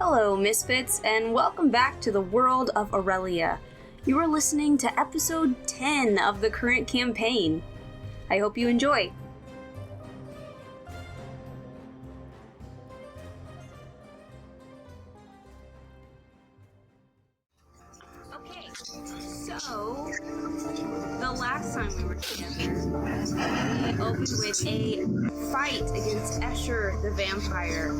Hello, Misfits, and welcome back to the world of Aurelia. You are listening to episode 10 of the current campaign. I hope you enjoy. Okay, so the last time we were together, we opened with a fight against Escher the vampire.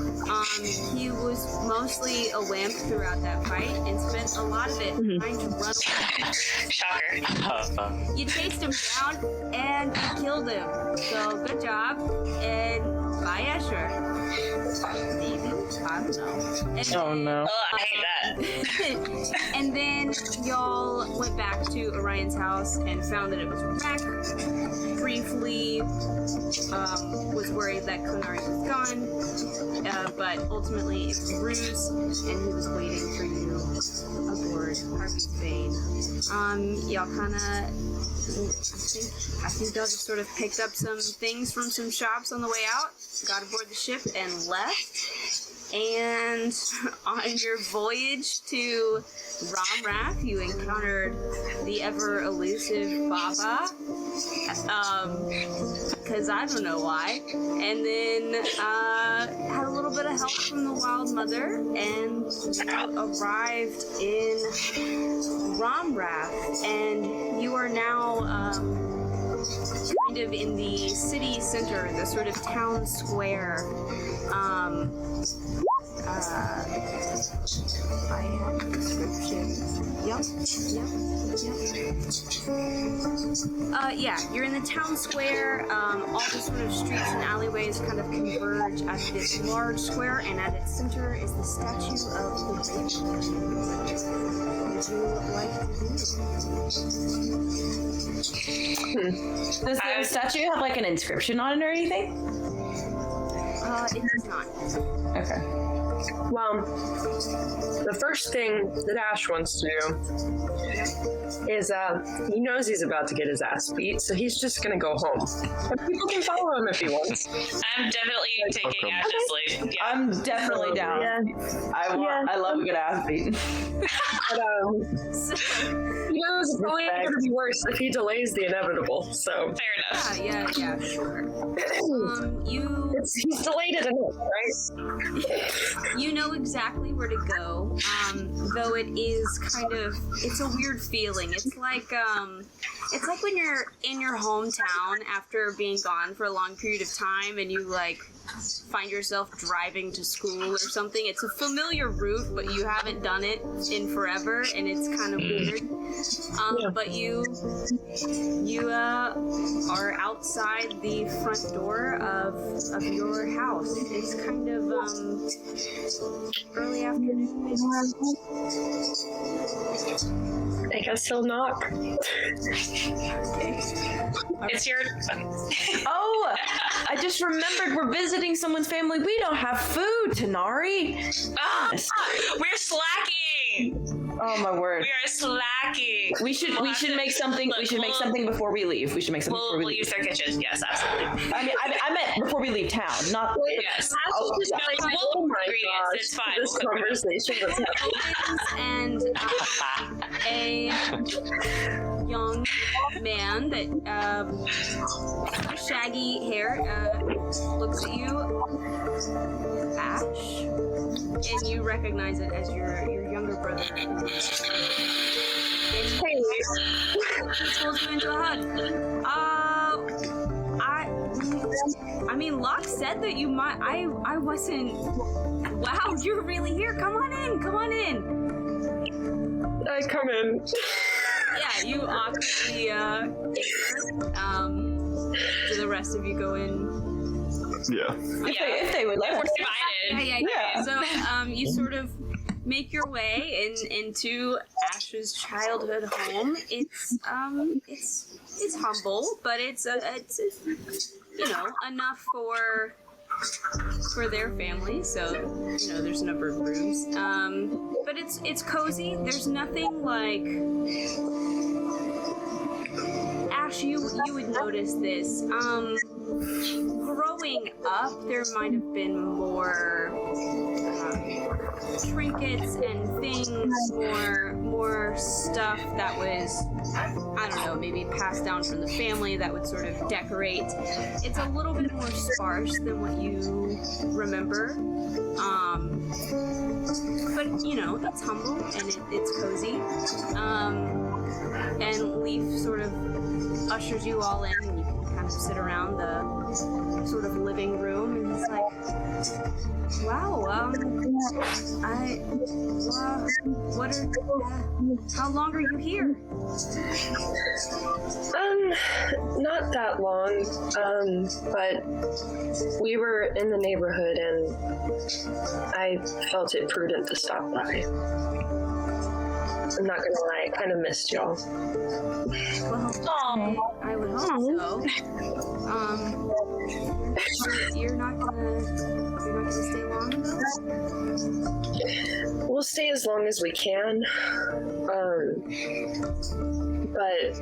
He was mostly a wimp throughout that fight and spent a lot of it trying to run away. Shocker. You chased him down and you killed him. So good job, and bye Escher. Maybe? I don't know. And Oh no. Oh, I hate that. and then y'all went back to Orion's house and found that it was wrecked. Briefly was worried that Kunari was gone, but ultimately it was Ruse, and he was waiting for you aboard Harvey's Bane. Y'all kind of, I think y'all just sort of picked up some things from some shops on the way out, got aboard the ship, and left. And on your voyage to Romrath, you encountered the ever-elusive Baba, because I don't know why, and then had a little bit of help from the Wild Mother, and arrived in Romrath, and you are now kind of in the city center, the sort of town square. I have a description. Yeah, you're in the town square. All the sort of streets and alleyways kind of converge at this large square, and at its center is the statue of the Raven. Would you like to do? Does the statue have like an inscription on it or anything? It does not. Okay. Well, the first thing that Ash wants to do is, he knows he's about to get his ass beat, so he's just gonna go home. And people can follow him if he wants. I'm definitely taking Ash's lead. Yeah. I'm definitely down. Yeah. I love a good ass beat. But, he knows it's only gonna be worse if he delays the inevitable, so. Fair enough. Yeah, sure. He's delayed it enough, right? You know exactly where to go, though it is kind of, it's a weird feeling. It's like when you're in your hometown after being gone for a long period of time and you like find yourself driving to school or something. It's a familiar route, but you haven't done it in forever, and it's kind of weird. But you are outside the front door of your house. It's kind of early afternoon, maybe. I guess he'll knock. It's your... Oh, I just remembered we're visiting someone's family. We don't have food, Tanari. We're slacking! Oh my word. We are slacking. We should make something. We should make something before we leave. We should make something before we We'll leave. use their kitchen. Yes, absolutely. I meant before we leave town, not. Yes. Oh, No, we'll ingredients. It's fine. This conversation was happening. And a young man that shaggy hair looks at you, Ash, and you recognize it as your younger brother. And he pulls you into a hug. I mean, Locke said that you might. I wasn't. Wow, you're really here. Come on in. Come on in. I come in. Yeah, you awkwardly enter. Do the rest of you go in? Yeah. If they would let us. We're invited. Yeah. So, you sort of make your way into Ash's childhood home. It's humble, but it's enough for their family. So there's a number of rooms. But it's cozy. There's nothing like. Ash, you would notice this. growing up, there might have been more trinkets and things, more stuff that was, I don't know, maybe passed down from the family that would sort of decorate. It's a little bit more sparse than what you remember. But, you know, it's humble and it's cozy. And Leaf sort of ushers you all in, and you can kind of sit around the sort of living room, and he's like, wow, how long are you here? Not that long, but we were in the neighborhood and I felt it prudent to stop by. I'm not gonna lie, I kind of missed y'all. Well, I would hope so. You're not gonna stay long though? We'll stay as long as we can. But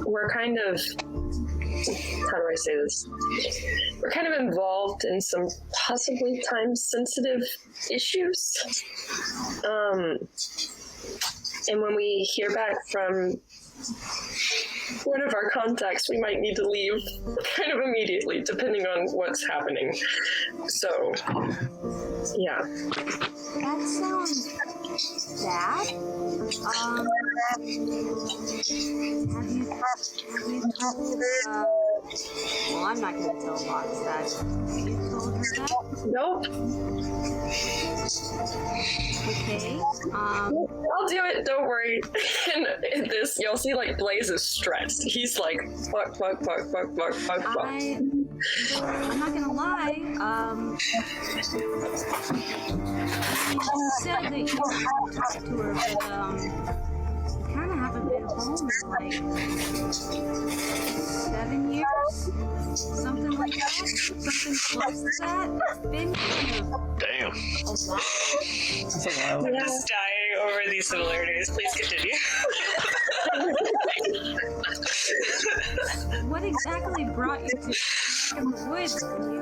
we're kind of, how do I say this? We're kind of involved in some possibly time-sensitive issues. And when we hear back from one of our contacts, we might need to leave kind of immediately, depending on what's happening. So, yeah. That sounds bad. Have you told, well, I'm not going to tell Lots that. Have you told her that? Nope. Okay. I'll do it, don't worry. In this, you'll see like Blaze is stressed. He's like, fuck. I'm not gonna lie. You said that you talked to her, but you kind of haven't been home in like 7 years, something like that, something close to that. It's been kind of Damn. a while. That's a while. I'm just dying over these similarities. Please continue. What exactly brought you to the woods when you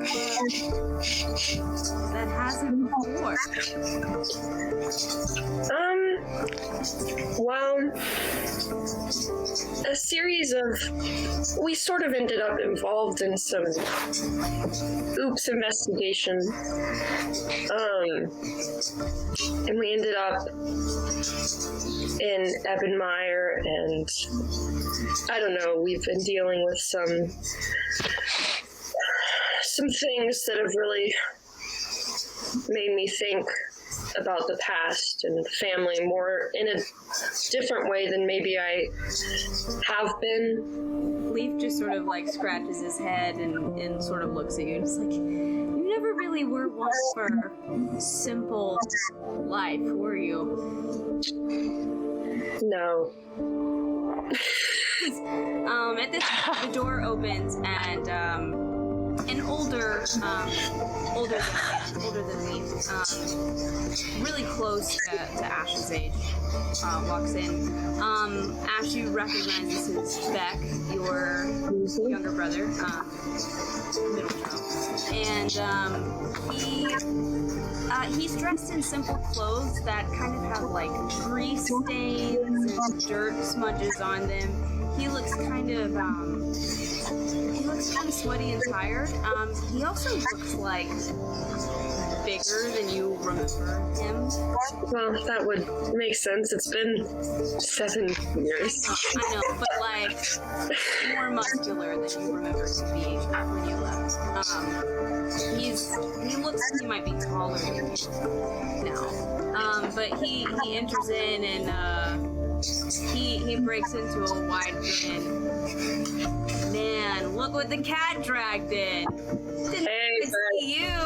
that hasn't before? Well, a series of, we sort of ended up involved in some oops investigation. And we ended up in Ebonmire, and I don't know, we've been dealing with some things that have really made me think about the past and family more in a different way than maybe I have been. Leaf just sort of like scratches his head and sort of looks at you and is like, you never really were one for simple life, were you? No. At this point, the door opens and an older than Leaf, really close to Ash's age, walks in. Ash, you recognize this is Beck, your younger brother, middle child, and he's dressed in simple clothes that kind of have like grease stains and dirt smudges on them. He looks kind of sweaty and tired. He also looks like bigger than you remember him. Well, that would make sense. It's been 7 years. I know, but like more muscular than you remember him being when you left. He looks like he might be taller than you now. But he enters in and he breaks into a wide grin. Man, look what the cat dragged in. Didn't see you.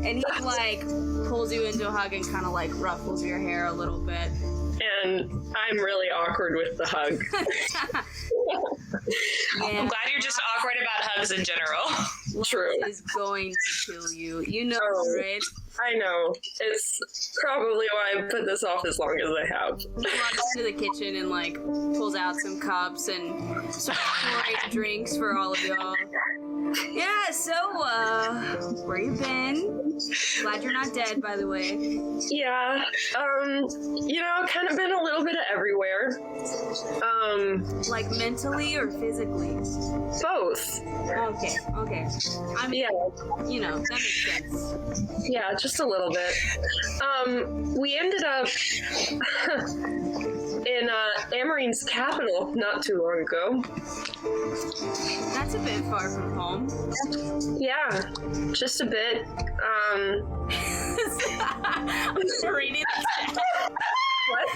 And he like pulls you into a hug and kind of like ruffles your hair a little bit. And I'm really awkward with the hug. I'm glad you're just awkward about hugs in general. True. Is going to kill you. You know, right? I know. It's probably why I put this off as long as I have. He walks into the kitchen and like pulls out some cups and starts pouring drinks for all of y'all. Yeah, so where you been? Glad you're not dead, by the way. Yeah, kind of been a little bit of everywhere. Like mentally or physically? Both. Okay. I mean, Yeah. That makes sense. Yeah, just a little bit. We ended up in Amarine's capital not too long ago. That's a bit far from home. Yeah, just a bit. I'm just reading the chat. What?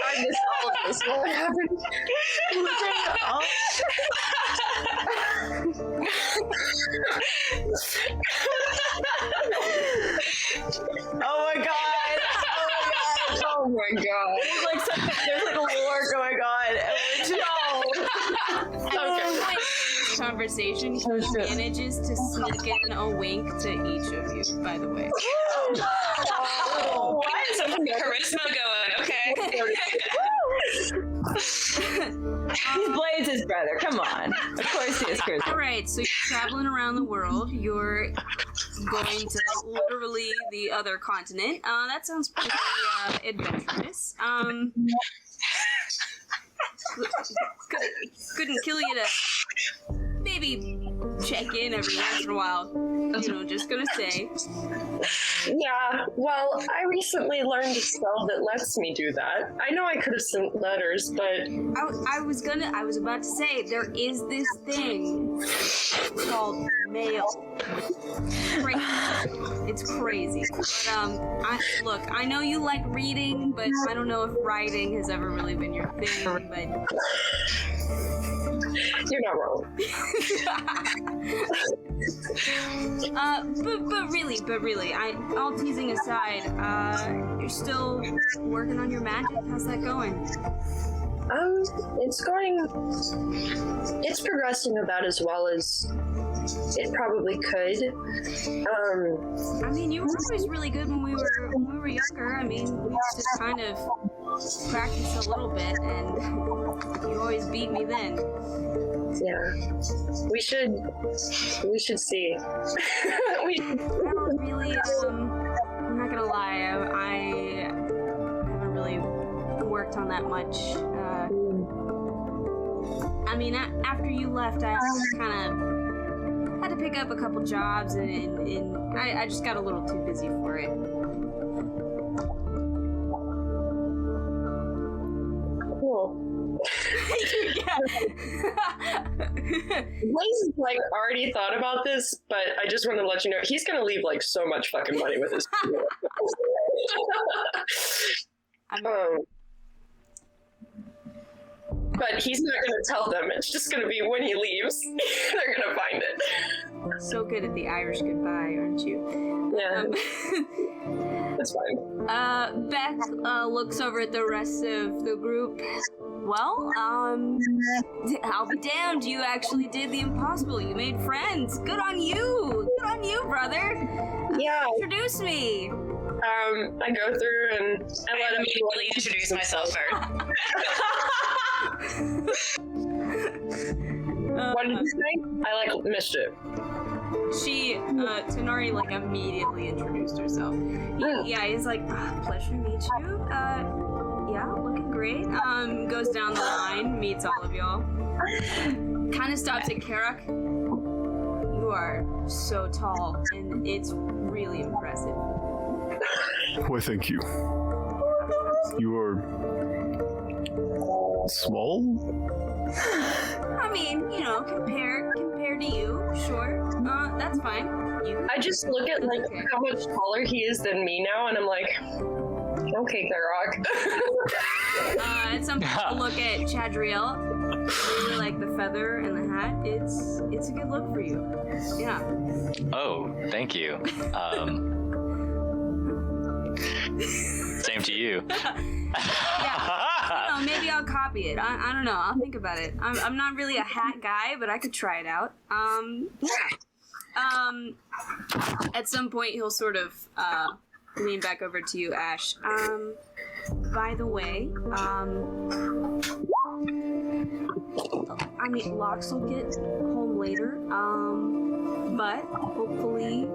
I missed all of this. What happened? Oh my god! Oh my god. There's like a war going on. Conversation, he manages to sneak in a wink to each of you, by the way. Oh, what? Some charisma going, okay? He's Blaine's his brother. Come on. Of course he is charisma. Alright, so you're traveling around the world. You're going to literally the other continent. That sounds pretty adventurous. Couldn't kill you to maybe check in every once in a while. Just gonna say. Yeah, well, I recently learned a spell that lets me do that. I know I could have sent letters, but I was about to say, there is this thing called mail. It's crazy. But, I know you like reading, but I don't know if writing has ever really been your thing, but... You're not wrong. But really, all teasing aside, you're still working on your magic. How's that going? It's progressing about as well as it probably could. I mean, you were always really good when we were younger. I mean, we used to kind of practice a little bit, and you always beat me then. Yeah, we should see. I don't really. I'm not gonna lie. I haven't really worked on that much. I mean, after you left, I kind of had to pick up a couple jobs, and I just got a little too busy for it. Cool. Blaze already thought about this, but I just want to let you know he's gonna leave so much fucking money with his. But he's not gonna tell them. It's just gonna be when he leaves, they're gonna find it. So good at the Irish goodbye, aren't you? Yeah. That's fine. Beth looks over at the rest of the group. Well, I'll be damned. You actually did the impossible. You made friends. Good on you. Good on you, brother. Yeah. Introduce me. I go through and I let him immediately introduce myself first. What did you say? I missed it. Tenari immediately introduced herself. He's like, pleasure to meet you. Yeah, looking great. Goes down the line, meets all of y'all. Kind of stops at Karak. You are so tall, and it's really impressive. Why, thank you. You are small? I mean, compared to you, sure. That's fine. I just look at how much taller he is than me now, and I'm like, okay, Karok. At some point, you look at Chadriel. Really like the feather and the hat. It's a good look for you. Yeah. Oh, thank you. Same to you. Yeah. maybe I'll copy it. I don't know. I'll think about it. I'm not really a hat guy, but I could try it out. At some point, he'll sort of lean back over to you, Ash. By the way, I mean, Lox will get home later, but hopefully,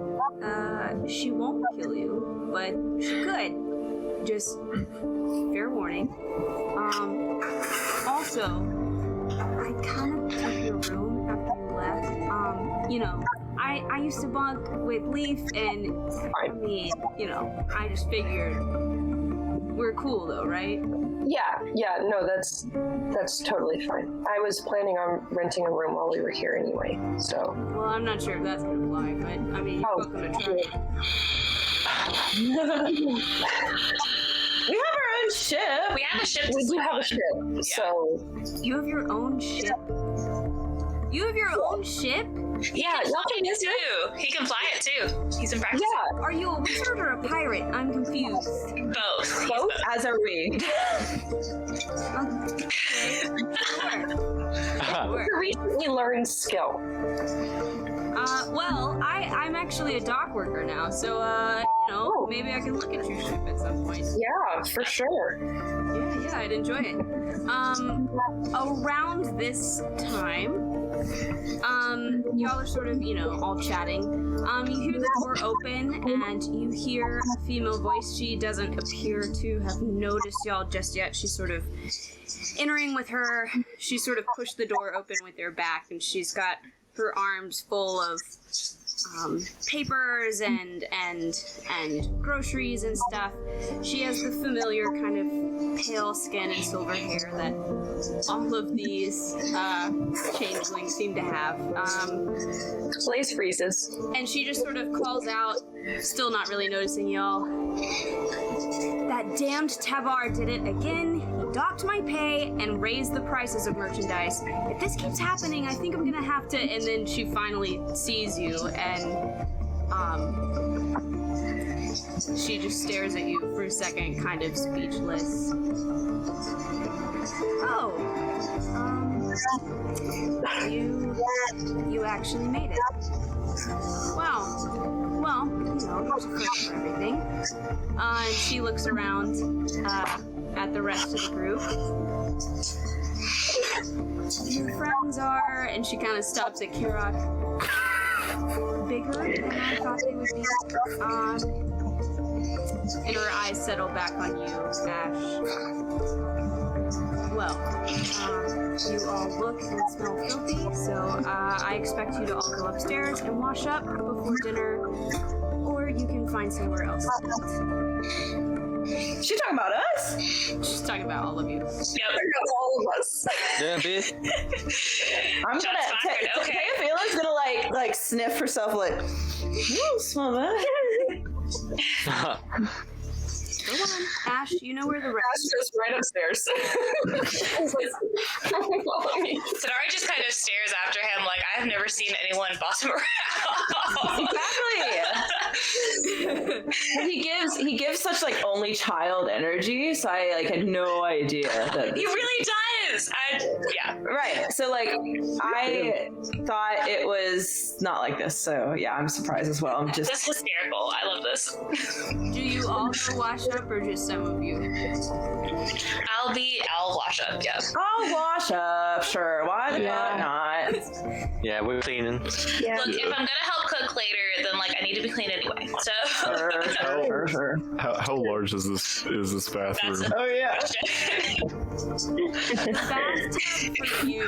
she won't kill you, but she could. Just fair warning. Also, I kind of took your room after you left. You know, I used to bunk with Leaf, and I mean, you know, I just figured we're cool though, right? Yeah, no, that's totally fine. I was planning on renting a room while we were here anyway, so. Well, I'm not sure if that's gonna fly, but I mean, you're welcome to try. We have our own ship. We have a ship. We do have a ship, so. You have your own ship? You have your own ship? Yeah, Y'all can use too. He can fly it too. He's in practice. Yeah. Are you a wizard or a pirate? I'm confused. Both. Both, as are we. Okay. Sure. It's a recently learned skill. Well, I'm actually a dock worker now, so, you know, maybe I can look at your ship at some point. Yeah, for sure. Yeah, I'd enjoy it. Around this time, y'all are sort of, you know, all chatting. You hear the door open, and you hear a female voice. She doesn't appear to have noticed y'all just yet. She's sort of entering with her. She sort of pushed the door open with her back, and she's got her arms full of papers and groceries and stuff. She has the familiar kind of pale skin and silver hair that all of these changelings seem to have. Blaze freezes. And she just sort of calls out, still not really noticing y'all. That damned Tabar did it again. He docked my pay and raised the prices of merchandise. If this keeps happening, I think I'm gonna have to. And then she finally sees you, and she just stares at you for a second, kind of speechless. Oh, you actually made it. Wow. Well, you know, there's a first for everything. And she looks around at the rest of the group. Your friends are, and she kind of stops at Kirok, bigger than I thought they would be. And her eyes settle back on you, Ash. Well, you all look and smell filthy, so I expect you to all go upstairs and wash up before dinner, or you can find somewhere else to eat. She talking about us? She's talking about all of you. Yep. All of us. Damn, bitch. I'm Shots gonna. fired, okay. Taylor's gonna like sniff herself, like, you don't smell that. Go on, Ash. You know where the Ash rest. goes right upstairs. Sonari just kind of stares after him like, I've never seen anyone boss him around. Exactly. he gives such like only child energy, so I like had no idea that He really does. Yeah. Right. So like I thought it was not like this. So yeah, I'm surprised as well. I'm just That's hysterical. I love this. Do you all go wash up, or just some of you? I'll wash up, yeah. I'll wash up, sure. Why the fuck not? Yeah, we're cleaning. Yeah. Look, if I'm gonna help cook later, then like I need to be clean anyway. So Sure. How large is this bathroom? That's Oh yeah. The bathtub for you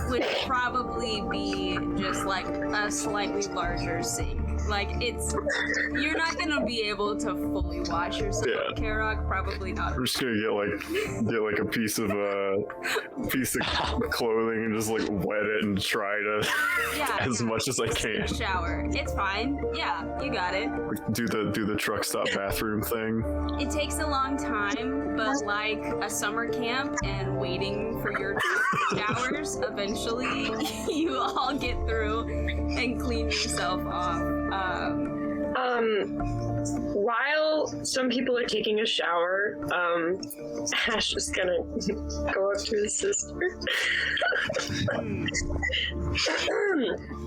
would probably be just like a slightly larger sink. Like you're not gonna be able to fully wash yourself, Yeah. Karok. Probably not. I'm just gonna get like a piece of clothing and just like wet it and try to as much as I can. Shower. It's fine. Yeah, you got it. Do the truck stop bathroom thing. It takes a long time, but like a summer camp and waiting for your showers, eventually you all get through and clean yourself off. While some people are taking a shower. Ash is gonna go up to his sister.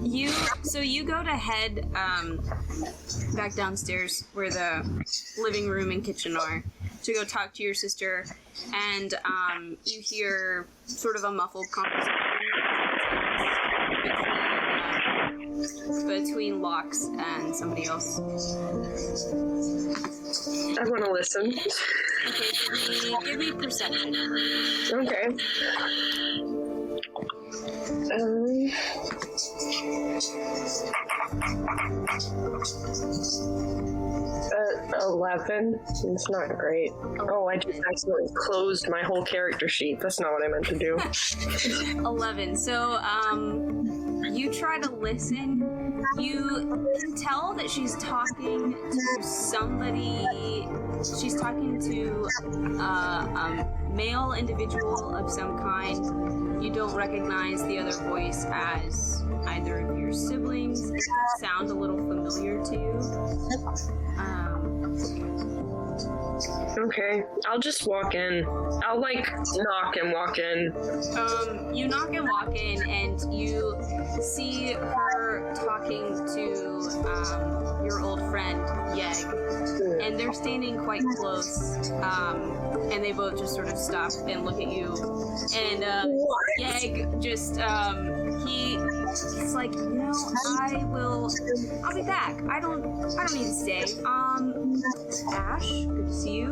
You go to head back downstairs where the living room and kitchen are to go talk to your sister, and you hear sort of a muffled conversation between Locks and somebody else. I want to listen. Okay, give me perception. Okay. 11. It's not great. Oh, I just accidentally closed my whole character sheet. That's not what I meant to do. 11. So, you try to listen. You can tell that she's talking to somebody. She's talking to a male individual of some kind. You don't recognize the other voice as either of your siblings. It does sound a little familiar to you. Okay, I'll just walk in. I'll knock and walk in. You knock and walk in, and you see her talking to your old friend Yeg, and they're standing quite close. And they both just sort of stop and look at you. And Yeg just he's like, I'll be back. I don't need to stay. Ash, good to see you.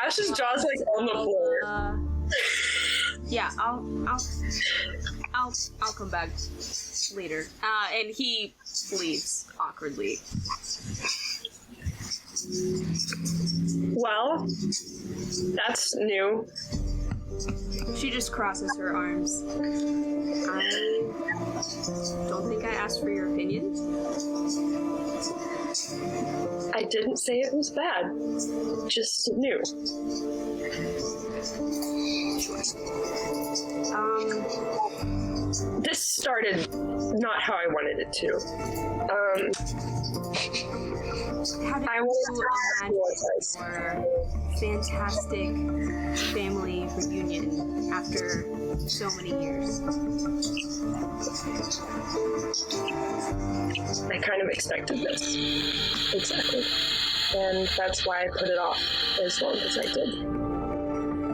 Ash's jaw's on the floor. Yeah, I'll come back later. And he leaves awkwardly. Well, that's new. She just crosses her arms. I don't think I asked for your opinion. I didn't say it was bad. Just new. This started not how I wanted it to. How did you imagine your fantastic family reunion after so many years? I kind of expected this. Exactly. And that's why I put it off as long as I did.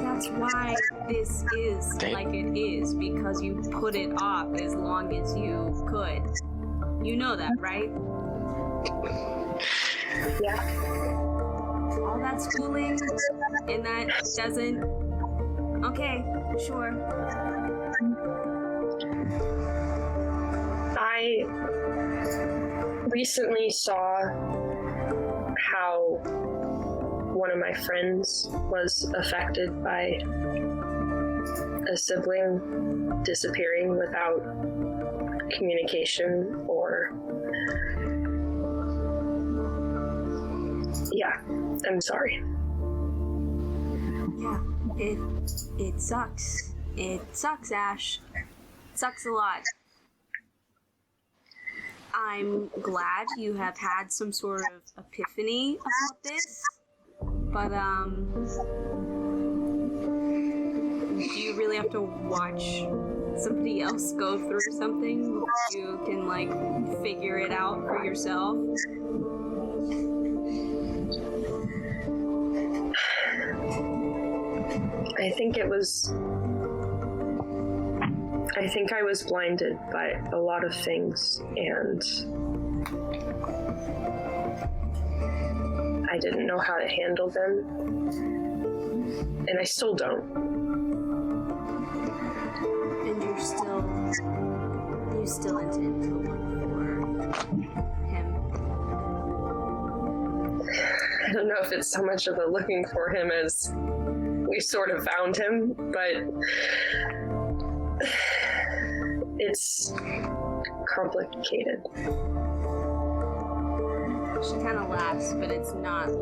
That's why this is like it is, because you put it off as long as you could. You know that, right? Yeah. All that schooling and that doesn't... Okay, sure. I recently saw how one of my friends was affected by a sibling disappearing without communication or... Yeah, I'm sorry. Yeah, it sucks. It sucks, Ash. It sucks a lot. I'm glad you have had some sort of epiphany about this, but do you really have to watch somebody else go through something before you can figure it out for yourself? I think I was blinded by a lot of things, and I didn't know how to handle them, and I still don't. And you still intend to look for him? I don't know if it's so much of a looking for him as we sort of found him, but it's complicated. She kind of laughs, but it's not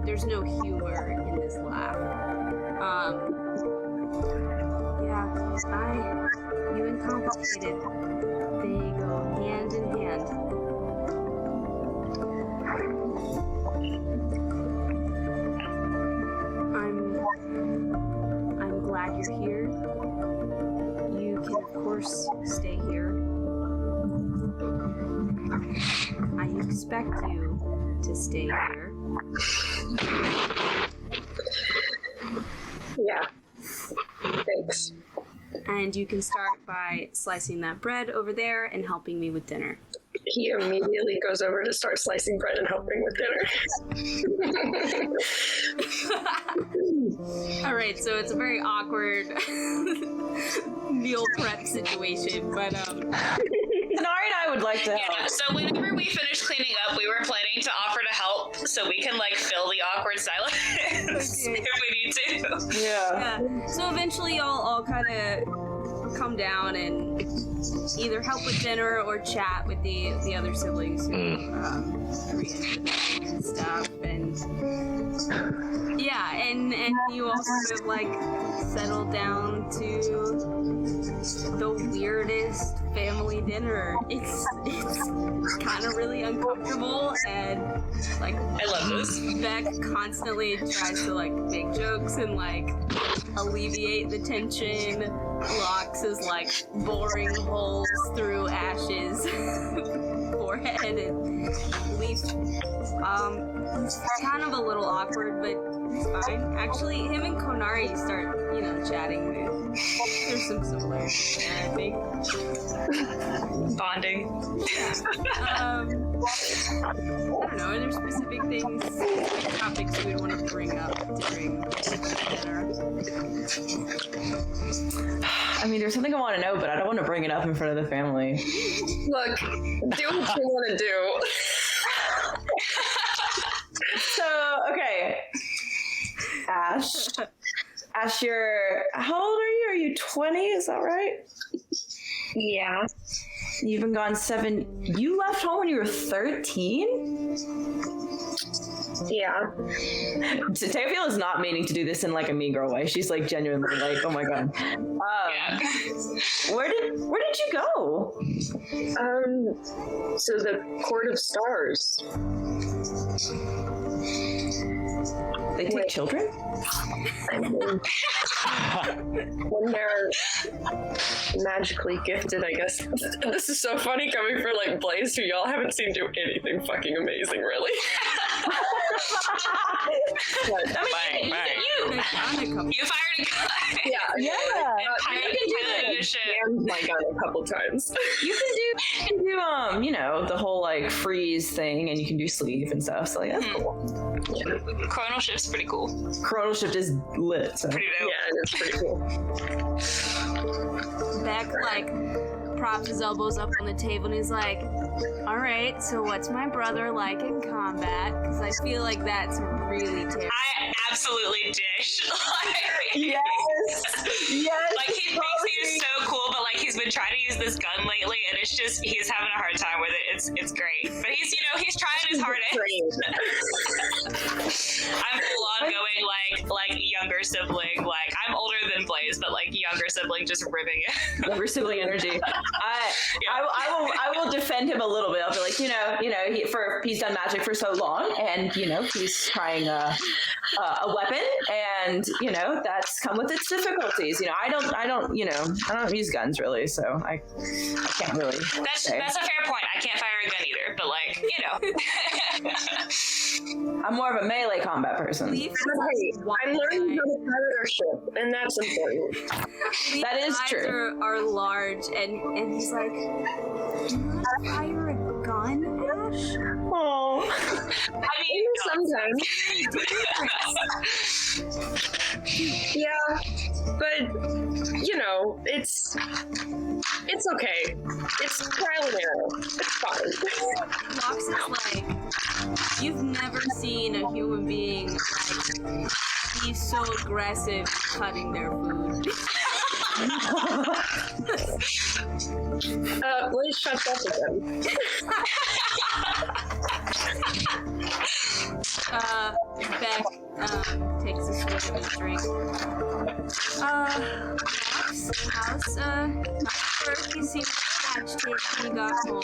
there's no humor in this laugh. You and complicated, they go hand in hand. I expect you to stay here. Yeah. Thanks. And you can start by slicing that bread over there and helping me with dinner. He immediately goes over to start slicing bread and helping with dinner. All right, so it's a very awkward meal prep situation, but Denari and I would like to help. Yeah, so whenever we finish cleaning up, we were planning to offer to help so we can like fill the awkward silence if we need to. Yeah. yeah. So eventually y'all all kind of come down and either help with dinner or chat with the other siblings who are into that and stuff, and yeah, and you all sort of like settle down to the weirdest family dinner. It's kind of really uncomfortable, and like I love this. Beck constantly tries to like make jokes and like alleviate the tension. Lox is like boring holes through Ash's forehead, and Leaf, it's kind of a little awkward, but it's fine. Actually, him and Konari start, chatting. There's some similarities there, I think. Bonding. Yeah. I don't know, are there specific things, specific topics you would want to bring up during dinner? I mean, there's something I want to know, but I don't want to bring it up in front of the family. Look, do what you want to do. So, okay. Ash, how old are you? Are you 20? Is that right? Yeah. You've been gone 7. You left home when you were 13? Yeah. Teofil is not meaning to do this in like a mean girl way. She's like genuinely like, oh my god. Where did you go? So the Court of Stars. They take children? When they're magically gifted, I guess. This is so funny coming from like Blaze, who y'all haven't seen do anything fucking amazing, really. But, Bang, bang. You fired a gun. yeah. Yeah. Jammed my gun a couple times. You can do the whole like freeze thing, and you can do sleep and stuff. So like, that's cool. Chronal Shift's pretty cool. Chronal Shift is lit. So. Pretty dope. Yeah, it's pretty cool. Beck like props his elbows up on the table and he's like, all right, so what's my brother like in combat? Because I feel like that's really terrible. I absolutely dish. Yes. Like he thinks he's so cool, but like he's been trying to use this gun lately, and it's just he's having a hard time with it. It's great, but he's trying his hardest. I'm full on going like younger sibling. Like I'm older than Blaze, but like younger sibling, just ribbing it. Younger sibling energy. I will defend him a little bit. I'll be like, he's done magic for so long, and he's trying a weapon, and that's come with its difficulties. I don't use guns really, so I can't really. That's a fair point. I can't fire a gun either, but like I'm more of a melee combat person. Leaf is I'm learning how to pilot our ship, and that's important. That is eyes true. are large, and he's like, do you not fire a gun, Ash? Oh. I mean, Sometimes. Yeah, but it's okay. It's trial and error. It's fine. Lox is like, you've never seen a human being like be so aggressive cutting their food. Blaze shuts up again. Beck takes a swig of his drink. Lox, how's my work? You seem watched it when he got home.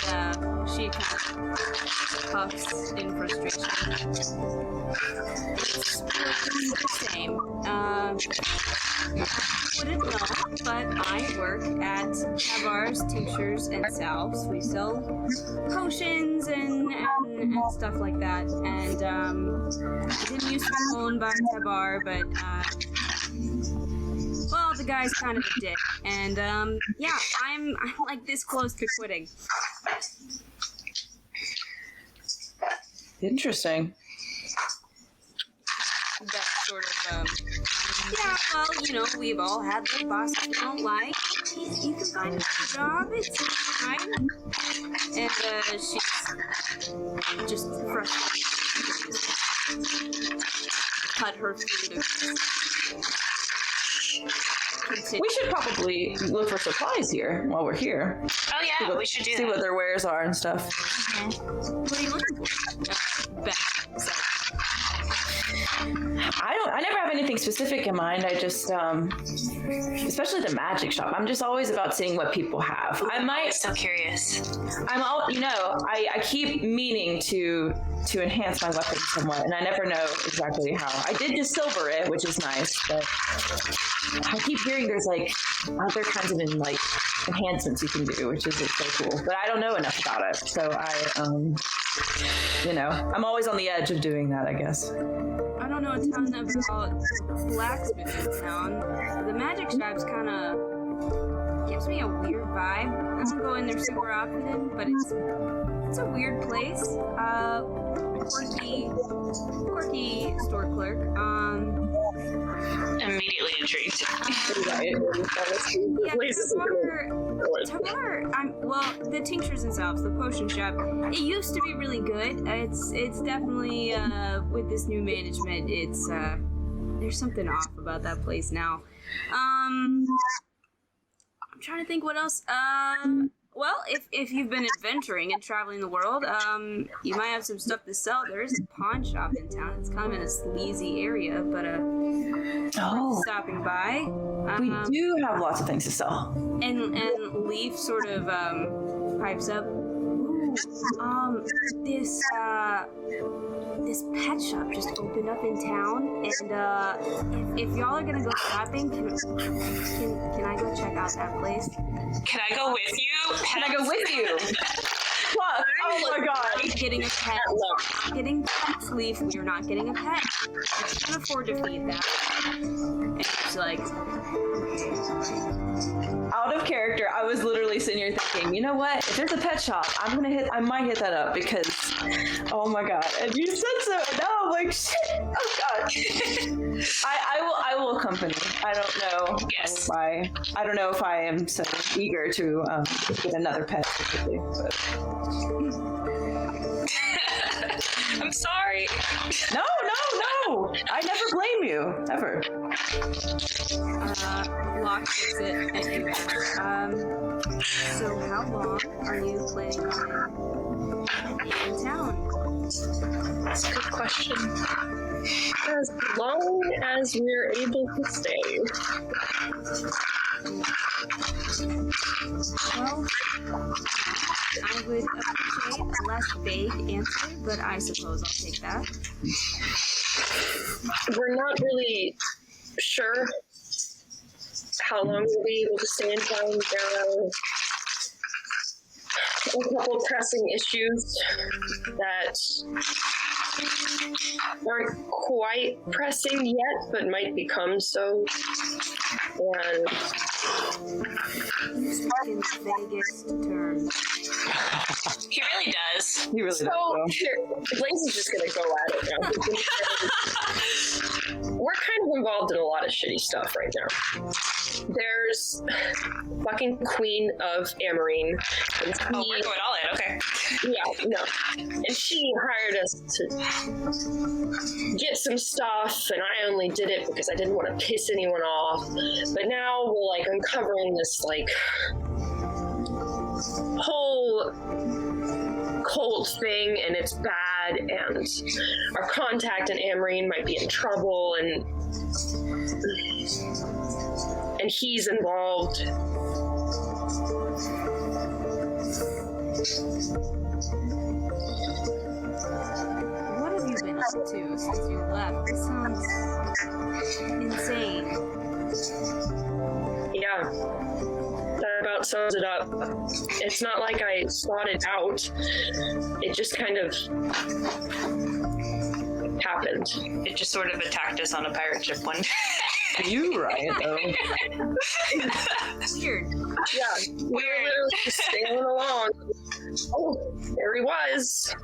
And, she kind of puffs in frustration. It's the same. Wouldn't know, but I work at Tabar's Tinctures and Salves. We sell potions and stuff like that. And I didn't used to be owned by Tabar, but well, the guy's kind of a dick. And yeah, I'm like this close to quitting. Interesting. That's sort of yeah, well, you know, we've all had the boss we don't like. You can find a job, it's fine. And she's just frustrated. Cut her food. We should probably look for supplies here while we're here. Oh yeah, we should do See that. what their wares are and stuff. Okay. What are you looking for? Beth, so. I never have anything specific in mind. I just, especially the magic shop. I'm just always about seeing what people have. I'm so curious. I keep meaning to enhance my weapon somewhat, and I never know exactly how. I did just silver it, which is nice, but I keep hearing there's like other kinds of enhancements you can do, which is so cool. But I don't know enough about it, so I'm always on the edge of doing that, I guess. I don't know a ton about blacksmiths in town. The magic shop's kind of gives me a weird vibe. I don't go in there super often, but it's a weird place. Quirky store clerk. Immediately intrigued. Yeah, Tabar, well, the tinctures and salves, the potion shop, it used to be really good. It's definitely, with this new management, it's, there's something off about that place now. I'm trying to think what else, well, if you've been adventuring and traveling the world, you might have some stuff to sell. There is a pawn shop in town. It's kind of in a sleazy area, but stopping by. We do have lots of things to sell. And Leaf sort of pipes up. Ooh, this pet shop just opened up in town, and if y'all are gonna go shopping, can I go check out that place? Can I go with you? Can I go with you? What? Oh my god! Getting a pet. Getting pets, Leaf. We're not getting a pet. I can afford to feed that. And it's like, out of character, I was literally sitting here thinking, you know what? If there's a pet shop, I might hit that up because, oh my god! And you said so. No, I'm like, shit. Oh god. I will accompany. I don't know. Yes. I don't know if I am so eager to get another pet specifically, but. I'm sorry. No. I never blame you, ever. Locke looks at you. So how long are you planning on being in town? That's a good question. As long as we're able to stay. Well, I would appreciate a less vague answer, but I suppose I'll take that. We're not really sure how long we'll be able to stay in town. There are a couple pressing issues that aren't quite pressing yet, but might become so. And You speak in the vaguest terms. He really does. He really does. Blaze is just gonna go at it now. We're kind of involved in a lot of shitty stuff right now. There's fucking Queen of Amarine. And Oh, we're going all in. Okay. yeah, no. And she hired us to get some stuff, and I only did it because I didn't want to piss anyone off. But now we're like uncovering this like whole cult thing, and it's bad, and our contact in Amarine might be in trouble, and he's involved. What have you been up to since you left? This sounds insane. Yeah. That about sums it up. It's not like I sought it out. It just kind of happened. It just sort of attacked us on a pirate ship one day. You right, though. Weird. Yeah. We were literally just sailing along. Oh, there he was.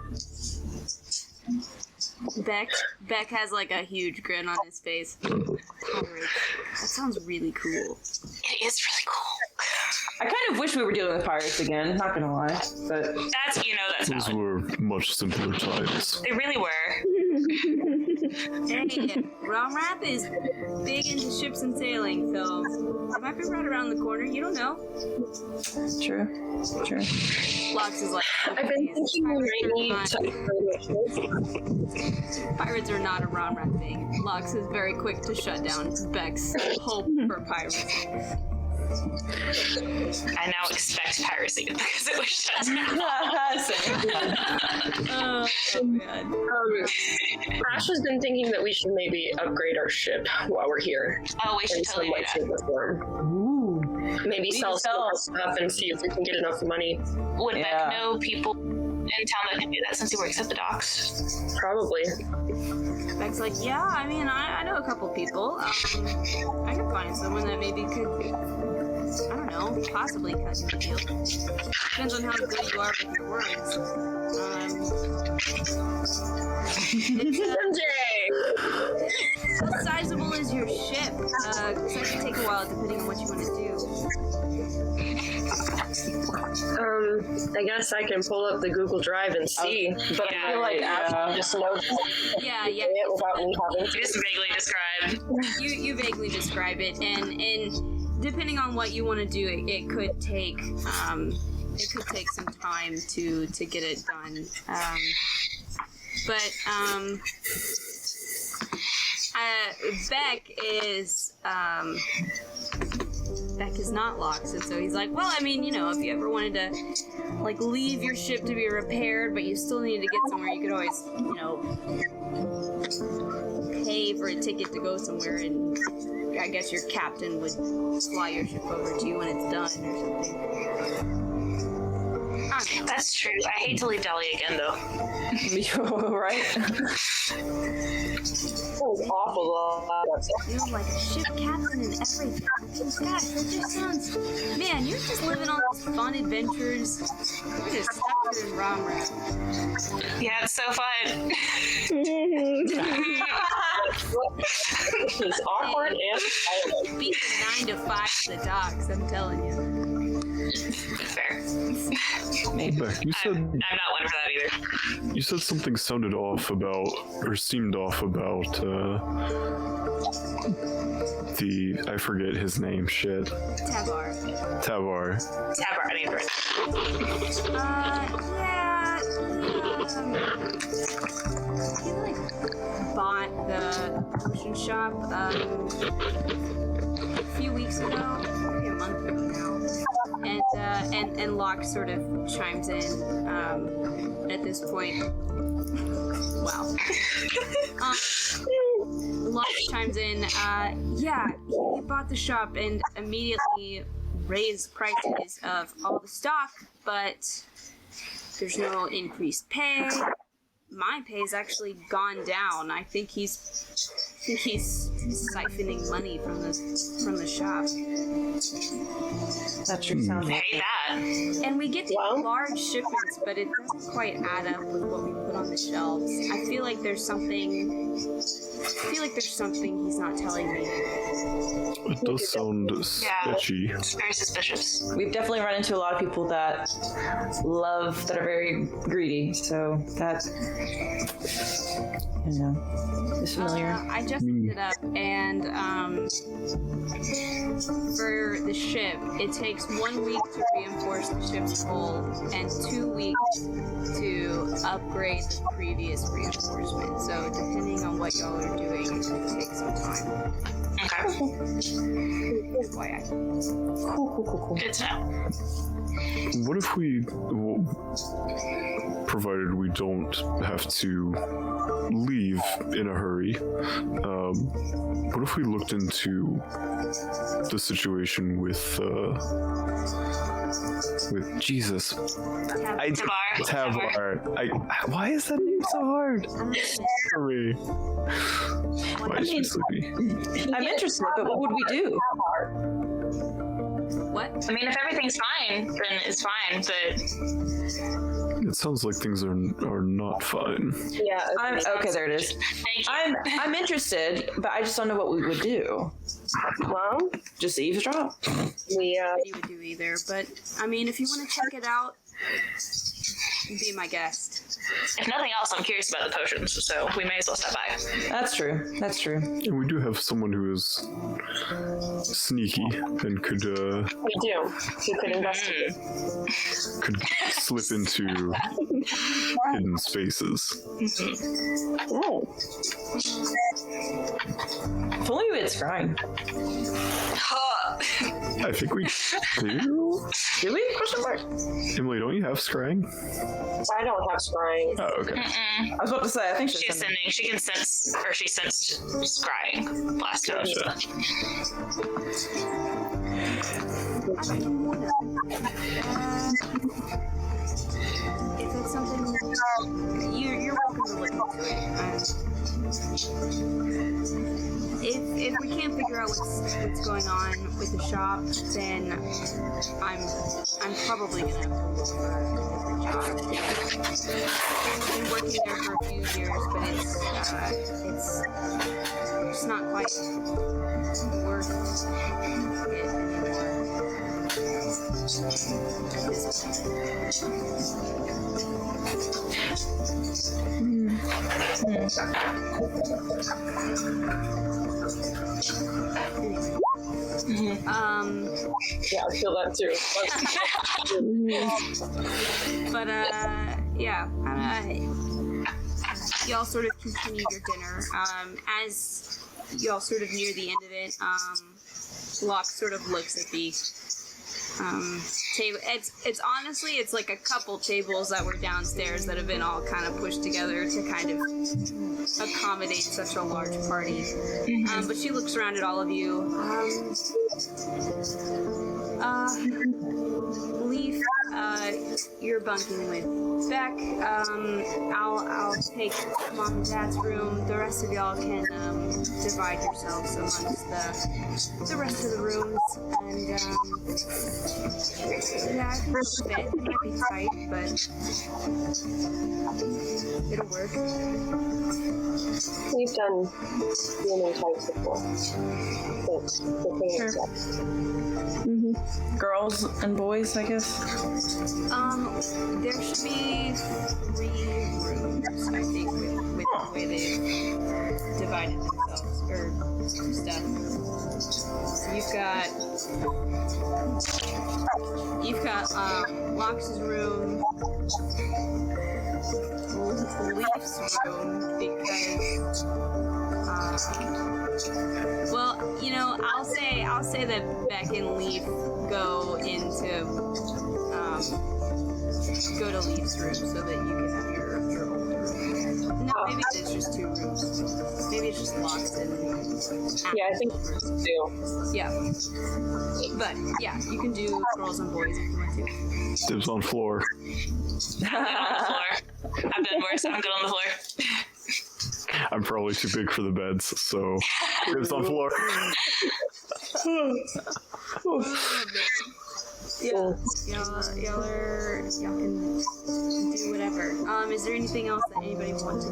Beck has like a huge grin on his face. That sounds really cool. It is really cool. I kind of wish we were dealing with pirates again, not gonna lie. But That's Those valid. were much simpler times. They really were. Hey, Romrath is big into ships and sailing, so it might be right around the corner. You don't know. true. Lux is like, I've been thinking we might need to. pirates are not a Romrath thing. Lux is very quick to shut down Beck's hope for pirates. I now expect piracy because it was shut down. Oh, man. Ash has been thinking that we should maybe upgrade our ship while we're here. Oh, we should In some totally way, do shape, that. or form. Ooh. Maybe sell some of our stuff and see if we can get enough money. Would Yeah. Beck know people in town that can do that since he works at the docks? Probably. Beck's like, yeah, I mean, I know a couple people. I could find someone that maybe could, I don't know, possibly cut you a deal. Depends on how good you are with your words. How sizable is your ship? Because that could take a while depending on what you want to do. I guess I can pull up the Google Drive and see, but I feel like Ash just knows Yeah. it without me having to. Just vaguely described. You vaguely describe it, and depending on what you want to do, it could take some time to get it done. Beck is not Lux, and so he's like, well, I mean, you know, if you ever wanted to, like, leave your ship to be repaired, but you still needed to get somewhere, you could always, you know, pay for a ticket to go somewhere, and I guess your captain would fly your ship over to you when it's done or something. I don't know. That's true. I hate to leave Dolly again, though. Right? That was awful. You know, like a ship captain and everything. Gosh, that just sounds... Man, you're just living all these fun adventures. You're just stuck in Romrath. Yeah, it's so fun. It's awkward and violent. Beat the 9 to 5 to the docks, I'm telling you. Fair. Beck, you said I'm not one for that either. you said something sounded off about, or seemed off about, the, I forget his name, shit. Tavar. Tavar. Tabar, I mean, Yeah, he like bought the potion shop a few weeks ago, maybe a month ago now, and Locke sort of chimes in at this point. Wow. Locke chimes in. Yeah, he bought the shop and immediately raised prices of all the stock, but there's no increased pay. My pay's actually gone down. I think he's siphoning money from the shop. That sure sounds like hate that. And we get large shipments, but it doesn't quite add up with what we put on the shelves. I feel like there's something he's not telling me. It does sound sketchy. It's very suspicious. We've definitely run into a lot of people that are very greedy, so that, you know, is familiar. I just looked it up, and for the ship, it takes 1 week to reinforce the ship's hull, and 2 weeks to upgrade the previous reinforcement. So depending on what y'all are doing, it could take some time. Okay. FYI. Cool. Good to know. What if we, provided we don't have to leave in a hurry, what if we looked into the situation with Jesus? Tavar. Why is that name so hard for me? Why is she sleepy? I'm interested, but what would we do? What? I mean, if everything's fine, then it's fine, but... It sounds like things are not fine. Yeah. Okay, there it is. Thank you. I'm interested, but I just don't know what we would do. Well, Just eavesdrop. we You would do either, but I mean, if you want to check it out, be my guest. If nothing else, I'm curious about the potions, so we may as well stop by. That's true. And we do have someone who is sneaky and could do. You could investigate. could slip into hidden spaces. Oh. If only we had scrying. I think we do. Do we? Question mark. Emily, don't you have scrying? I don't have scrying. Oh, okay. I was about to say, I think She's sending. She can sense, or she sensed scrying last time. Gotcha. If it's something you're welcome to look into it. If we can't figure out what's going on with the shop, then I'm probably gonna have to look for a different job. I've been working there for a few years, but it's just not quite worth it anymore. Yeah, I feel that too. But y'all sort of continue your dinner. As y'all sort of near the end of it, Locke sort of looks at the table. It's honestly, it's like a couple tables that were downstairs that have been all kind of pushed together to kind of accommodate such a large party. But she looks around at all of you. Leaf, you're bunking with Beck. I'll take Mom and Dad's room. The rest of y'all can divide yourselves amongst the rest of the rooms. And yeah, I think it'll fit. It might be tight, but it'll work. We've done human types before. Sure. Girls and boys, I guess. There should be 3 rooms, I think, with the way they've divided themselves, or stuff. You've got Locke's room, Leaf's room, because well, you know, I'll say that Beck and Leaf go to Leaf's room so that you can have your old room. No, maybe it's just 2 rooms. Maybe it's just Locke's and Yeah, I think it's 2. yeah. But yeah, you can do girls and boys if you want to. Dibs on floor. I'm good on the floor. I've done worse. I'm good on the floor. I'm probably too big for the beds, so dibs on floor. Yeah, y'all can do whatever. Is there anything else that anybody wants to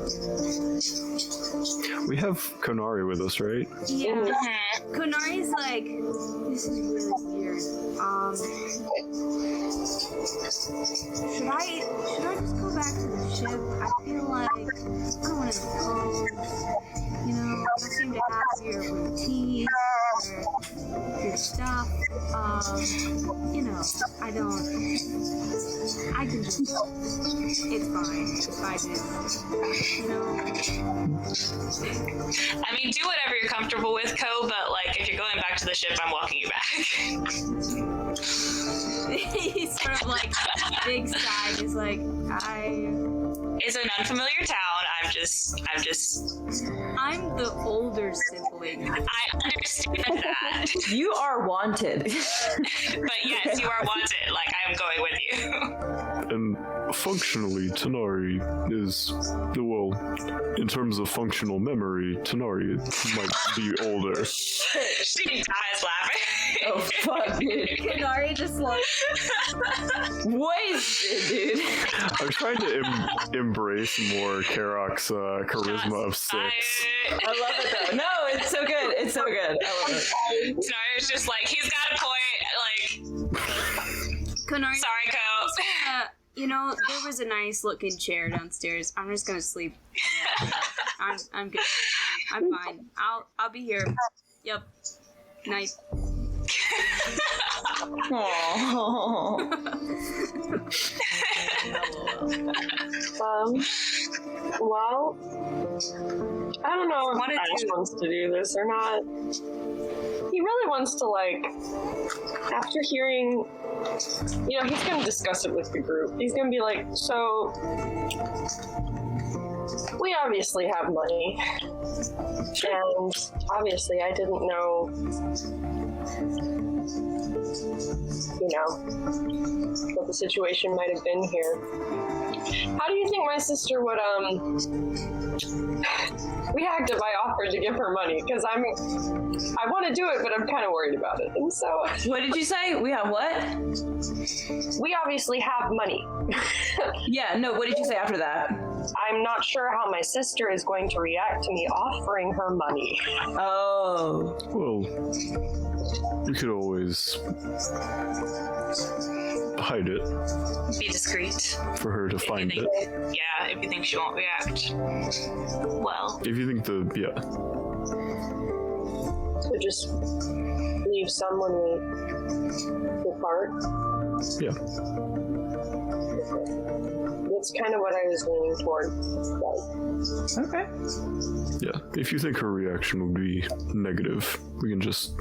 do? We have Konari with us, right? Yeah. Konari's like, this is really weird. Should I just go back to the ship? I feel like I don't want to impose. You know, you seem to have your routine, your stuff. I can just, it's fine if I just, I mean, do whatever you're comfortable with, Ko, but, like, if you're going back to the ship, I'm walking you back. He's sort of like, big sigh, he's like, It's an unfamiliar town. I'm the older sibling. I understand that. You are wanted. But yes, you are wanted. Like, I am going with you. And functionally, Tanari is, well, in terms of functional memory, Tanari might be older. She dies laughing. Oh, fuck, dude. Kanari just like, Wasted, dude. I'm trying to embrace more Karok's charisma of 6. I love it, though. No, it's so good. It's so good. I love it. Tanari's just like, he's got a point. Like, Kanari, sorry, Ko. There was a nice looking chair downstairs. I'm just gonna sleep. I'm good. I'm fine. I'll be here. Yep. Night. Well, I don't know if Ash wants to do this or not. He really wants to, like, after hearing, he's going to discuss it with the group. He's going to be like, so, we obviously have money. And obviously I didn't know, what the situation might have been here. How do you think my sister would, react if I offered to give her money? Because I want to do it, but I'm kind of worried about it. And so... What did you say? We have what? We obviously have money. Yeah, no, what did you say after that? I'm not sure how my sister is going to react to me offering her money. Oh. Well, you could always hide it. Be discreet. For her to find it. Yeah, if you think she won't react. Well. If you think So just leave some when we depart? Yeah. That's kind of what I was leaning toward. Okay. Yeah, if you think her reaction would be negative, we can just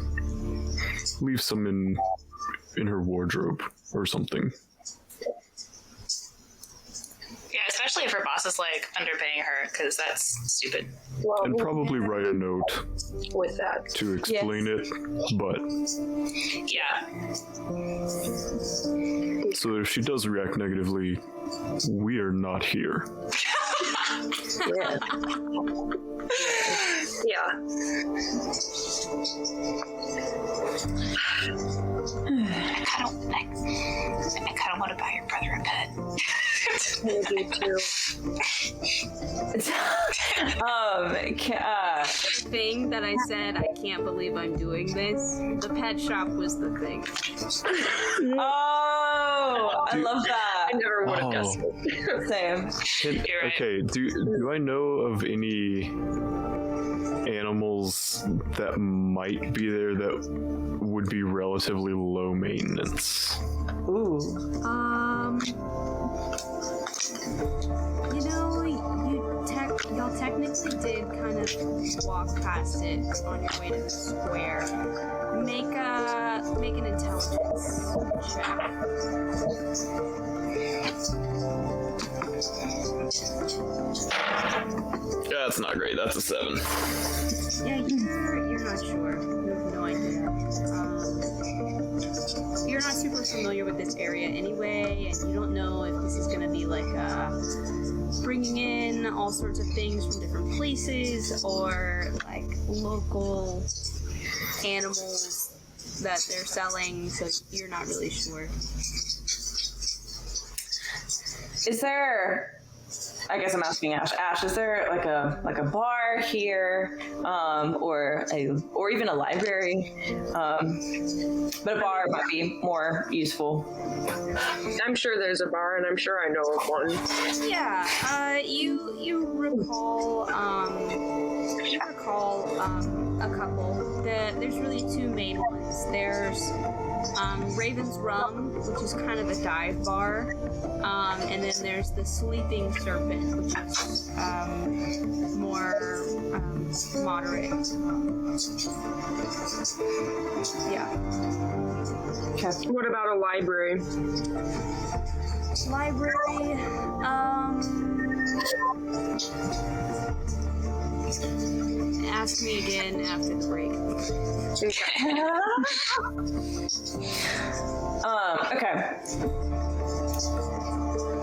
leave some in her wardrobe or something. Yeah, especially if her boss is, like, underpaying her, because that's stupid. Well, And probably write a note with that to explain it, but... Yeah. So if she does react negatively, we are not here. Yeah. I kind of want to buy your brother a pet. Maybe too. The thing that I said, I can't believe I'm doing this. The pet shop was the thing. Oh, I love that. I never would have guessed it. Same. You're right. Okay, do I know of any animals that might be there that would be relatively low maintenance? Ooh. Y'all technically did kind of walk past it on your way to the square. Make an intelligence check. Yeah, that's not great. That's a 7. Yeah, you're not sure. You have no idea. You're not super familiar with this area anyway, and you don't know if this is going to be like bringing in all sorts of things from different places or like local animals that they're selling, so you're not really sure. Is there, I guess I'm asking Ash. Ash, is there like a bar here, or even a library? But a bar might be more useful. I'm sure there's a bar, and I'm sure I know of one. Yeah, you recall a couple there's really two main ones. There's Raven's Rum, which is kind of a dive bar, and then there's the Sleeping Serpent, which is more moderate. Yeah. Okay. What about a library? Library. Ask me again after the break. Okay.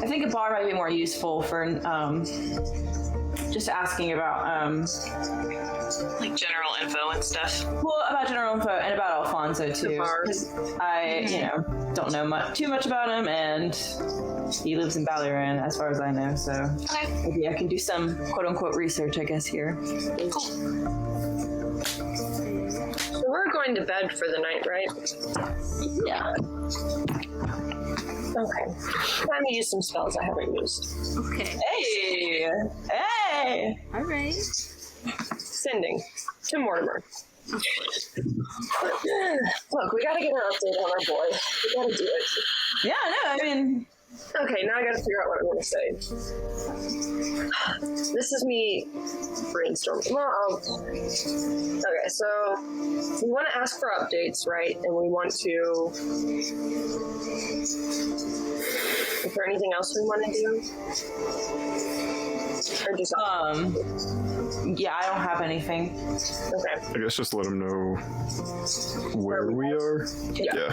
I think a bar might be more useful for just asking about Like general info and stuff. well, about general info and about Alfonso too. 'Cause I, don't know too much about him, and he lives in Ballyran, as far as I know. So maybe I can do some quote unquote research, I guess here. So we're going to bed for the night, right? Yeah. Okay. Time to use some spells I haven't used. Okay. Hey. Hey. All right. Sending to Mortimer. Look, we gotta get an update on our boy. We gotta do it. Yeah. No. I mean. Okay, now I gotta figure out what I'm gonna say. This is me brainstorming. Well, okay, so we want to ask for updates, right? And we want to. Is there anything else we want to do? Or just Yeah, I don't have anything. okay. I guess just let him know where we are. Yeah.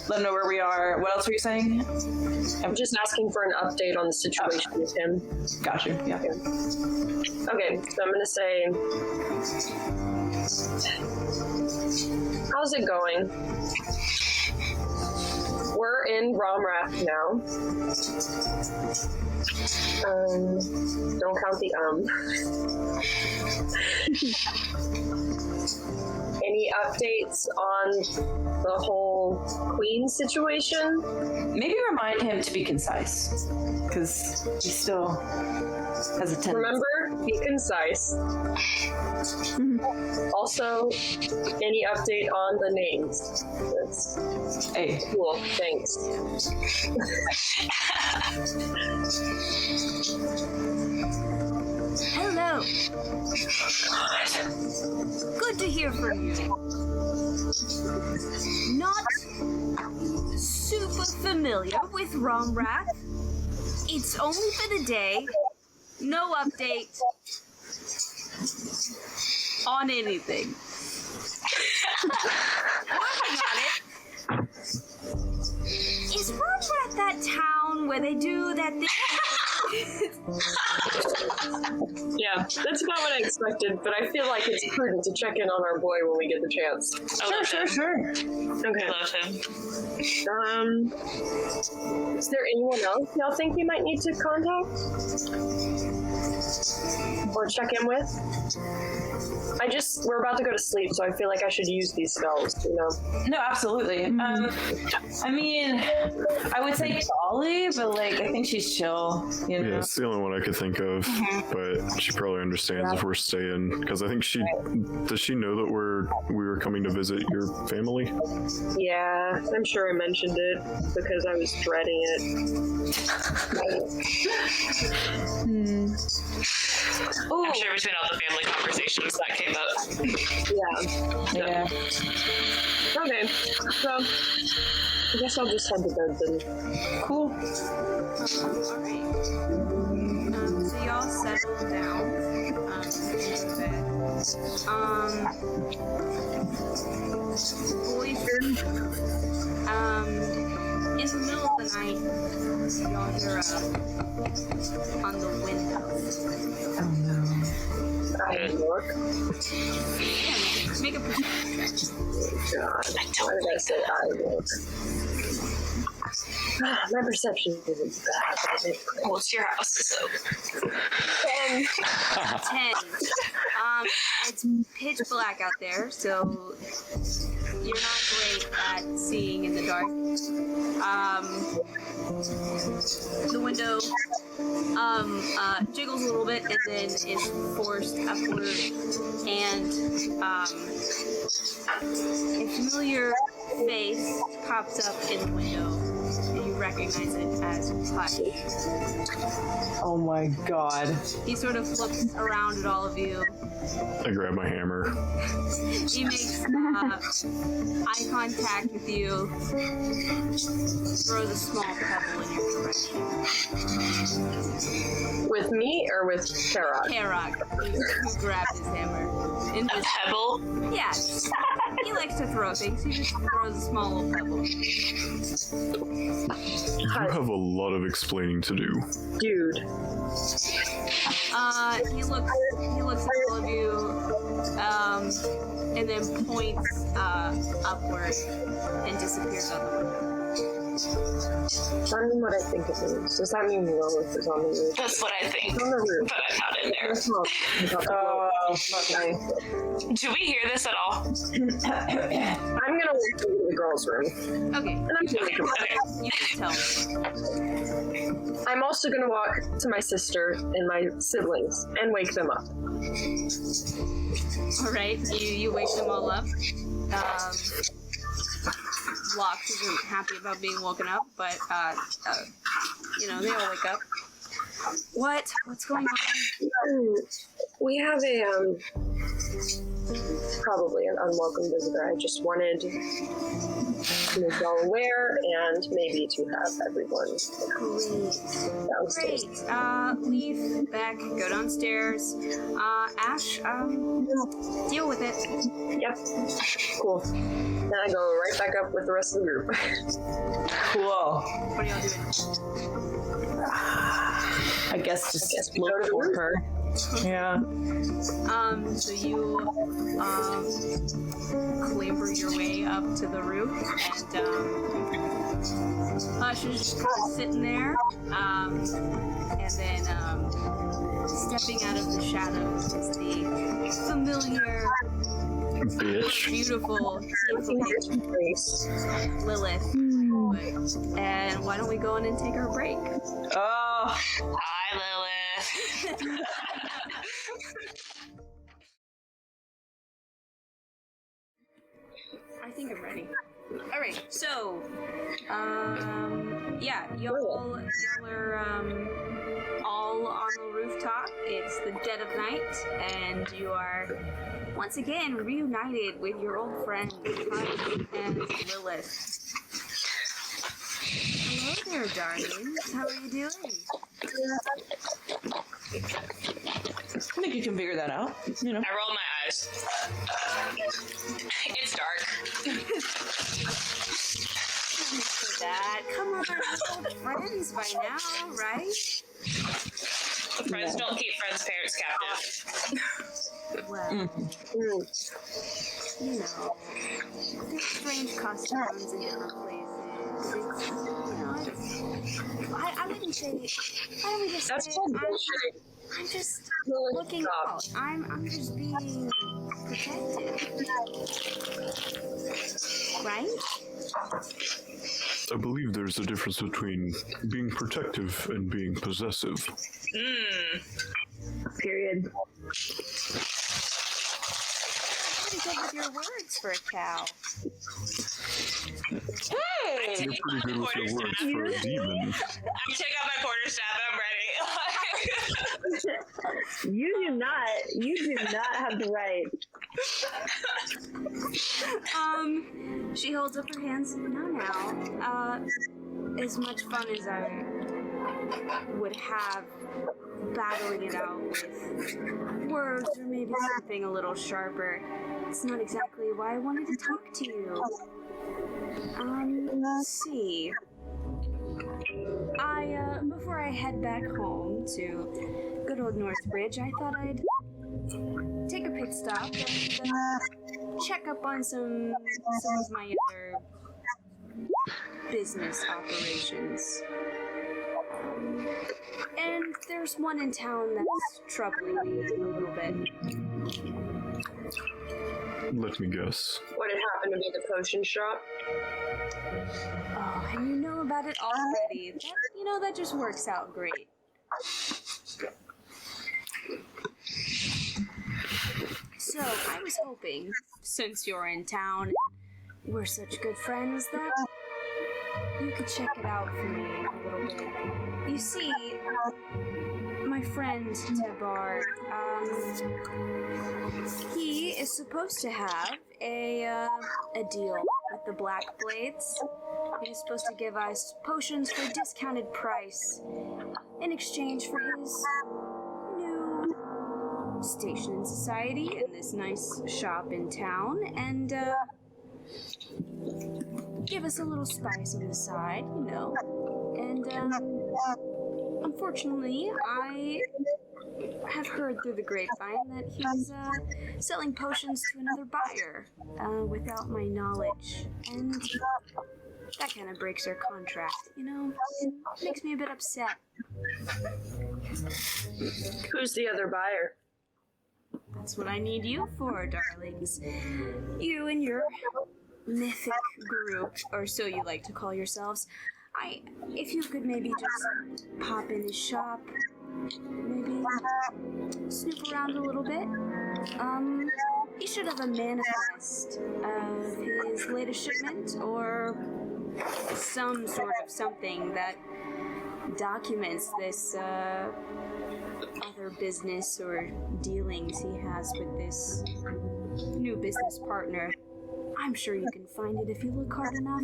Let them know where we are. What else were you saying? I'm just asking for an update on the situation with him. Got you. Yeah. Okay, so I'm gonna say, how's it going? We're in Romrath now. Don't count the Any updates on the whole Queen situation? Maybe remind him to be concise, because he still has a tendency. Remember, be concise. Also, any update on the names? That's Hey. cool. Thanks. Hello. Good to hear from you. Not super familiar with Romrath. It's only for the day. No update on anything. Working on it. Is Romrath that town where they do that thing? Yeah, that's about what I expected, but I feel like it's prudent to check in on our boy when we get the chance. Sure. Okay. I love him. Is there anyone else y'all think we might need to contact? Or check in with? We're about to go to sleep, so I feel like I should use these spells, No, absolutely. I mean, I would say Dolly, but I think she's chill. Yeah, it's the only one I could think of, but she probably understands if we're staying, because I think does she know that we were coming to visit your family? Yeah, I'm sure I mentioned it because I was dreading it. Oh, I'm sure between all the family conversations that came up. Yeah. Okay, so I guess I'll just head to bed then. cool. Alright. So y'all settle down into bed. Boys, in the middle of the night, y'all hear on the window. Oh no. I look. Yeah, make a perception. God, why did I say I look? My perception isn't bad. Well, it's your house, so. 10. 10. It's pitch black out there, so you're not great at seeing in the dark. The window jiggles a little bit and then is forced upward, and a familiar face pops up in the window, and you recognize it as Hush. Oh my god. He sort of looks around at all of you. I grab my hammer. He makes eye contact with you, throws a small pebble in your direction. With me or with Karok? Karok, who grabbed his hammer. In A his pebble? Yeah, he likes to throw things. He just throws a small little pebble. You have a lot of explaining to do. Dude. He looks at all of you, and then points upward and disappears out the window. Does that mean what I think it means? Does that mean Lilith is on the roof? That's what I think. On the roof. But I'm not in there. Oh, okay. Do we hear this at all? I'm gonna walk into the girls' room. Okay. And I'm gonna Okay. You can tell me. I'm also gonna walk to my sister and my siblings and wake them up. Alright, you wake them all up. Lox isn't happy about being woken up, but, they all wake up. What's going on? We have probably an unwelcome visitor. I just wanted to make y'all aware and maybe to have everyone downstairs. Great. Leave, Beck, go downstairs. Ash, deal with it. Yep. Cool. Then I go right back up with the rest of the group. Cool. What are y'all doing? I guess just we go to look the for roof. her. Yeah. So you, clamber your way up to the roof, and, Hush is just kind of sitting there, and then, stepping out of the shadows is the familiar, Bitch. beautiful Lilith. And why don't we go in and take our break? Oh. Hi, Lilith. I think I'm ready. Alright, so, y'all are, all on the rooftop. It's the dead of night, and you are once again reunited with your old friend, Hush and Lilith. Hello there, darlings. How are you doing? I think you can figure that out. You know. I rolled my eyes. It's dark. For that. Come on, we're old friends by now, right? Friends don't keep friends' parents captive. Well, you know, there's strange customs in different places. I wouldn't say. I would just That's say so bullshit. I'm just Lilith, looking stop. out. I'm just being protected, right? I believe there's a difference between being protective and being possessive. Period. Pretty good with your words for a cow. Hey. You're pretty good with your words for a demon. I take out my quarterstaff and I'm ready. You do not have the right. She holds up her hands. Now, as much fun as I would have battling it out with words or maybe something a little sharper, it's not exactly why I wanted to talk to you. Let's see. Before I head back home to good old Northbridge, I thought I'd take a pit stop and check up on some of my other business operations. And there's one in town that's troubling me a little bit. Let me guess. What had happened to be the potion shop? Oh, and you know about it already. That just works out great. So, I was hoping, since you're in town and we're such good friends, that you could check it out for me a little bit. You see, my friend Tebar, he is supposed to have a deal with the Black Blades. He's supposed to give us potions for a discounted price in exchange for his new station in society in this nice shop in town, and give us a little spice on the side, you know. And unfortunately, I have heard through the grapevine that he's selling potions to another buyer without my knowledge, and that kind of breaks our contract, you know? It makes me a bit upset. Who's the other buyer? That's what I need you for, darlings. You and your mythic group, or so you like to call yourselves. If you could maybe just pop in his shop, maybe snoop around a little bit. He should have a manifest of his latest shipment, or some sort of something that documents this other business or dealings he has with this new business partner. I'm sure you can find it if you look hard enough.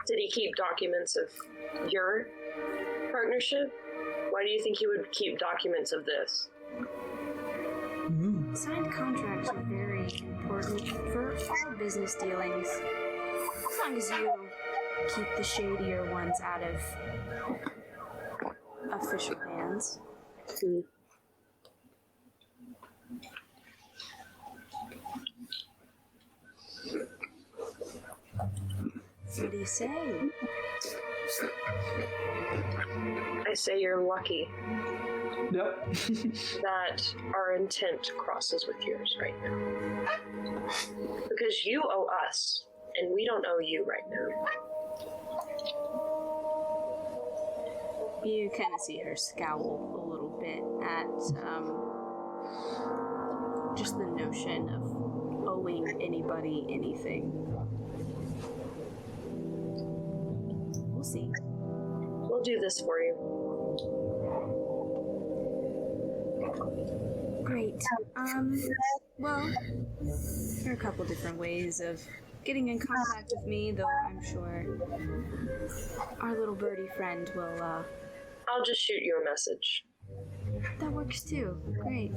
Did he keep documents of your partnership? Why do you think he would keep documents of this? Signed contracts are very important for all business dealings. As long as you keep the shadier ones out of official hands. What do you say? I say you're lucky Yep. that our intent crosses with yours right now. Because you owe us, and we don't owe you right now. You kind of see her scowl a little bit at just the notion of owing anybody anything. We'll see. We'll do this for you. Great. Well, there are a couple different ways of getting in contact with me, though I'm sure our little birdie friend will, I'll just shoot you a message. that works too. Great.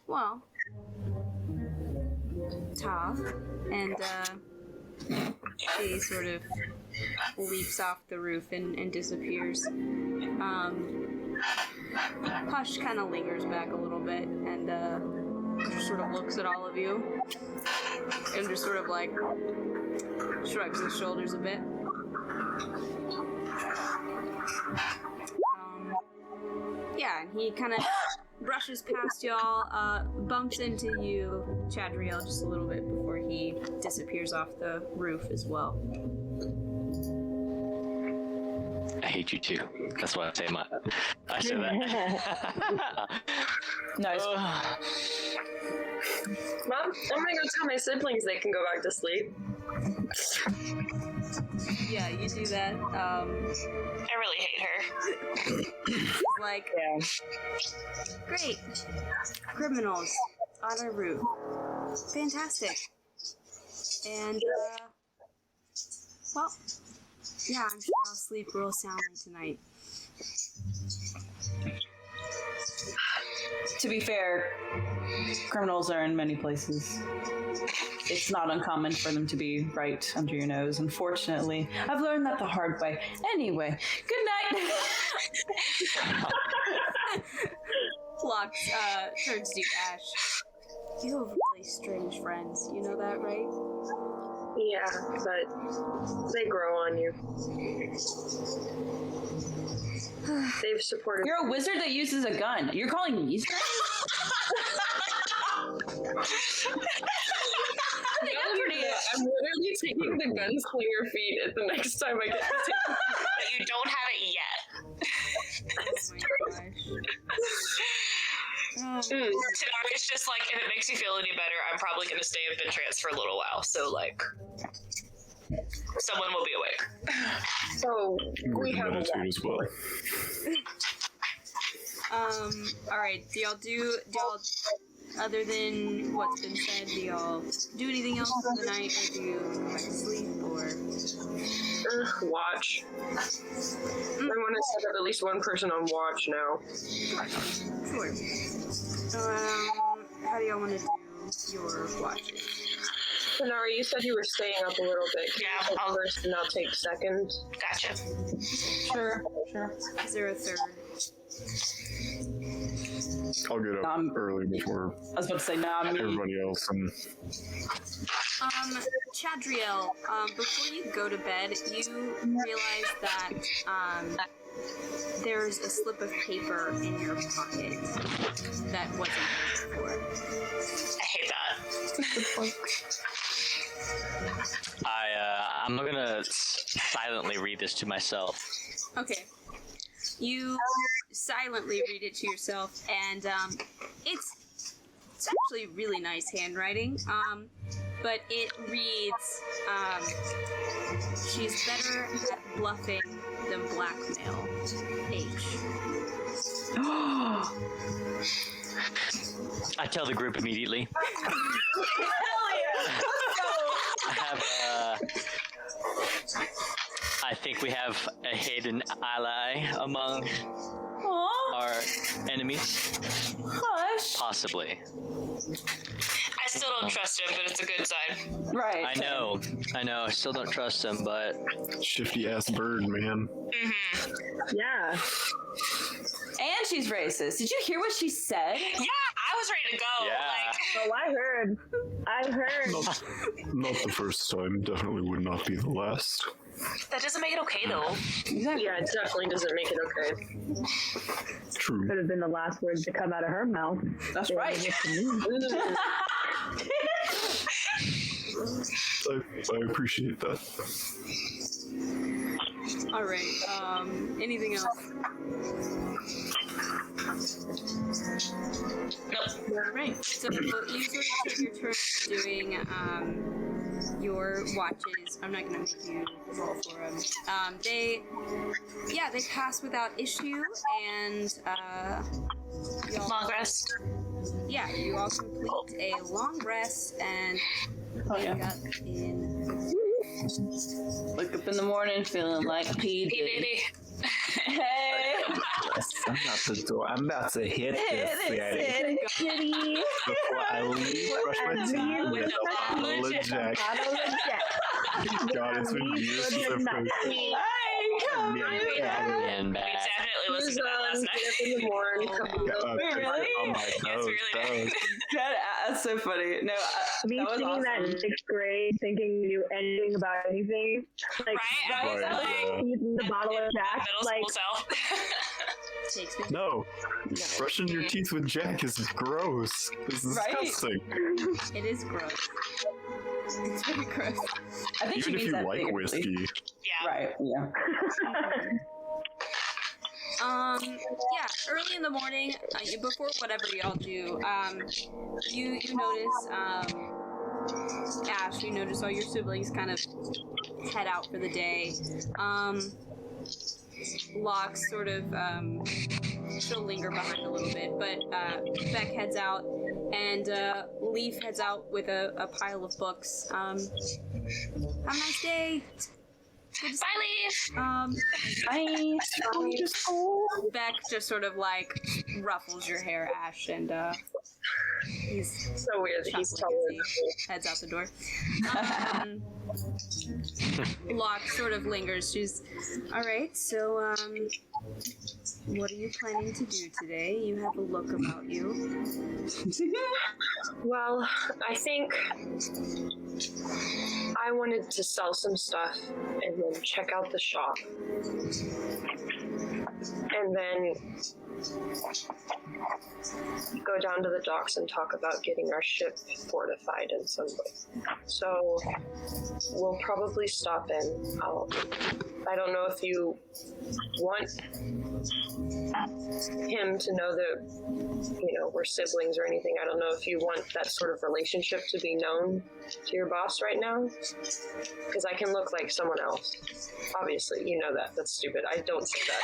Well, Ta, and, she sort of leaps off the roof and disappears. Hush kind of lingers back a little bit and just sort of looks at all of you and just sort of like shrugs his shoulders a bit. Yeah, and he kind of brushes past y'all, bumps into you, Chadriel, just a little bit before he disappears off the roof as well. I hate you too. That's why I say that. Nice. Mom, I'm gonna go tell my siblings they can go back to sleep. Yeah, you do that. I really hate her. Like, great. Criminals on a roof. Fantastic. And, well, yeah, I'm sure I'll sleep real soundly tonight. To be fair, criminals are in many places. It's not uncommon for them to be right under your nose, unfortunately. I've learned that the hard way. Anyway, good night. Phlox turns to you, Ash. You have really strange friends. You know that, right? Yeah, but they grow on you. They've supported. You're a wizard that uses a gun. You're calling me strange? I'm literally taking the gunslinger feat at the next time I get to take But you don't have it yet. Tanari's just like, if it makes you feel any better, I'm probably going to stay in trance for a little while. So, like, someone will be awake. So, We can meditate as well. Alright, do y'all, other than what's been said, do y'all do anything else for the night, or do you go back to sleep, or? Watch. I want to set up at least one person on watch now. Sure. How do y'all want to do your watches? Tanari, you said you were staying up a little bit. Can Yeah, you take I'll- first and I'll take second? Gotcha. Sure. Is there a third? I'll get up early before I was about to say, nah, me. everybody else. And Chadriel, before you go to bed, you realize that, there's a slip of paper in your pocket that wasn't there before. I hate that. I'm gonna silently read this to myself. Okay. You silently read it to yourself, and it's actually really nice handwriting. But it reads, she's better at bluffing than blackmail. H. I tell the group immediately. I think we have a hidden ally among our enemies. Hush. Possibly. I still don't trust him, but it's a good sign. Right. I know. I still don't trust him, but shifty ass bird, man. Yeah. And she's racist. Did you hear what she said? Yeah, I was ready to go. Yeah. Oh, I heard. Not the first time. Definitely would not be the last. Like, that doesn't make it okay, though. Yeah, it definitely doesn't make it okay. True. Could have been the last words to come out of her mouth. That's right. I appreciate that. Alright, anything else? Nope. Alright, so you sort of take your turn doing, your watches. I'm not gonna make you roll for them. They pass without issue, and, y'all... Long rest. Yeah, you all complete a long rest, and wake up in... Wake up in the morning feeling like P. Diddy. Hey. I'm about to hit this daddy. Before I leave, brush my teeth with a bottle of Jack. God, it's been years since I've heard We definitely listened to that last night. Get up in the morning. Really? on my Yes, we toes. really did. That's so funny. No, Me that was singing awesome. that in 6th grade, thinking you knew anything about anything. Like, Right? Right, Like, like, using the bottle of Jack. middle Like, school self. Takes me... No. Brushing your teeth with Jack is gross. It's Right? disgusting. It is gross. It's very gross. I think she Even if means you that like figuratively. whiskey. Yeah. Right, yeah. Early in the morning, before whatever y'all do, you notice, Ash, you notice all your siblings kind of head out for the day. Locke sort of, she'll linger behind a little bit, but, Beck heads out, and, Leaf heads out with a pile of books. Have a nice day. Bye, Leaf. Beck just sort of like ruffles your hair, Ash, and he's So weird that he's chuckling taller. as he heads out the door. Locke sort of lingers. She's all right. So, what are you planning to do today? You have a look about you. Well, I think I wanted to sell some stuff and then check out the shop. And then go down to the docks and talk about getting our ship fortified in some way. So we'll probably stop in. I don't know if you want him to know that, we're siblings or anything. I don't know if you want that sort of relationship to be known to your boss right now, because I can look like someone else. Obviously, you know that. That's stupid. I don't say that.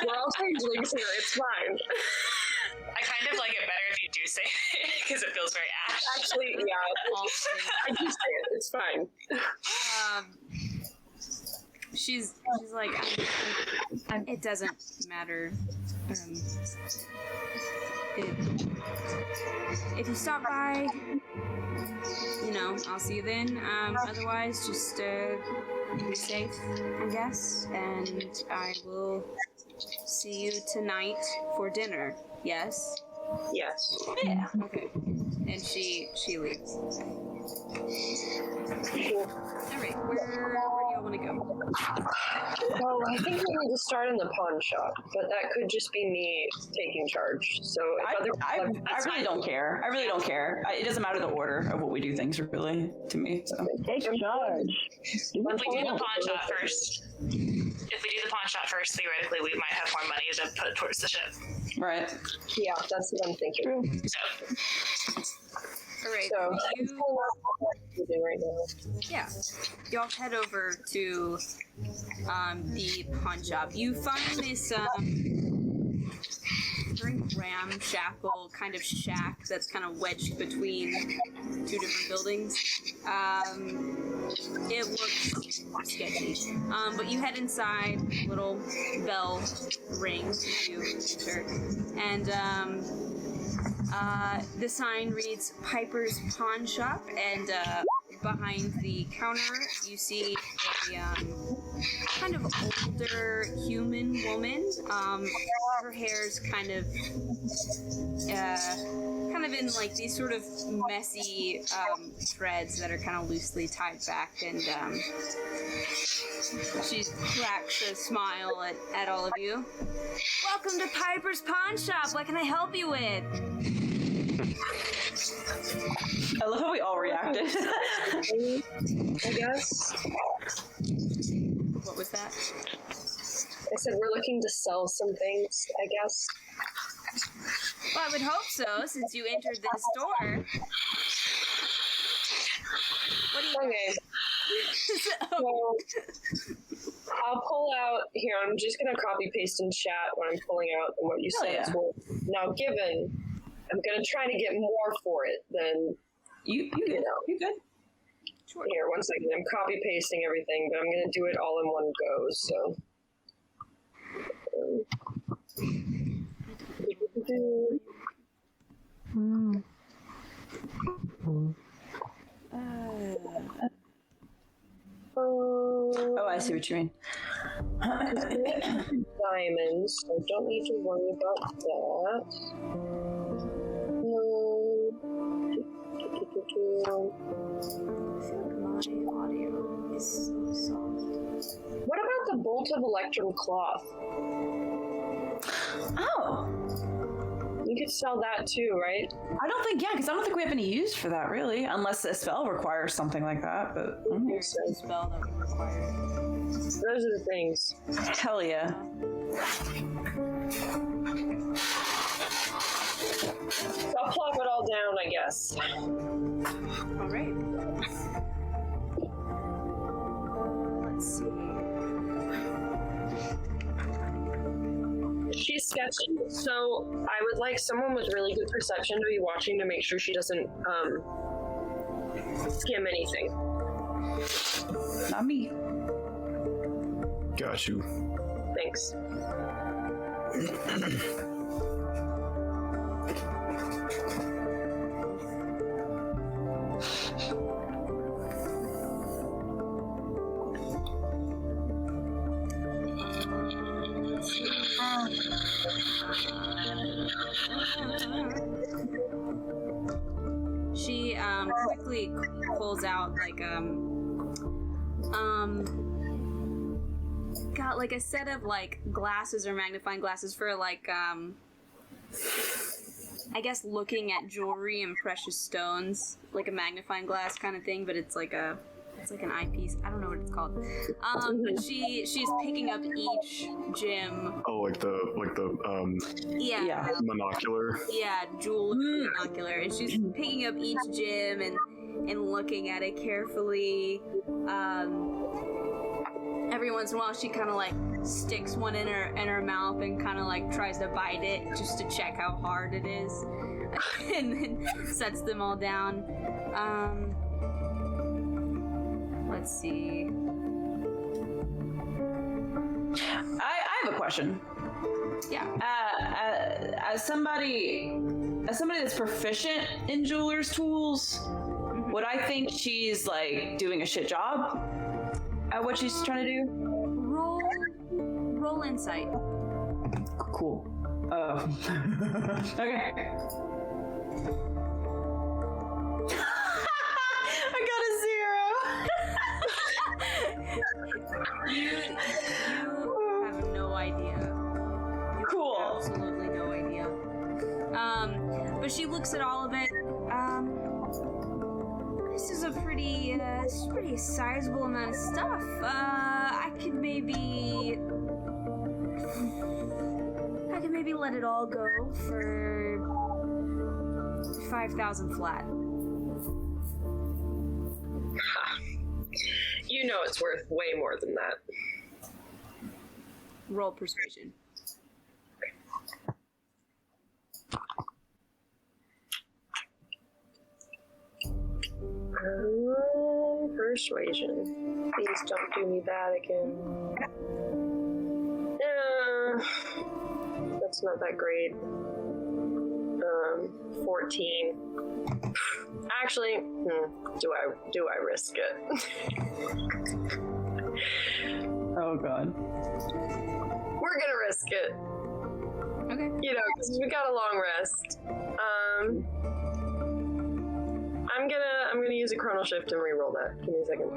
We're all changelings here. It's fine. I kind of like it better if you do say it, because it feels very Ash. Actually, yeah. I do say it. It's fine. She's like, it doesn't matter. If you stop by, I'll see you then. Otherwise, just be safe, I guess. And I will see you tonight for dinner. Yes? Yes. Yeah. Okay. And she leaves. Alright, where do y'all want to go? Well, I think we need to start in the pawn shop, but that could just be me taking charge. So if I really don't care. I really don't care. It doesn't matter the order of what we do things, really, to me. So. Take charge. If we do the pawn shop first, theoretically, we might have more money to put towards the ship. Right. Yeah, that's what I'm thinking. So. Alright, So, you... right now. Yeah. Y'all head over to the pawn shop. You find this very ramshackle kind of shack that's kind of wedged between two different buildings. It looks sketchy. But you head inside, little bell rings as you enter, and the sign reads Piper's Pawn Shop, and behind the counter you see a kind of older human woman. Her hair's kind of in like these sort of messy threads that are kind of loosely tied back, and she cracks a smile at all of you. Welcome to Piper's Pawn Shop. What can I help you with? I love how we all reacted. I guess. What was that? I said we're looking to sell some things, I guess. Well, I would hope so, since you entered this store. What do you Okay. So, I'll pull out here. I'm just gonna copy paste in chat what I'm pulling out and what you said. yeah. Now, given I'm gonna try to get more for it than You good? You good? Sure. here. 1 second. I'm copy pasting everything, but I'm gonna do it all in one go. So. Oh, I see what you mean. Diamonds, so don't need to worry about that. My audio is so soft. What about the bolt of electrum cloth? Oh, You could sell that too, right? I don't think, because I don't think we have any use for that, really, unless a spell requires something like that, but There's a spell that would require it. Those are the things. hell yeah. So I'll plop it all down, I guess. All right. Let's see. She's sketchy, so I would like someone with really good perception to be watching to make sure she doesn't skim anything. Not me. Got you. Thanks. She quickly pulls out like got like a set of like glasses or magnifying glasses for like I guess looking at jewelry and precious stones, like a magnifying glass kind of thing, but it's like an eyepiece. I don't know what it's called. But she's picking up each gem. Oh, like the Yeah. monocular. Yeah, jewel binocular, and she's picking up each gem and looking at it carefully. Every once in a while, she kind of like sticks one in her mouth and kind of like tries to bite it just to check how hard it is, and then sets them all down. Let's see. I have a question. Yeah. As somebody that's proficient in jeweler's tools, would I think she's like doing a shit job at what she's trying to do? Roll insight. Cool. Oh. Okay. I got a 0. You have no idea. Cool. Absolutely no idea. But she looks at all of it. This is a pretty sizable amount of stuff. I could maybe let it all go for 5,000 flat. You know it's worth way more than that. Roll persuasion. Persuasion. Please don't do me bad again. That's not that great. 14. Actually, do I risk it? Oh god. We're gonna risk it. Okay. You know, because we got a long rest. I'm gonna use a chronal shift and re-roll that. Give me a second.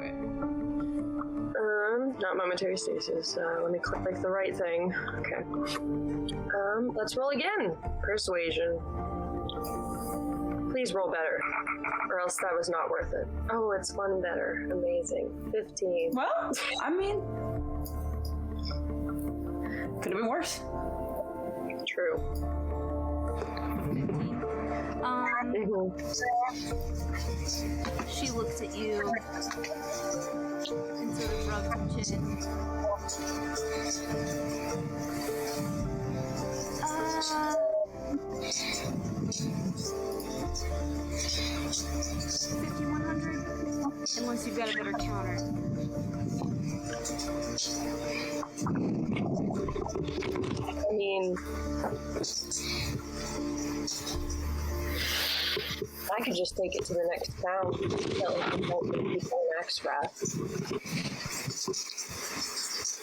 Not momentary stasis. Let me click the right thing. Okay. Let's roll again. Persuasion. Please roll better, or else that was not worth it. Oh, it's one better. Amazing. 15. Well, I mean, could have been worse. True. 15. She looks at you and sort of rubs her chin. 5,100, unless you've got a better counter. I mean, I could just take it to the next town. Tell people next Wrath.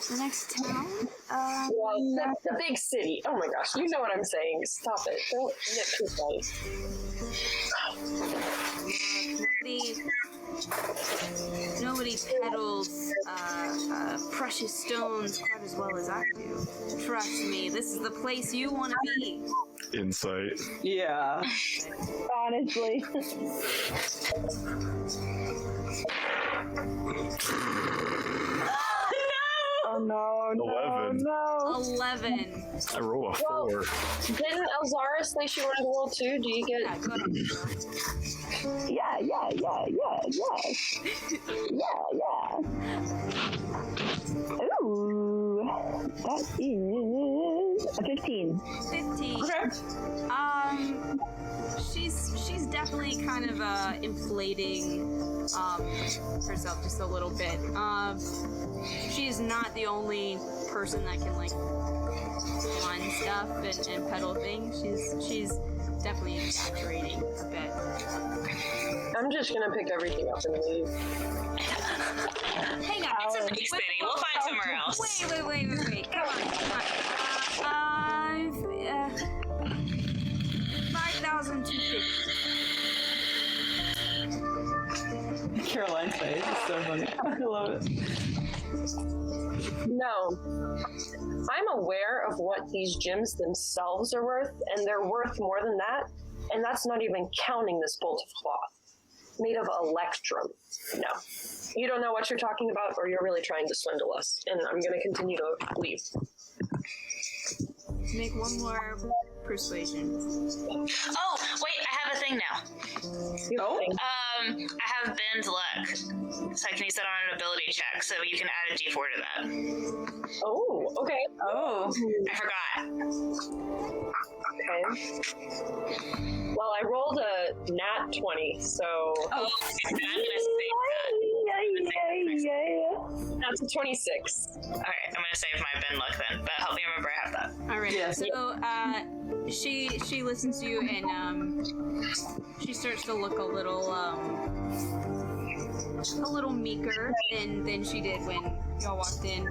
The next town? Well, the big city. Oh my gosh, you know what I'm saying. Stop it. Don't get too funny. Nobody peddles precious stones quite as well as I do. Trust me, this is the place you want to be. Insight. Yeah. Honestly. Oh no, no, 11. no. 11. I roll a 4. Well, didn't Elzara say she wanted to roll 2? Do you get... Yeah, go ahead. Yeah. Ooh, that is a 15. 15. Okay. She's definitely kind of inflating herself just a little bit. She is not the only person that can like run stuff and peddle things. She's definitely exaggerating a bit. I'm just gonna pick everything up and leave. Hang on. It's a big city. We'll find somewhere else. Wait. Come on. 5,250. Caroline's face is so funny. I love it. No. I'm aware of what these gems themselves are worth, and they're worth more than that. And that's not even counting this bolt of cloth made of electrum. No. You don't know what you're talking about, or you're really trying to swindle us. And I'm going to continue to leave. Make one more persuasion. Oh, wait, I have a thing now. Oh. I have bend luck, so I can use that on an ability check. So you can add a D4 to that. Oh, okay. Oh. I forgot. Okay. Well, I rolled a nat 20, so... Oh, I'm gonna save that. That's a 26. All right, I'm gonna save my bend luck then. But help me remember I have that. All right. Yes. So, she listens to you and she starts to look a little meeker than she did when y'all walked in.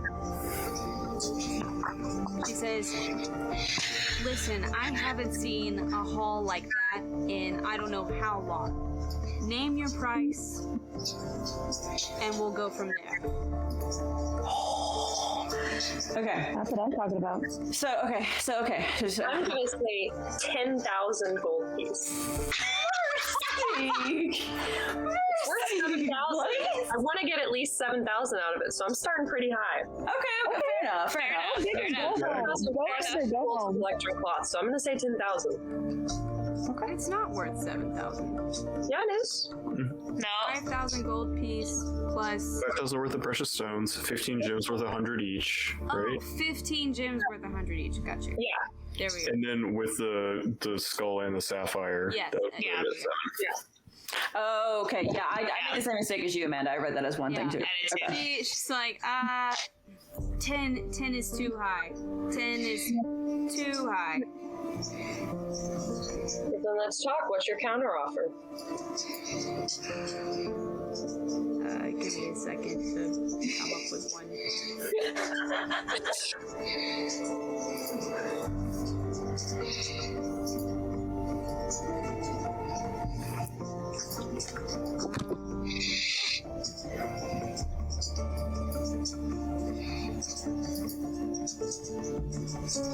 She says, "Listen, I haven't seen a haul like that in I don't know how long. Name your price, and we'll go from there." Okay. That's what I'm talking about. So okay. I'm going to say 10,000 gold piece. Worth 7,000. I want to get at least 7,000 out of it, so I'm starting pretty high. Okay, fair enough. Fair enough. Go home. Electric cloth, so I'm going to say 10,000. Okay. It's not worth 7,000. Yeah, it is. No. 5,000 gold piece plus 5,000 worth of precious stones, 15 gems worth 100 each, right? 15 gems worth 100 each. Gotcha. Yeah. There we go. And then with the skull and the sapphire. Yes. that would Yeah. be it. Oh, okay. Yeah, I made the same mistake as you, Amanda. I read that as one thing too. I did too. She's like, 10 is too high. 10 is too high. Then let's talk. What's your counter offer? Give me a second to come up with one.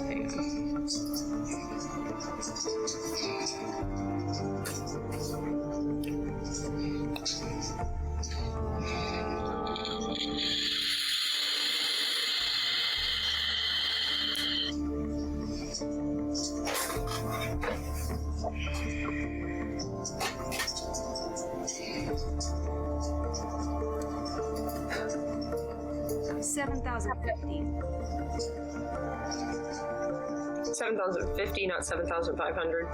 Hang on. $7,050. 7,050, not 7,500.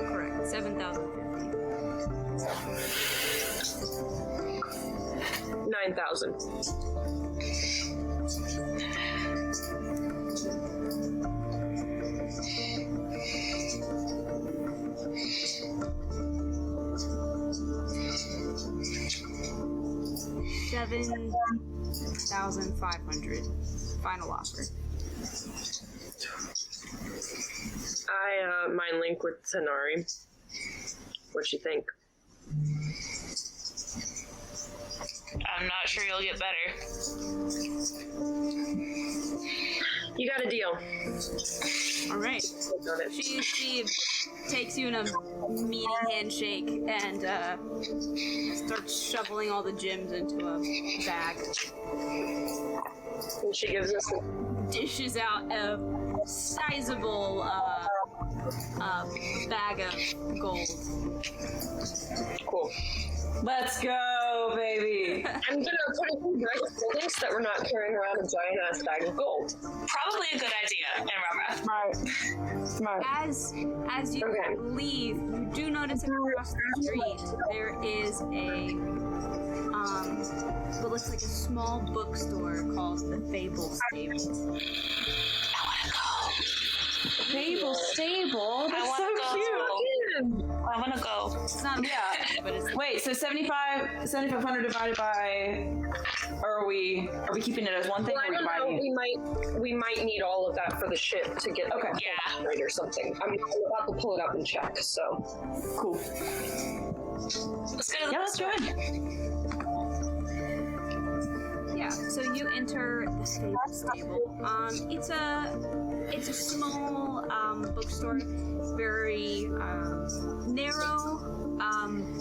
Correct. 7,050. 9,000. $7,500. Final offer. I mind link with Tanari. What you think? I'm not sure you'll get better. You got a deal. All right. Got it. She takes you in a meaty handshake and starts shoveling all the gems into a bag. And she gives us Dishes out a sizable bag of gold. cool. Let's go, baby. I'm gonna put it in direct buildings that we're not carrying around a giant ass bag of gold. Probably a good idea in Romrath. Smart. As you Okay. leave, you do notice across the street there is a what looks like a small bookstore called the Fable Stable. Fable Stable? That's so cute. I want to go. It's not a bookstore, but it's Wait, so 7,500 divided by, or are we keeping it as one thing, Well, or I are we don't know. dividing it? We might need all of that for the ship to get Okay. Yeah. right or something. I'm about to pull it up and check. So Cool. Let's go to the Yeah, let's do it. yeah. So you enter the stable. It's a small bookstore, very narrow,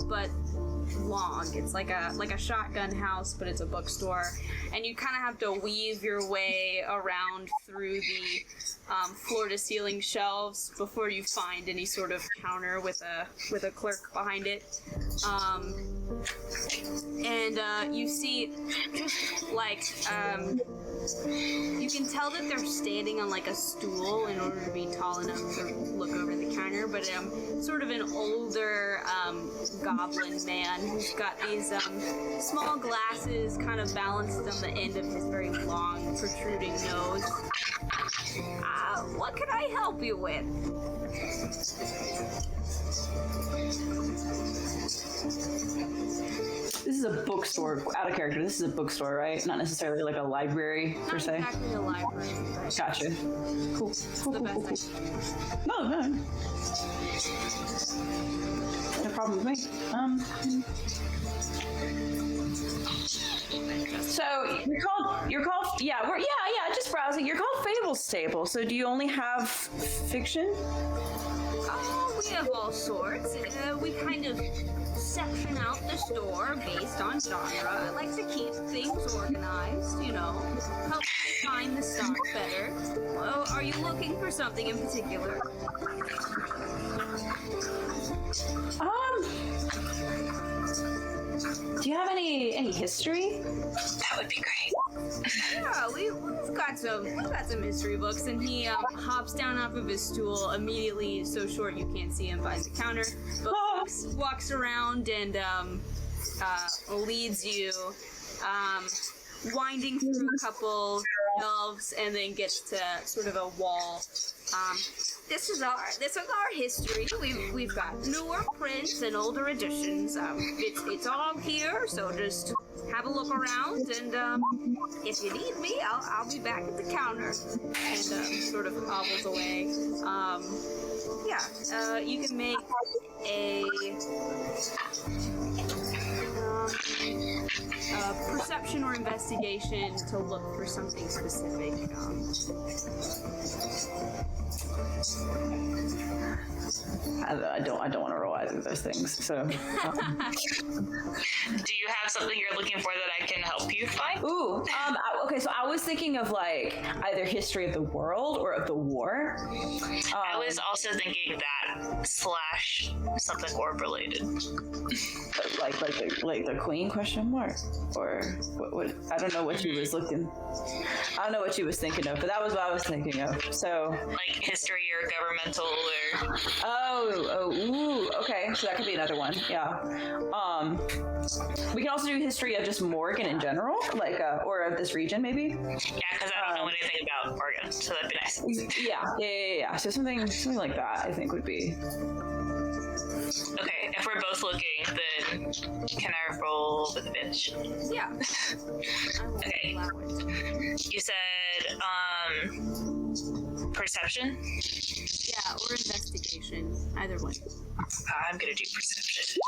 but long. It's like a shotgun house, but it's a bookstore, and you kind of have to weave your way around through the floor-to-ceiling shelves before you find any sort of counter with a clerk behind it. And you see, just like you can tell that they're standing on like a stool in order to be tall enough to look over the counter, but sort of an older goblin man who's got these small glasses kind of balanced on the end of his very long protruding nose. What can I help you with? This is a bookstore, out of character. This is a bookstore, right? Not necessarily like a library per se. Not exactly a library. But Gotcha. Cool. Cool. No. No problem with me. So you're called yeah, just browsing. You're called Fable Stable. So do you only have fiction? Oh, we have all sorts. We kind of section out the store based on genre. I like to keep things organized, help you find the stock better. Well, are you looking for something in particular? Do you have any history? That would be great. Yeah, we've got some history books, and he hops down off of his stool immediately, so short you can't see him behind the counter, but walks around and leads you, winding through a couple shelves, and then gets to sort of a wall. This is our history. We've got newer prints and older editions. It's all here, so just have a look around, and if you need me, I'll be back at the counter. And sort of hobbles away. You can make a perception or investigation to look for something specific. I don't want to roll either of those things. So, do you have something you're looking for that I can help you find? Ooh, okay. So I was thinking of like either history of the world or of the war. I was also thinking that / something orb related. Like the Queen question mark, or what? I don't know what she was looking. I don't know what she was thinking of, but that was what I was thinking of. So like history or governmental or. Ooh, okay. So that could be another one. Yeah. We can also do history of just Morgan in general, like or of this region maybe. Yeah, because I don't know anything about Morgan, so that'd be nice. Yeah. So something like that I think would be. Okay, if we're both looking, then can I roll with advantage? Yeah. Okay. You said perception? Yeah, or investigation. Either one. I'm gonna do perception.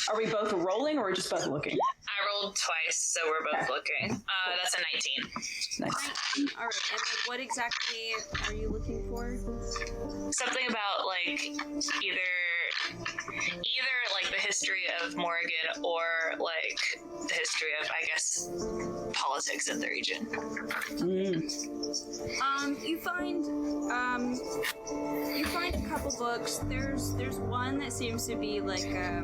Are we both rolling or just both looking? I rolled twice, so we're both looking. That's a 19. Nice. All right, and then what exactly are you looking for? Something about like either like the history of Morgan or like the history of, I guess, politics in the region. You find a couple books. There's one that seems to be like a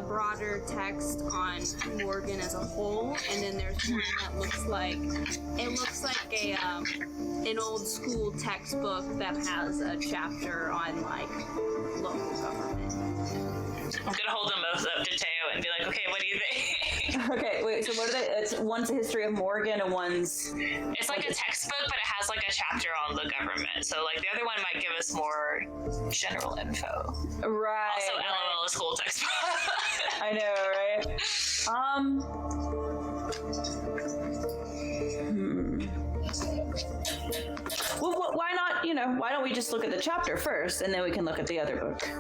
broader text on Morgan as a whole, and then there's one that looks like a an old school textbook that has a chapter on like local government. I'm gonna hold them both up to Teo and be like, okay, what do you think? Okay, wait, so what are they? It's one's a history of Morgan and one's... It's like a textbook, but it has like a chapter on the government. So like the other one might give us more general info. Right. Also, LOL, a school textbook. I know, right? Well, why why don't we just look at the chapter first, and then we can look at the other book. Okay,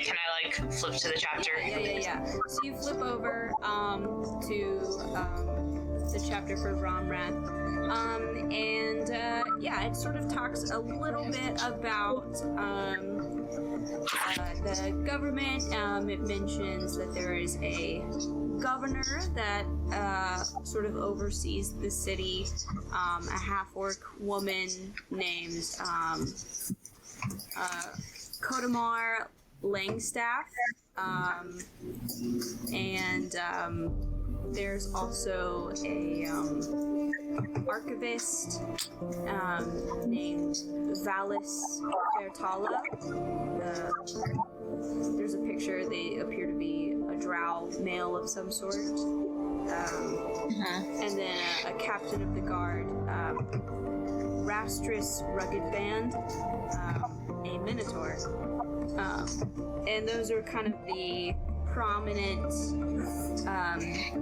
can I like flip to the chapter? Yeah. So you flip over to the chapter for Romrath. It sort of talks a little bit about the government. It mentions that there is a governor that sort of oversees the city, a half-orc woman named Kodamar Langstaff, there's also a archivist named Valis Bertala. There's a picture. They appear to be a drow male of some sort. And then a captain of the guard, Rastris Rugged Band, a Minotaur. And those are kind of the prominent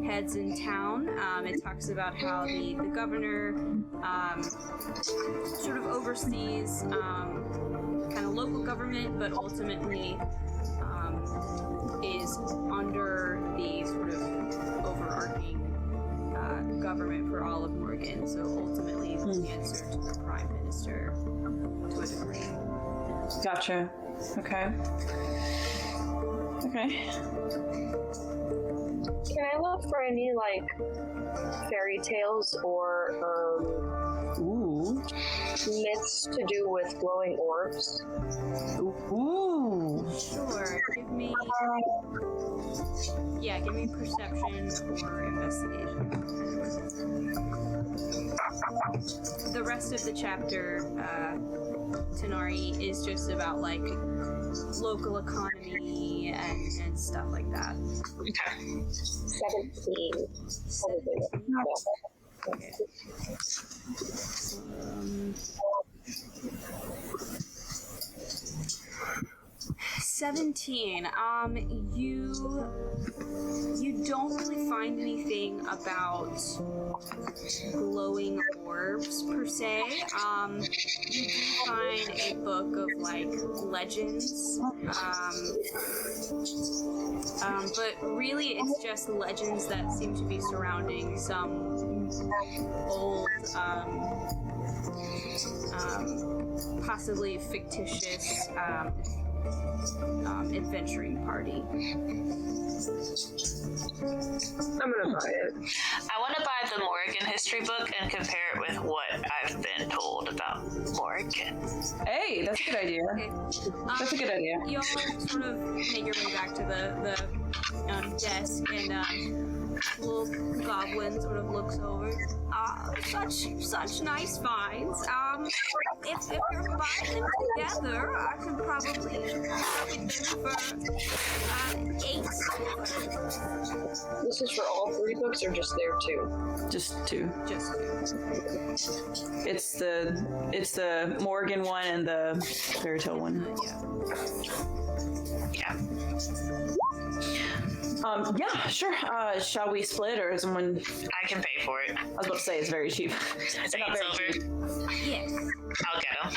heads in town. It talks about how the governor sort of oversees kind of local government, but ultimately is under the sort of overarching government for all of Morgan. So ultimately is the answer to the prime minister to a degree. Gotcha. Okay. Can I look for any like fairy tales or myths to do with glowing orbs? Ooh. Sure. Give me perception or investigation. The rest of the chapter, Tenari, is just about like local economy and stuff like that. Okay. 17. Okay. 17. You don't really find anything about glowing orbs per se. You do find a book of like legends, but really it's just legends that seem to be surrounding some old, possibly fictitious adventuring party. I'm gonna buy it. I want to buy the Morgan history book and compare it with what I've been told about Morgan. Hey, that's a good idea. Okay. That's a good idea. You all sort of make your way back to the desk, and little goblin sort of looks over. Such nice finds. If you're buying them together, I can probably get them for 8 silver. This is for all 3 books or just there too? Just 2. Just 2. It's the Morgan one and the fairy tale one. Yeah. Yeah, sure. Shall we split, or is someone? I can pay for it. I was about to say it's very cheap. It's not 8 very silver. cheap. Yes. I'll get them.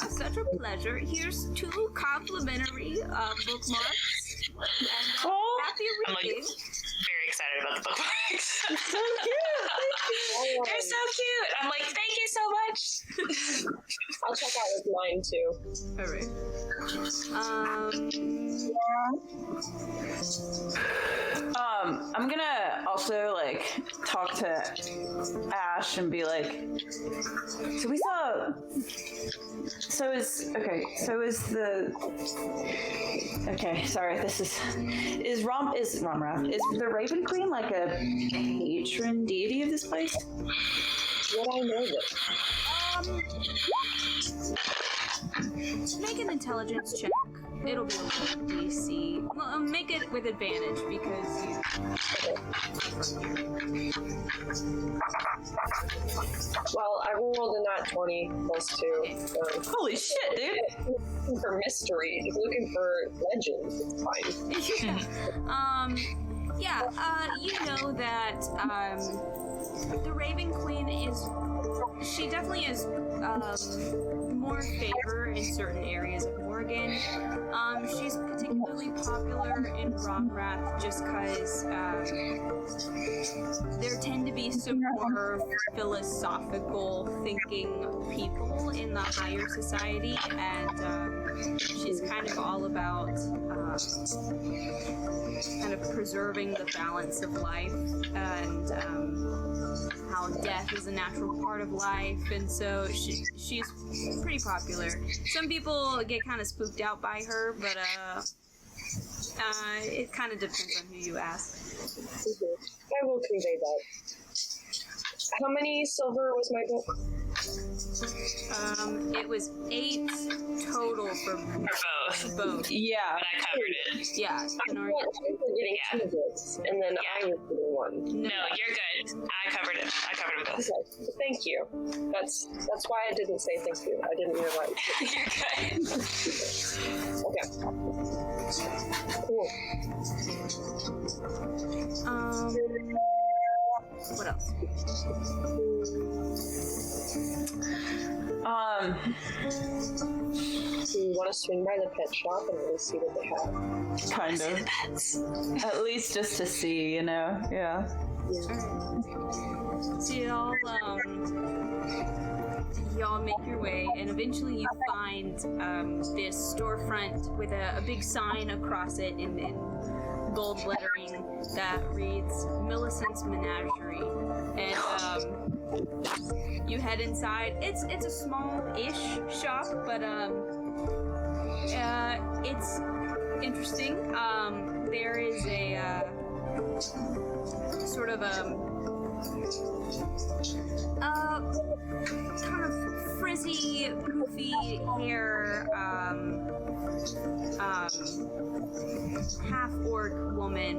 Such a pleasure. Here's 2 complimentary bookmarks. And happy I'm like reading. very excited about the bookmarks. So cute. They're so cute. I'm like, thank you so much. I'll check out with mine too. All right. I'm gonna also like talk to Ash and be like, is Romrath, is the Raven Queen like a patron deity of this place? Would I know this? Make an intelligence check. It'll be a low DC. Well, make it with advantage because you. Well, I rolled a nat 20 plus 2. Holy shit, dude! Looking for mystery, looking for legends. It's fine. You know that the Raven Queen is she definitely is more favor in certain areas of Morgan. She's particularly popular in Romrath just because there tend to be some more philosophical thinking people in the higher society, and she's kind of all about kind of preserving the balance of life and how death is a natural part of life, and so she's pretty popular. Some people get kind of spooked out by her, but it kind of depends on who you ask. I will convey that. How many silver was my book? It was 8 total for both. Yeah. But I covered it. Yeah. I thought you were getting 2 books, and then I was getting 1. No, you're good. I covered it. I covered them both. Okay, thank you. That's why I didn't say thank you. I didn't realize. You're good. Okay. Cool. What else? Do you want to swing by the pet shop and really see what they have? Kind of. At least just to see, you know? Yeah. So y'all make your way, and eventually you find this storefront with a big sign across it in gold lettering that reads Millicent's Menagerie. And you head inside. It's a small-ish shop, but it's interesting. There is a sort of kind of frizzy, poofy hair, half-orc woman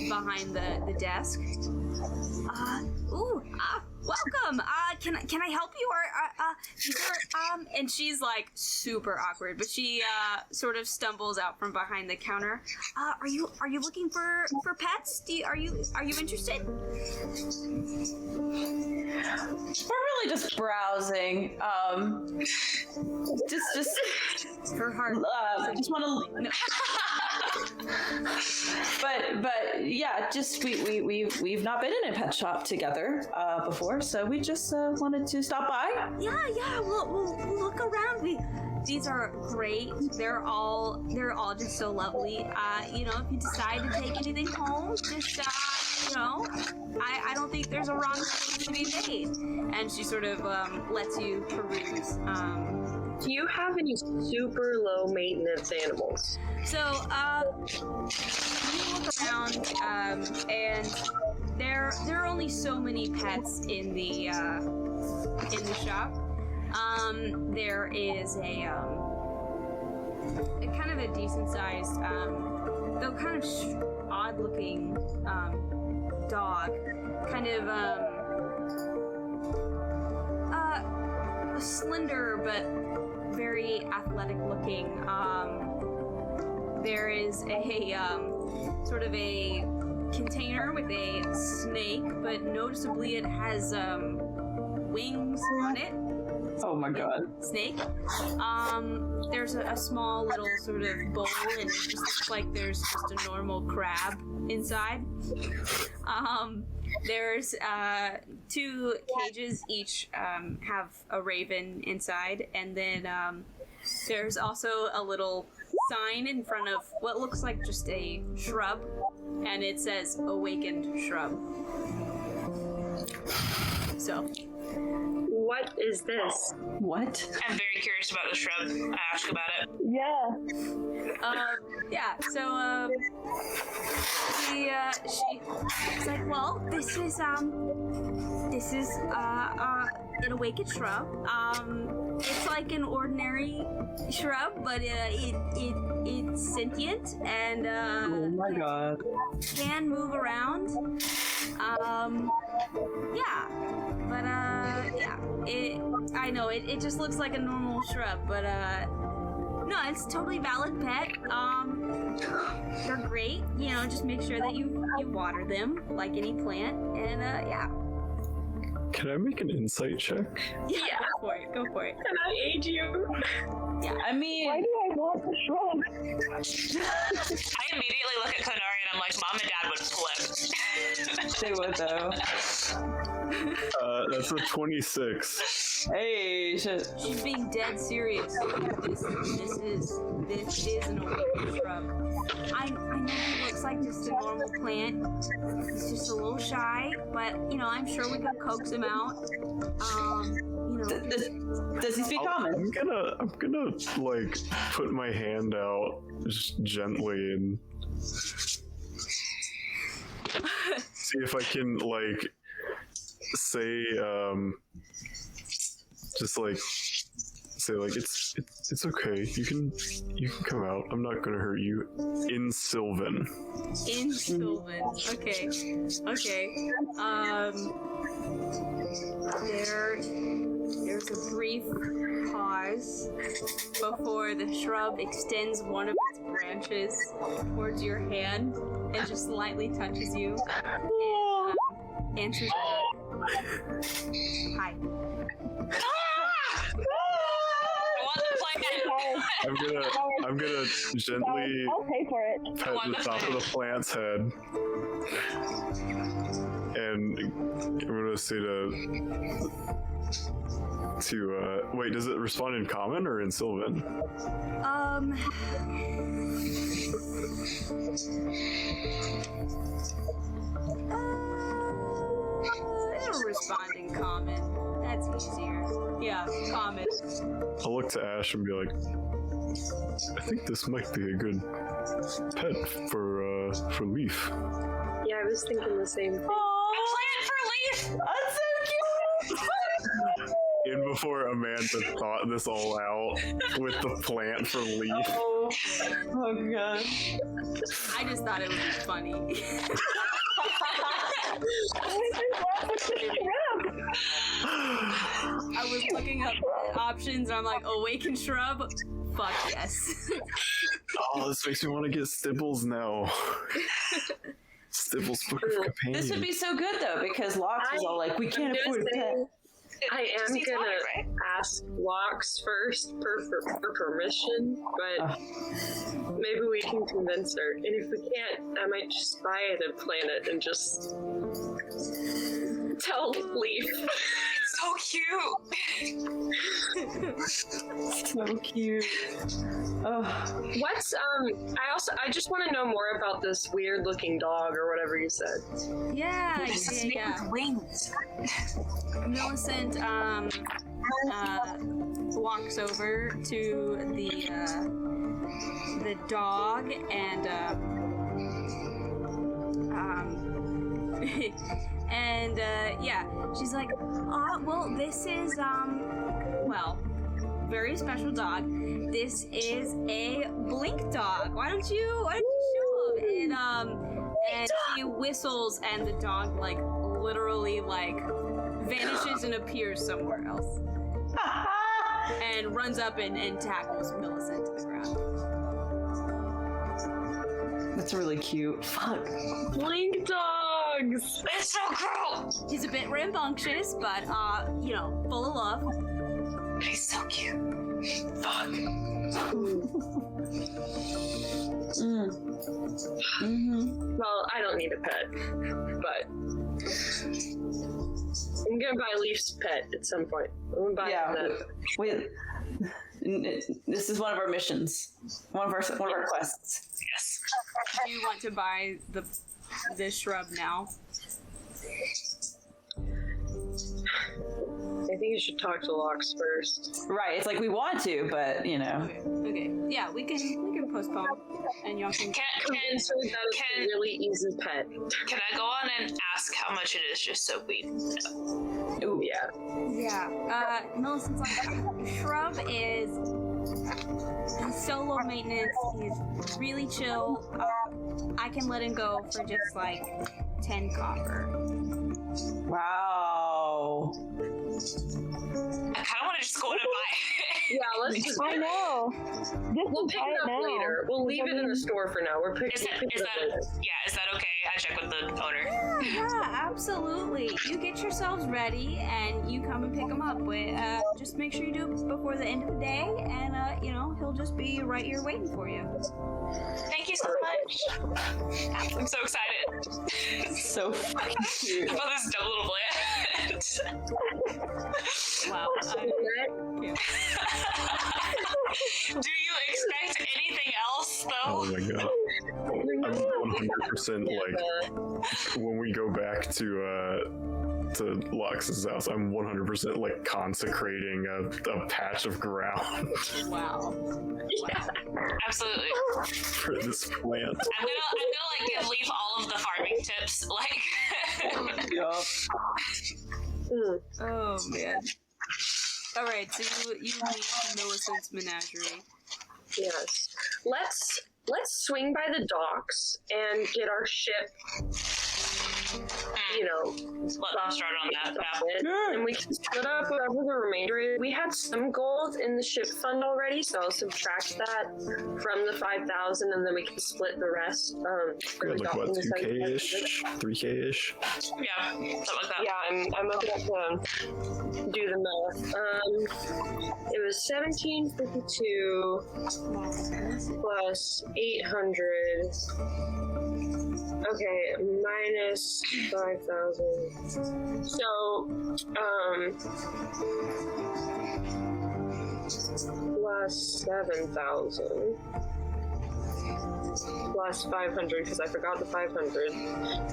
behind the desk. Welcome. Can I help you? And she's like super awkward, but she sort of stumbles out from behind the counter. Are you looking for pets? Are you interested? We're really just browsing. Just Her heart. Just want to. But yeah, just we've not been in a pet shop together before, so we just wanted to stop by. Yeah. We'll look around. These are great. They're all just so lovely. If you decide to take anything home, just I don't think there's a wrong decision to be made. And she sort of lets you peruse. Do you have any super low maintenance animals? So you look around, and there are only so many pets in the shop. There is a kind of a decent sized, though kind of odd looking dog, kind of slender but very athletic looking. There is a sort of a container with a snake, but noticeably it has wings on it. Oh my god. Snake. There's a small little sort of bowl, and it just looks like there's just a normal crab inside. There's 2 cages, each have a raven inside, and then there's also a little sign in front of what looks like just a shrub, and it says Awakened Shrub. So, what is this? What? I'm very curious about the shrub. I asked about it. So she's like, well, this is an awakened shrub. It's like an ordinary shrub, but it's sentient and Oh my god. can move around. I know it just looks like a normal shrub, but no, it's a totally valid pet. They're great. Just make sure that you water them like any plant, and Can I make an insight check? Yeah, go for it. Can I aid you? Yeah. I mean, Why do I want the shrub? I immediately look at Konari and I'm like, Mom and Dad would flip. they would though. That's a 26. Hey, shit. She's being dead serious. This is an awakened shrub. I know he looks like just a normal plant. He's just a little shy, but I'm sure we can coax him out. Does he speak common? I'm gonna like put my hand out just gently and see if I can like say it's okay. You can come out. I'm not gonna hurt you. In Sylvan. In Sylvan. Okay. There's a brief pause before the shrub extends one of its branches towards your hand and just lightly touches you and answers back. Hi. I'm gonna gently I'll pay for it. pet the top of the plant's head, and I'm gonna say to wait. Does it respond in common or in Sylvan? It'll respond in common. That's easier. Yeah, common. I'll look to Ash and be like, I think this might be a good pet for Leaf. Yeah, I was thinking the same thing. A plant for Leaf! That's so cute! In before Amanda thought this all out with the plant for Leaf. Oh god. I just thought it would be funny. I was looking up options and I'm like, awaken shrub? Fuck yes. Oh, this makes me want to get Stibbles now. Stibbles Book of Companion. This would be so good though, because Locks was all like, we can't afford a pet. I am gonna ask Locks first for permission, but maybe we can convince her. And if we can't, I might just buy it and plant it and just tell Leaf. It's so cute. So cute. Oh. What's I just want to know more about this weird looking dog or whatever you said. Yeah. With wings. Millicent walks over to the dog and and she's like, well, this is very special dog. This is a blink dog. Why don't you show him? And she whistles and the dog like literally like vanishes and appears somewhere else. And runs up and tackles Millicent to the ground. That's really cute. Fuck. Blink dogs! It's so cool! He's a bit rambunctious, but full of love. He's so cute. Fuck. Well, I don't need a pet, but I'm gonna buy Leaf's pet at some point. I'm gonna buy that. This is one of our missions. One of our quests. Yes. Do you want to buy the shrub now? I think you should talk to Locks first. Right, it's like we want to, but Okay. Yeah, we can postpone, and y'all can. Convince her that it's a really easy pet. Can I go on and ask how much it is just so we know? ooh, Yeah. Yeah. Millicent's like, shrub is so low maintenance. He's really chill. I can let him go for just like 10 copper. wow. I kind of want to just go in and buy it. Yeah, let's just. I know. We'll pick it up later. We'll leave it in the store for now. We're Is that okay? I check with the owner. Yeah, absolutely. You get yourselves ready and you come and pick him up. But just make sure you do it before the end of the day, and he'll just be right here waiting for you. Thank you so much. I'm so excited. So fucking cute. About this dumb little plant. Wow. Do you expect anything else, though? Oh my god. I'm 100% like when we go back to Lox's house, I'm 100% like consecrating a patch of ground Wow. Yeah, absolutely. for this plant. I'm gonna like leave all of the farming tips, like. Oh man. All right, so you leave Millicent's menagerie. Yes. Let's swing by the docks and get our ship. Let's start on that. And we can split up whatever the remainder is. We had some gold in the ship fund already, so I'll subtract that from the 5,000, and then we can split the rest. Like what, 2K-ish? 3K-ish? Yeah, something like that. Yeah, I'm about to do the math. It was 1752 plus 800. Okay, minus 5,000. So, plus 7,000. Plus 500, because I forgot the 500.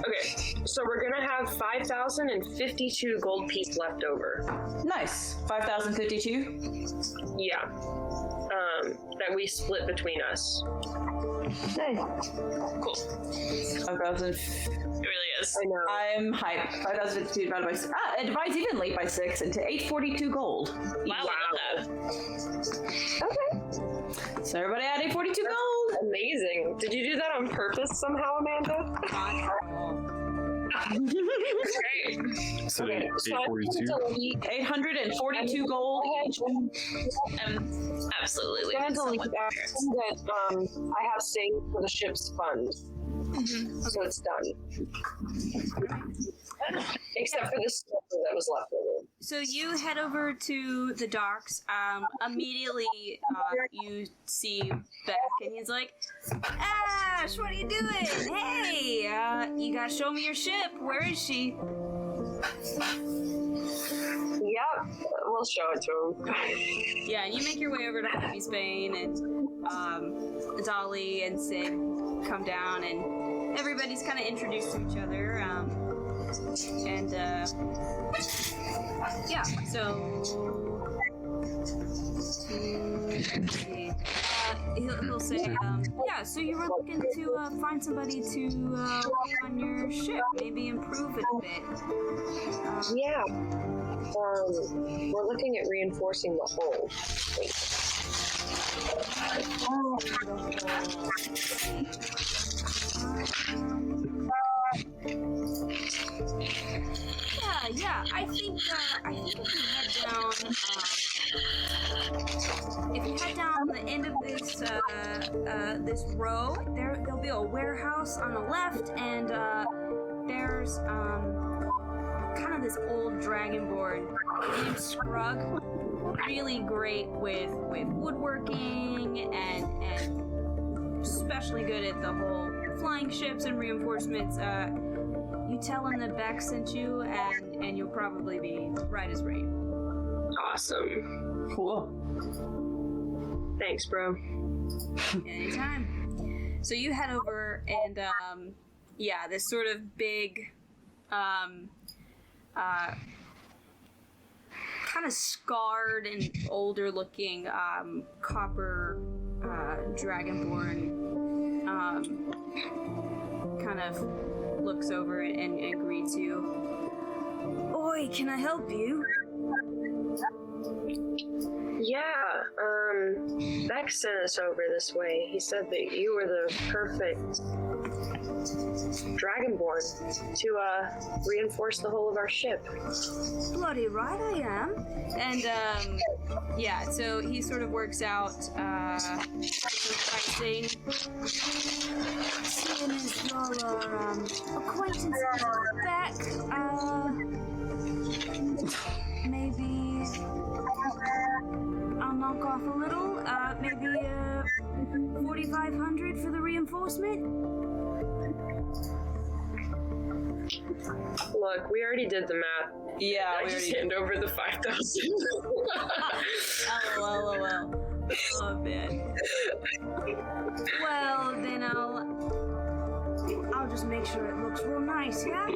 Okay, so we're gonna have 5,052 gold piece left over. Nice. 5,052? Yeah. That we split between us. Nice. Cool. 5,000. It really is. I know. I'm hyped. 5,052 divided by 6. It divides evenly by 6 into 842 gold. Wow, I love that. Okay. So everybody add 842 gold. Amazing. Did you do that on purpose somehow, Amanda? Great. So 842? 842 gold each. Absolutely. I'm going to that I have saved for the ship's fund. So it's done. Except for the silver that was left over. So you head over to the docks. Immediately, you see Beck, and he's like, "Ash, what are you doing? Hey, you gotta show me your ship. Where is she?" Yep, we'll show it to him. Yeah, and you make your way over to Happy's Bane, and Dolly and Sid come down, and everybody's kind of introduced to each other. Yeah, so he'll say, yeah, so you were looking to find somebody to work on your ship, maybe improve it a bit. Yeah. We're looking at reinforcing the hull. Yeah. I think if you head down the end of this this row, there'll be a warehouse on the left, and there's kind of this old dragonborn named Scrug, really great with woodworking and especially good at the whole flying ships and reinforcements. You tell him that Beck sent you, and you'll probably be right as rain. Awesome. Cool. Thanks, bro. Anytime. So you head over, and this sort of big, kind of scarred and older-looking copper dragonborn kind of looks over and greets you. Oi, can I help you? Yeah, Beck sent us over this way. He said that you were the perfect Dragonborn to reinforce the hull of our ship. Bloody right I am. And yeah, so he sort of works out pricing. Seeing as y'all are acquaintances back, maybe I'll knock off a little. Maybe 4,500 for the reinforcement. Look, we already did the math. Yeah, I just hand over the 5,000. LOL. Oh man. Well, then I'll just make sure it looks real nice, yeah?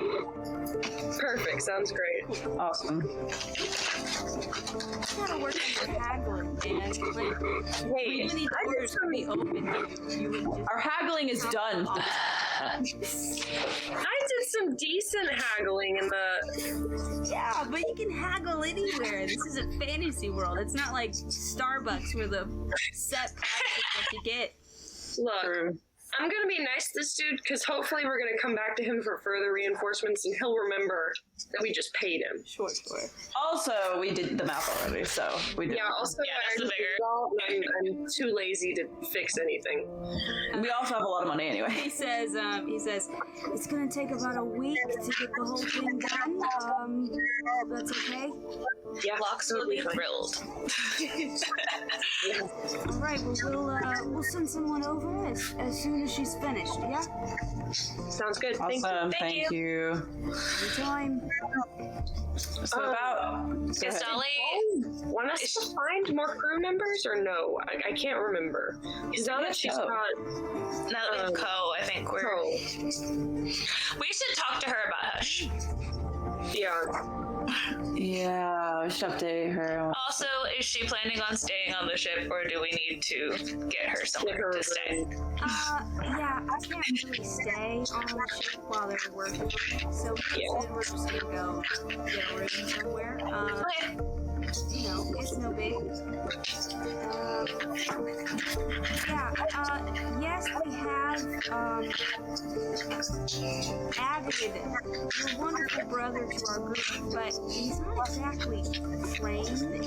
Perfect, sounds great. Awesome. Gotta work on your haggling, man. Like, Hey, when these orders could be open, you would just... Our haggling is done. I did some decent haggling in the... Yeah, but you can haggle anywhere. This is a fantasy world. It's not like Starbucks where the set price is what you get. Look, I'm gonna be nice to this dude because hopefully we're gonna come back to him for further reinforcements and he'll remember that we just paid him. Sure. Also, we did the math already, so we did. Yeah, also, that's the bigger. I'm too lazy to fix anything. We also have a lot of money anyway. He says, it's gonna take about a week to get the whole thing done. That's okay. Yeah, Locks will be thrilled. All right, well, we'll send someone over as soon as she's finished. Yeah. Sounds good. Awesome, Thank you. thank you. Anytime. So about... Go Is ahead. Dolly? Want us to find more crew members or no? I can't remember. Because now that she's go. got Now that we have Co, I think we're. Co. We should talk to her about Hush. Yeah. Yeah, we should update her. Also, is she planning on staying on the ship, or do we need to get her somewhere to stay? Yeah, I can't really stay on the ship while they're working, so we're just gonna go get a room somewhere. Okay. You know, it's no big. Yes, we have added your wonderful brother to our group, but he's not exactly trained in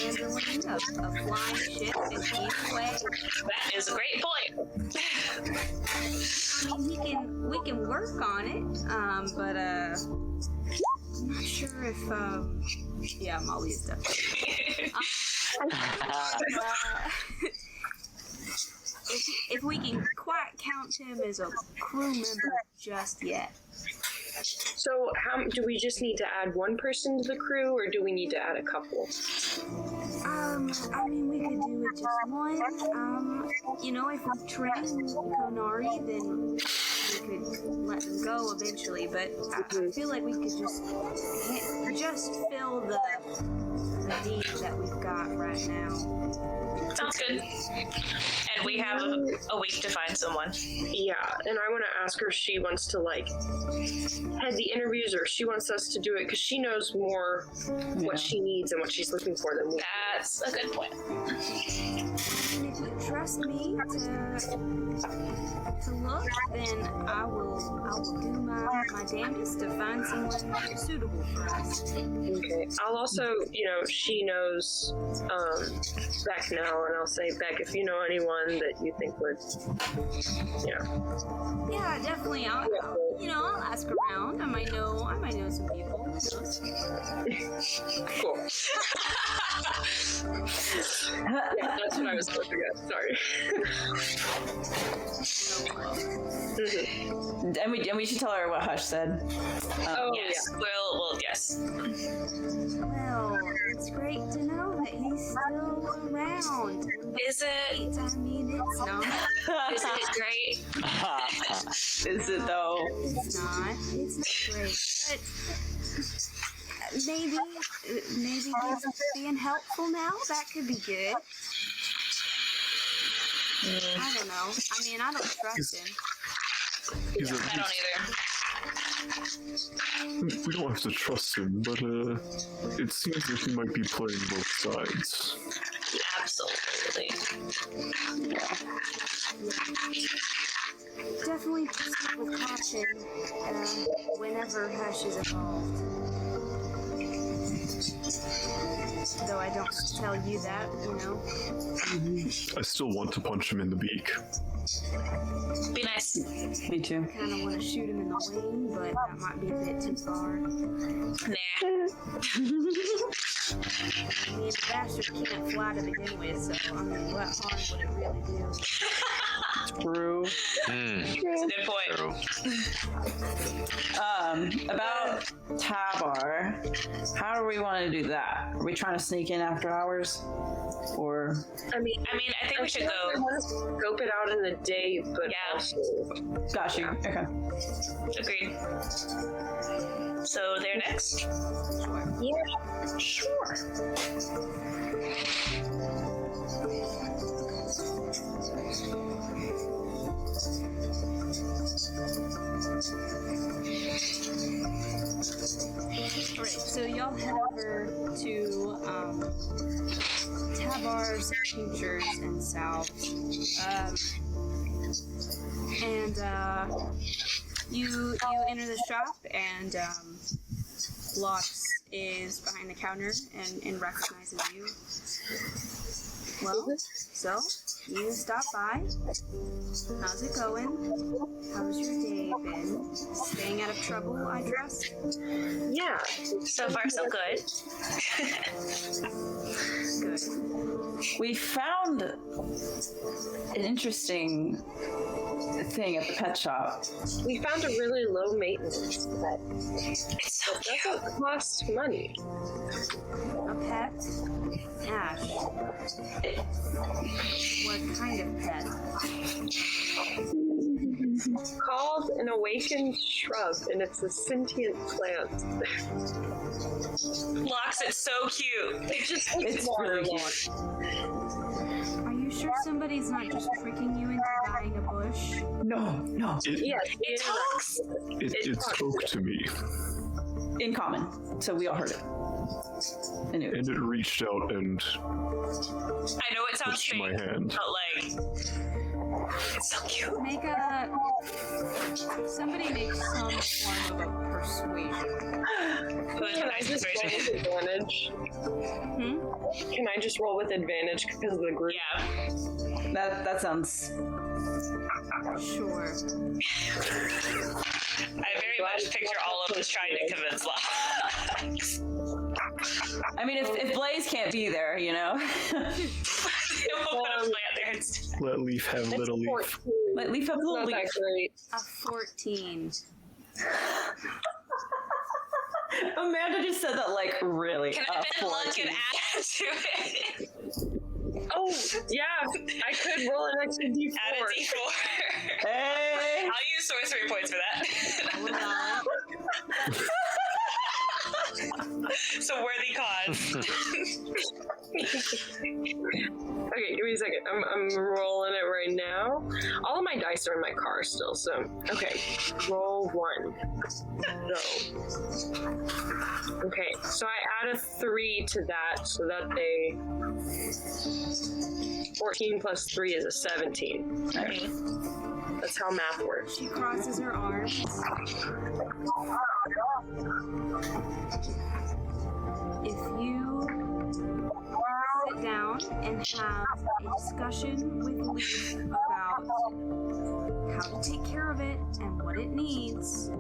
handling a flying ship in any way. That is a great point. I mean, we can work on it, but I'm not sure if yeah, Molly is definitely. If we can quite count him as a crew member just yet. So, do we just need to add one person to the crew, or do we need to add a couple? I mean, we could do it just one. You know, if we train Konari, then we could let them go eventually. But I feel like we could just fill the need that we've got right now. Sounds good. And we have a week to find someone. Yeah, and I want to ask her if she wants to head the interviews, or if she wants us to do it because she knows more what she needs and what she's looking for than we. That's a good point. And if you trust me to look, then I will do my damnedest to find someone suitable for us. Okay. I'll also, she knows Beck now, and I'll say, Beck, if you know anyone that you think would, Yeah, definitely. I'll ask around. I might know some people. Who knows? Cool. Yeah, that's what I was supposed to get. Sorry. And we should tell her what Hush said. Yes, we'll yes. Well, it's great to know that he's still around. Is it? I mean, it's not. Is it great? Is it though? It's not. It's not great. But maybe he's being helpful now. That could be good. I don't know. I mean, I don't trust him. I don't either. We don't have to trust him, but it seems that he might be playing both sides. Absolutely. definitely proceed with caution whenever Hush is involved. Though I don't tell you that, you know. I still want to punch him in the beak. Be nice. Me too. Kind of want to shoot him in the wing, but that might be a bit too far. Nah. I mean, the bastard can't fly to begin with, so I mean, what harm would it really do? True. That's a good point. About Tabar, how do we want to do that? Are we trying to sneak in after hours? Or I mean, I think we should I go. want to scope it out in the day, but Yeah. also got you. Okay. Agreed. So they're next. Sure. Alright, so y'all head over to Tabar's Tinctures and Salves. You enter the shop, and Lox is behind the counter and recognizes you. Well, so you stopped by. How's it going? How's your day been? Staying out of trouble, I trust? yeah. So far, so good. Good. We found an interesting thing at the pet shop. We found a really low maintenance pet. It's so It cute. doesn't cost money. A pet? Ash. What kind of pet? Called an awakened shrub, and it's a sentient plant. Locks, it's so cute. It just takes It's water really long. cute. Are you sure somebody's not just tricking you into buying a bush? No. Yes, It talks. It spoke to me, In common. So we all heard it. Anyway. and it reached out and I know it sounds touched my strange, hand. but like, it's so cute. Somebody make some form of a persuasion. Who's the Can I nice just roll persuasion? with advantage? Can I just roll with advantage because of the group? Yeah. That sounds Sure. I very much picture all of us trying to convince Locks. I mean if Blaze can't be there, you know. We'll put a plant there instead. Let Leaf have It's little Leaf. 14. Let Leaf have a little Not leaf. that great. A 14. Amanda just said that like really. Can I bet luck and add to it? Oh, yeah. I could roll an extra d4. Add a d4. Hey. I'll use sorcery points for that. So worthy cause. Okay, give me a second. I'm rolling it right now. All of my dice are in my car still, so okay. Roll 1. Go. Okay, so I add a 3 to that, so that they 14 plus 3 is a 17. Okay. That's how math works. She crosses her arms. If you sit down and have a discussion with Leaf about how to take care of it and what it needs, then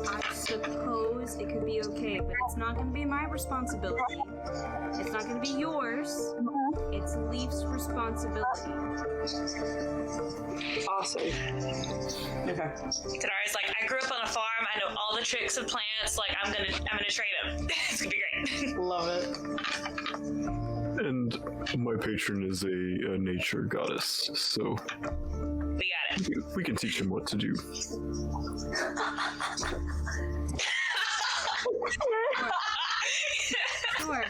I suppose it could be okay, but it's not going to be my responsibility. It's not going to be yours. It's Leaf's responsibility. Awesome. Okay. Denari's like, I grew up on a farm. I know all the tricks of plants. Like, I'm gonna trade them. It's gonna be great. Love it. And my patron is a nature goddess, so We got it. we can teach him what to do. Sure.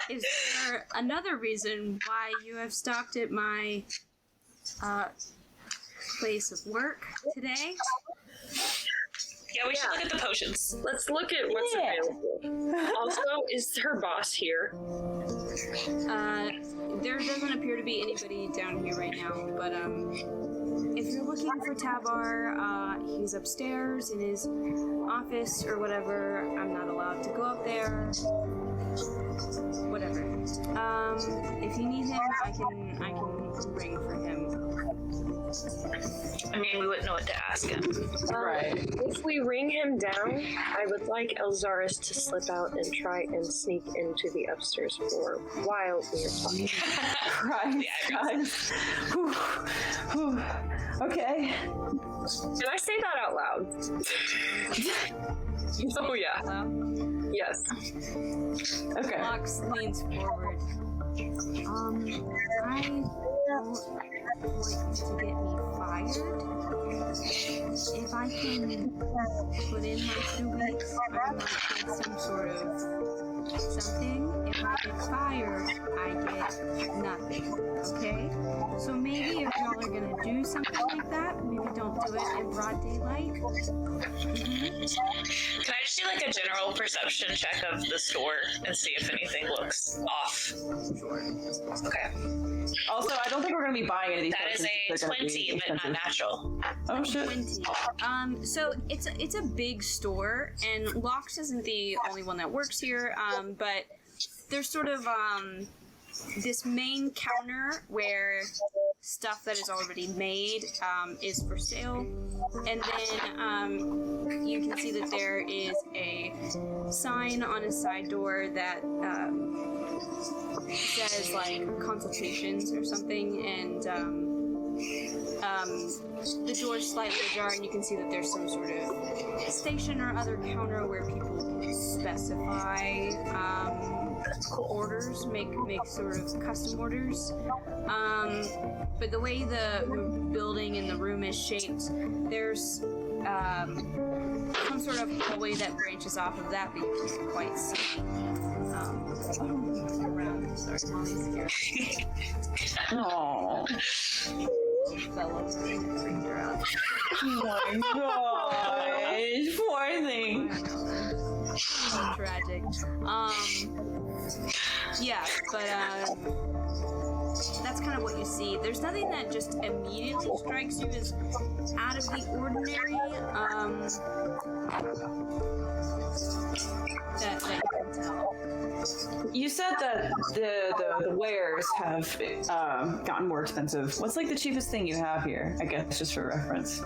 Is there another reason why you have stopped at my place of work today? Yeah, we should look at the potions. Let's look at what's available. Also, is her boss here? There doesn't appear to be anybody down here right now, but if you're looking for Tabar, he's upstairs in his office or whatever. I'm not allowed to go up there. Whatever. If you need him, I can ring for him. I mean, we wouldn't know what to ask him. Right. If we ring him down, I would like Elzaris to slip out and try and sneak into the upstairs floor while we are talking. Guys. Whew. Whew. Okay. Can I say that out loud? Oh, yeah. Yes. Okay. Fox leans forward. I don't want to get me fired. If I can put in my 2 weeks, I might get some sort of something. If I get fired, I get nothing. Okay? So maybe if y'all are gonna do something like that, maybe don't do it in broad daylight. Can I just do like a general perception check of the store and see if anything looks off? Sure. Okay. Also, I don't think we're going to be buying any of these. That is a 20, but not natural. Oh shit. 20. So it's a big store, and Lox isn't the only one that works here. But there's sort of this main counter where stuff that is already made is for sale, and then you can see that there is a sign on a side door that says like consultations or something, and the door's slightly ajar, and you can see that there's some sort of station or other counter where people can specify orders, make sort of custom orders. But the way the building and the room is shaped, there's some sort of hallway that branches off of that, but you can't quite see around. Sorry, Molly's here. Aww. Fell over and freaked her out. Oh my gosh, poor thing. So tragic. Yeah, but that's kind of what you see. There's nothing that just immediately strikes you as out of the ordinary. That you can tell. You said that the wares have gotten more expensive. What's like the cheapest thing you have here? I guess just for reference.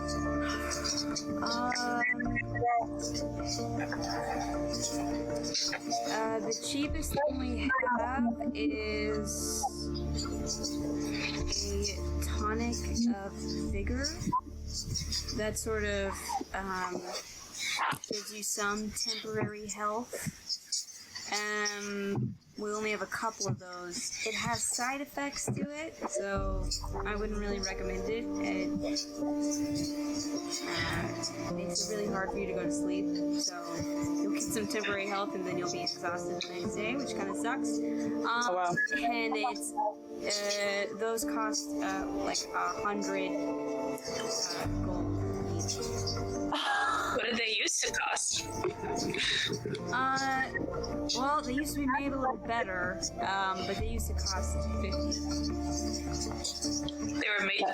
The cheapest thing we have is a tonic of vigor that sort of gives you some temporary health. We only have a couple of those. It has side effects to it, so I wouldn't really recommend it. It makes it really hard for you to go to sleep, so you'll get some temporary health and then you'll be exhausted the next day, which kind of sucks. Oh, wow. And it's those cost like 100 gold each. What did they used to cost? Well, they used to be made a little better, but they used to cost 50. They were made.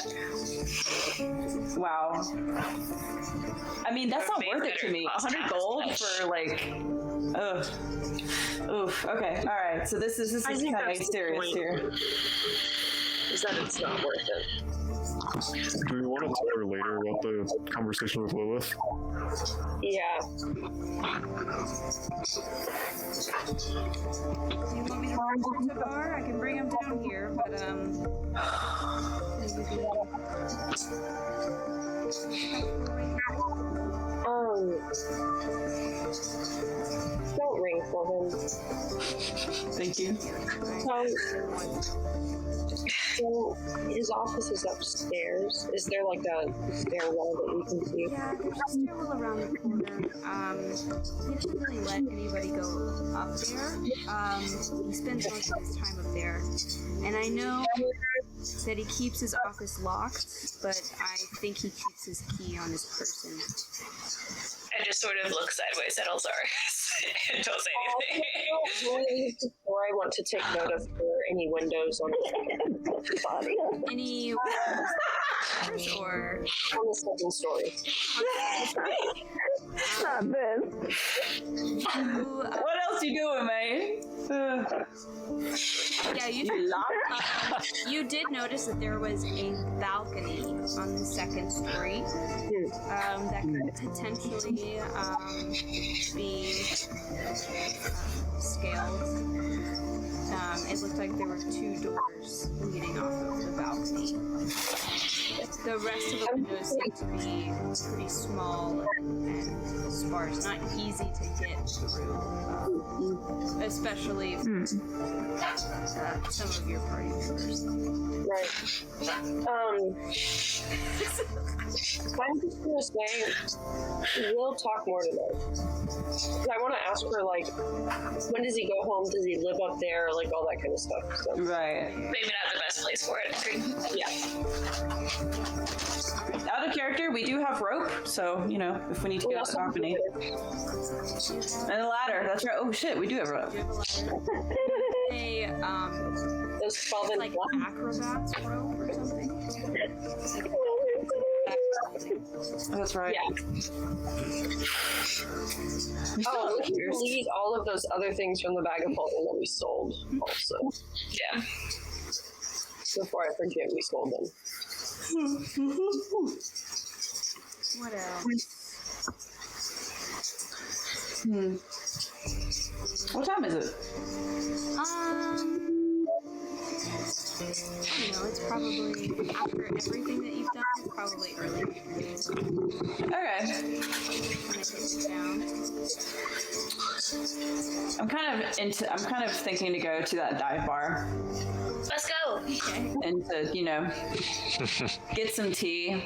Wow. I mean, that's not worth it to me. 100 gold for like. Ugh. Oof. Okay. All right. So this is kind of serious here. Is that it's not worth it. Do we want to tell her later about the conversation with Lilith? Yeah. Do you want me to bring him to the bar? I can bring him down here, but don't ring for him. Thank you. So his office is upstairs. Is there like a stairwell that we can see? yeah, there's a stairwell around the corner. He doesn't really let anybody go up there. He spends most of his time up there. And I know that he keeps his office locked, but I think he keeps his key on his person. I just sort of look sideways at Elzaris and don't say anything. Before I I want to take note of any windows on the body. Any or On the second story. Not this. What else you doing, man? Yeah, you did notice that there was a balcony on the second story that could potentially be scaled. It looked like there were 2 doors leading off of the balcony. The rest of the windows seem to be pretty small and sparse, not easy to get through, especially some of your party members. Right. I'm just gonna say, we'll talk more tonight. 'Cause I want to ask her, like, when does he go home? Does he live up there? Like, all that kind of stuff. So. Right. Maybe not the best place for it. Agreed. Yeah. Out of character, we do have rope, so, you know, if we need to go to the balcony. And a ladder, that's right. Oh shit, we do have rope. Do you have a ladder? Those 12 and Like 1. acrobat's rope or something? That's right. Yeah. Oh, we can delete all of those other things from the bag of holding that we sold, also. Yeah. Before I forget, we sold them. What else? What time is it? I don't know, it's probably after everything that you've done, it's probably early afternoon. Okay. When it hits down. I'm kind of thinking to go to that dive bar Let's go. Okay. and to, you know, get some tea,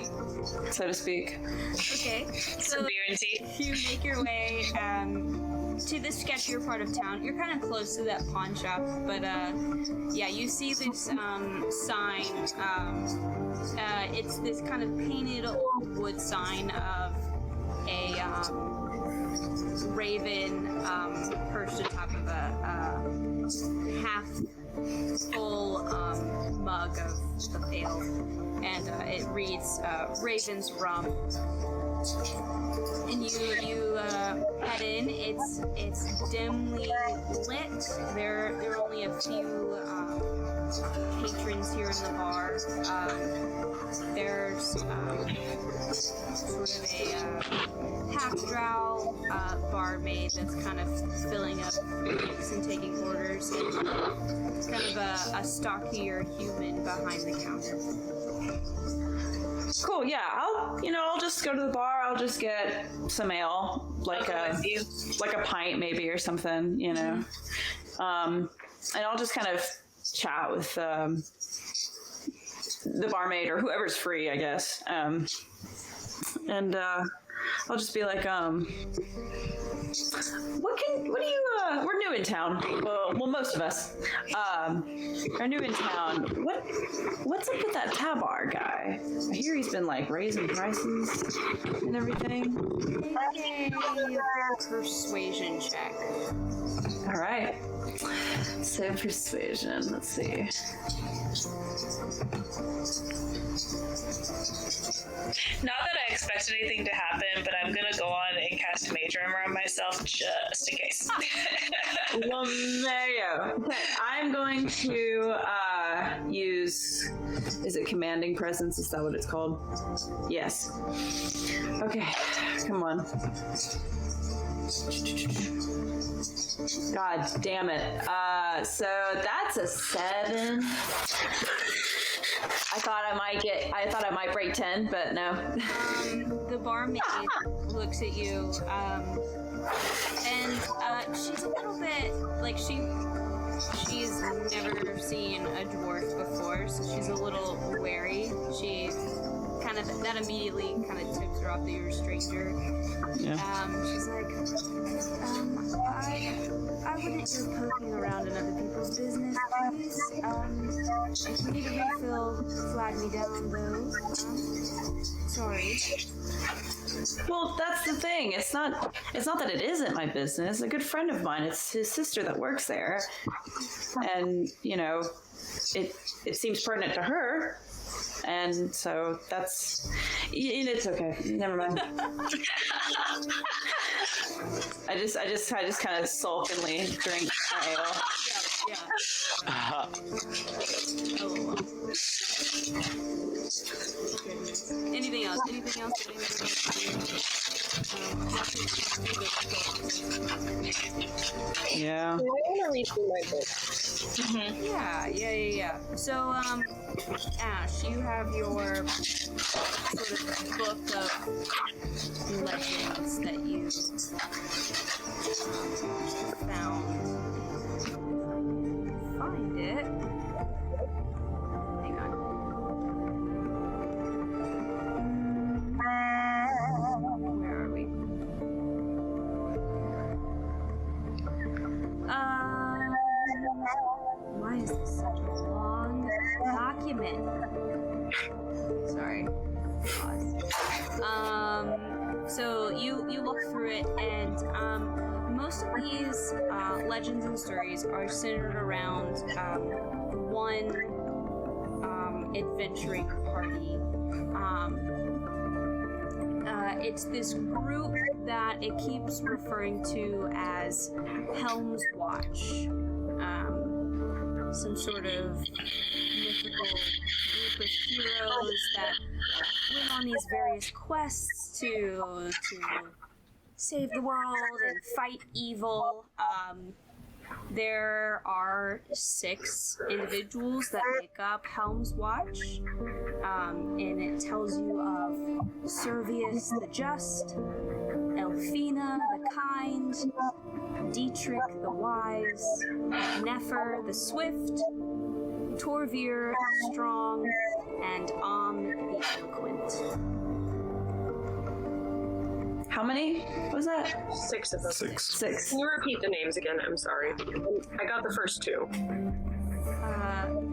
so to speak. Okay. So Beer and tea. you make your way to the sketchier part of town. You're kind of close to that pawn shop, but yeah, you see this sign. It's this kind of painted old wood sign of a raven perched atop of a half full mug of ale, and it reads Raven's Rum. And you head in. It's dimly lit. There are only a few patrons here in the bar. There's sort of a half-drow barmaid that's kind of filling up drinks and taking orders, and kind of a stockier human behind the counter. Cool. Yeah, I'll just go to the bar. I'll just get some ale, like a pint maybe or something, you know. And I'll just kind of chat with the barmaid or whoever's free, I guess. And I'll just be like, we're new in town. Well, most of us are new in town. What's up with that Tabar guy? I hear he's been like raising prices and everything. Okay. Persuasion check. All right. So persuasion. Let's see. Not that I expect anything to happen, but I'm gonna go on and cast Mage Armor on myself just in case. Well, there you go. Okay, I'm going to use. Is it Commanding Presence? Is that what it's called? Yes. Okay, come on. God damn it. So that's a 7. I thought I might break 10, but no. The barmaid looks at you, and she's a little bit like she's never seen a dwarf before, so she's a little wary. She kind of that immediately kind of tips her off that you're a stranger. Yeah. She's like, I wouldn't go poking around in other people's business, please. If you need a refill, flag me down, though. Sorry. Well, that's the thing. It's not that it isn't my business. A good friend of mine, it's his sister that works there. And, you know, it seems pertinent to her. And so it's okay. Never mind. I just kind of sulkily drink my ale. Yeah. Anything else? Yeah. I want to read through my book. Yeah. So, Ash, you have your sort of book of legends that you found. Find it. Hang on. Where are we? Why is this such a long document? Sorry. Pause. So you look through it, and most of these legends and stories are centered around one adventuring party. It's this group that it keeps referring to as Helm's Watch. Some sort of mythical group of heroes that went on these various quests to save the world and fight evil. There are 6 individuals that make up Helm's Watch, and it tells you of Servius the Just, Elfina the Kind, Dietrich the Wise, Nefer the Swift, Torvir the Strong, and the Eloquent. How many was that? 6 of them. 6. Can you repeat the names again? I'm sorry. I got the first 2.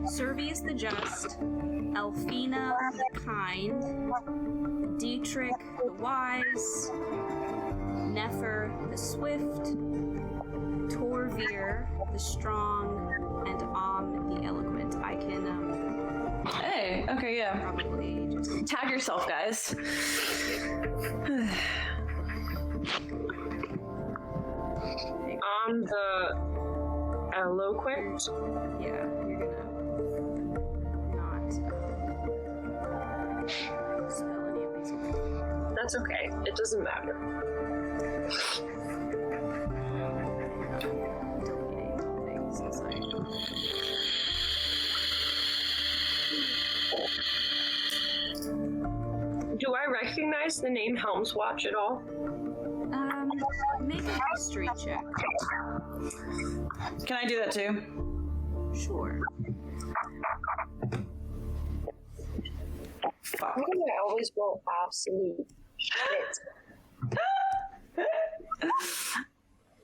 Servius the Just, Elfina the Kind, Dietrich the Wise, Nefer the Swift, Torvir the Strong, and the Eloquent. I can Hey, okay, yeah. probably just Tag yourself, guys. The Eloquent. yeah, you're gonna not spell any of these words. That's okay. It doesn't matter. Deleting things as Do I recognize the name Helm's Watch at all? make a history check. Can I do that too? Sure. Fuck. Why do I always roll absolute shit?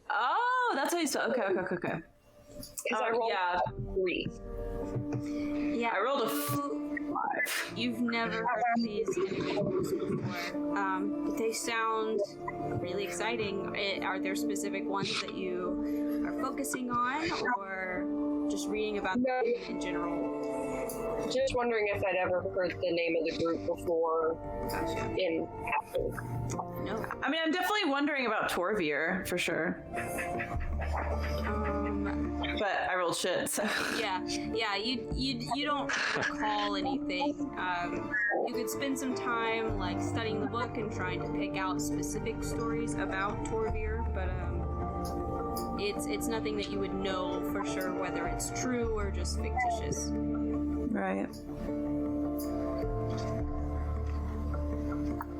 Oh, that's how you said. Okay. Because I rolled 3. Yeah, I rolled a 5. You've never heard of these individuals before, but they sound really exciting. Are there specific ones that you are focusing on, or just reading about them in general? Just wondering if I'd ever heard the name of the group before Gotcha. in passing. No. I mean, I'm definitely wondering about Torvir for sure, but I rolled shit. So Yeah. You don't recall anything. You could spend some time like studying the book and trying to pick out specific stories about Torvir, but it's nothing that you would know for sure whether it's true or just fictitious. right.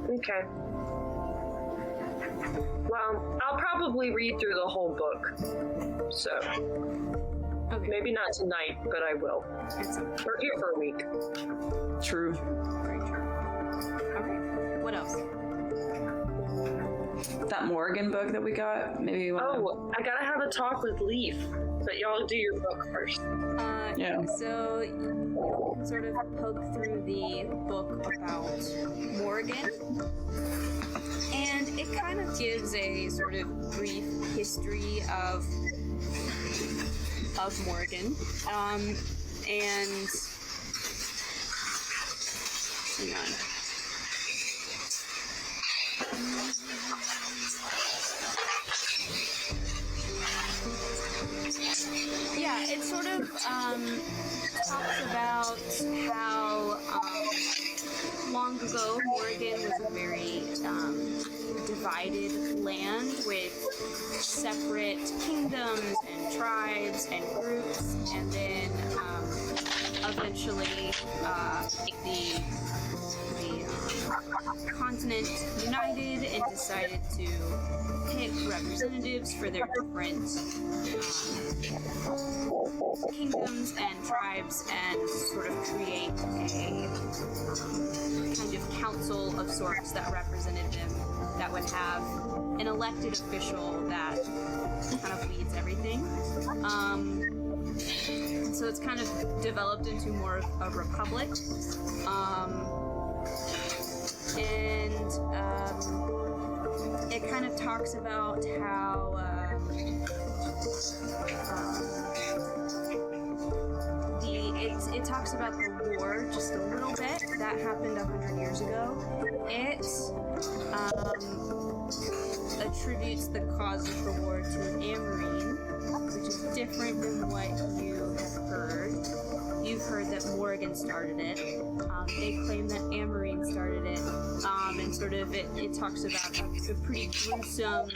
Okay. Well, I'll probably read through the whole book. So, Okay. maybe not tonight, but I will. It's We're here for a week. True. very true. Okay. What else? That Morgan book that we got. Maybe you want. Oh, I gotta have a talk with Leaf. But y'all do your book first. Yeah. So you sort of poke through the book about Morgan, and it kind of gives a sort of brief history of Morgan, and hang on. Yeah, it sort of talks about how long ago Morgan was a very divided land with separate kingdoms and tribes and groups, and then eventually the continent united and decided to pick representatives for their different kingdoms and tribes and sort of create a kind of council of sorts that represented them, that would have an elected official that kind of leads everything. So it's kind of developed into more of a republic. It kind of talks about how it talks about the war just a little bit that happened 100 years ago. It attributes the cause of the war to Amarine, which is different than what you have heard. You've heard that Morgan started it. They claim that Amarine started it, and sort of it talks about a pretty gruesome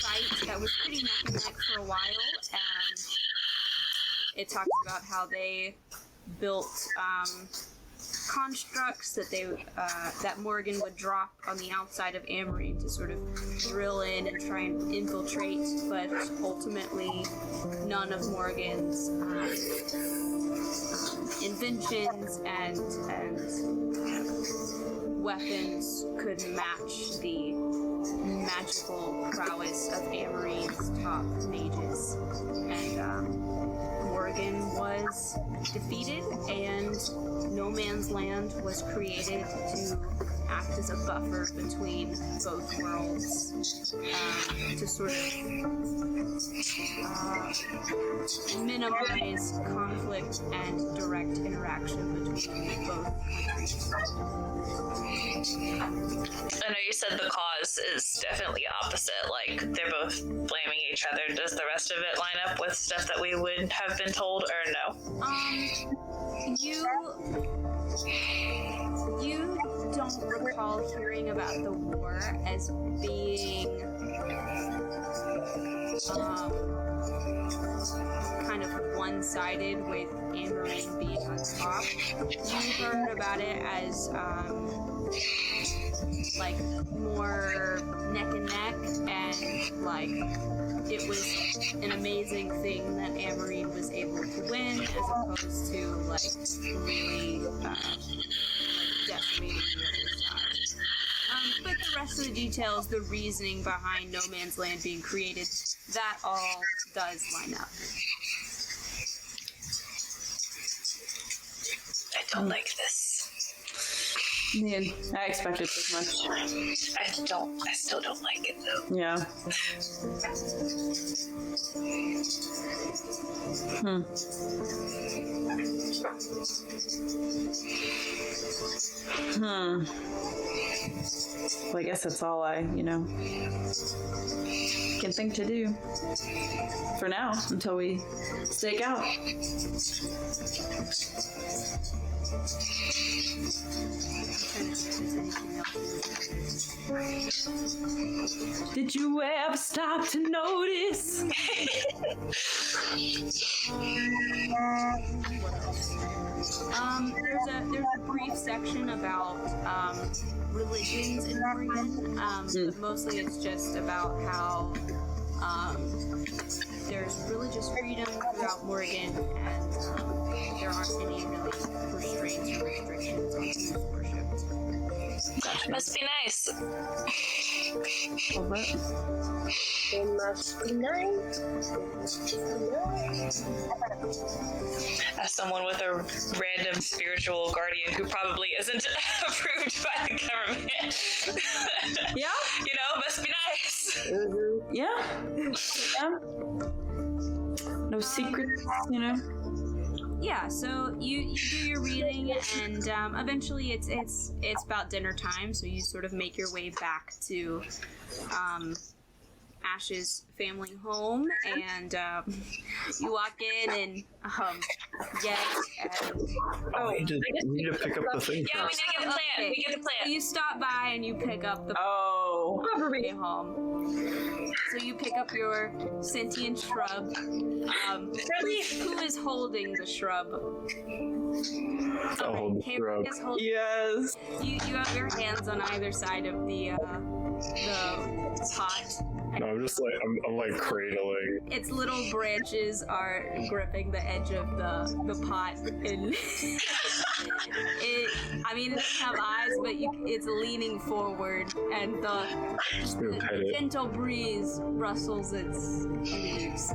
fight that was pretty neck and neck for a while. It talks about how they built constructs that Morgan would drop on the outside of Amarine to sort of drill in and try and infiltrate, but ultimately none of Morgan's inventions and weapons could match the magical prowess of Amarine's top mages. And Morgan was defeated, and No Man's Land was created to act as a buffer between both worlds, to sort of minimize conflict and direct interaction between both countries. I know you said the cause is definitely opposite, like they're both blaming each other. Does the rest of it line up with stuff that we would have been told, or no? You don't recall hearing about the war as being kind of one-sided with Amarine being on top. You heard about it as like more neck and neck, and like it was an amazing thing that Amarine was able to win, as opposed to like really decimating the other side. But the rest of the details, the reasoning behind No Man's Land being created, that all does line up. I don't like this. Man, I expected this much. I still don't like it though. Yeah. Well, I guess that's all I, can think to do for now until we stake out. Did you ever stop to notice? There's a brief section about religions in Morgan, but mostly it's just about how there's religious freedom throughout Morgan, and there aren't any really restraints or restrictions on who's worshipped. Must be nice. It must be nice. As someone with a random spiritual guardian who probably isn't approved by the government. Yeah. You know, must be nice. Yeah. No secrets, you know. Yeah, so you do your reading, and eventually it's about dinner time. So you sort of make your way back to Ash's family home, and you walk in, and we need to pick up the thing. Yeah, we need to get the plant. Okay. We get the plant. So you stop by and you pick up the way home. So you pick up your sentient shrub. Who is holding the shrub? I'll hold the shrub. Yes. You have your hands on either side of the pot. No, I'm just like I'm like cradling. Its little branches are gripping the edge of the pot, and it doesn't have eyes, but it's leaning forward, and the gentle breeze rustles its leaves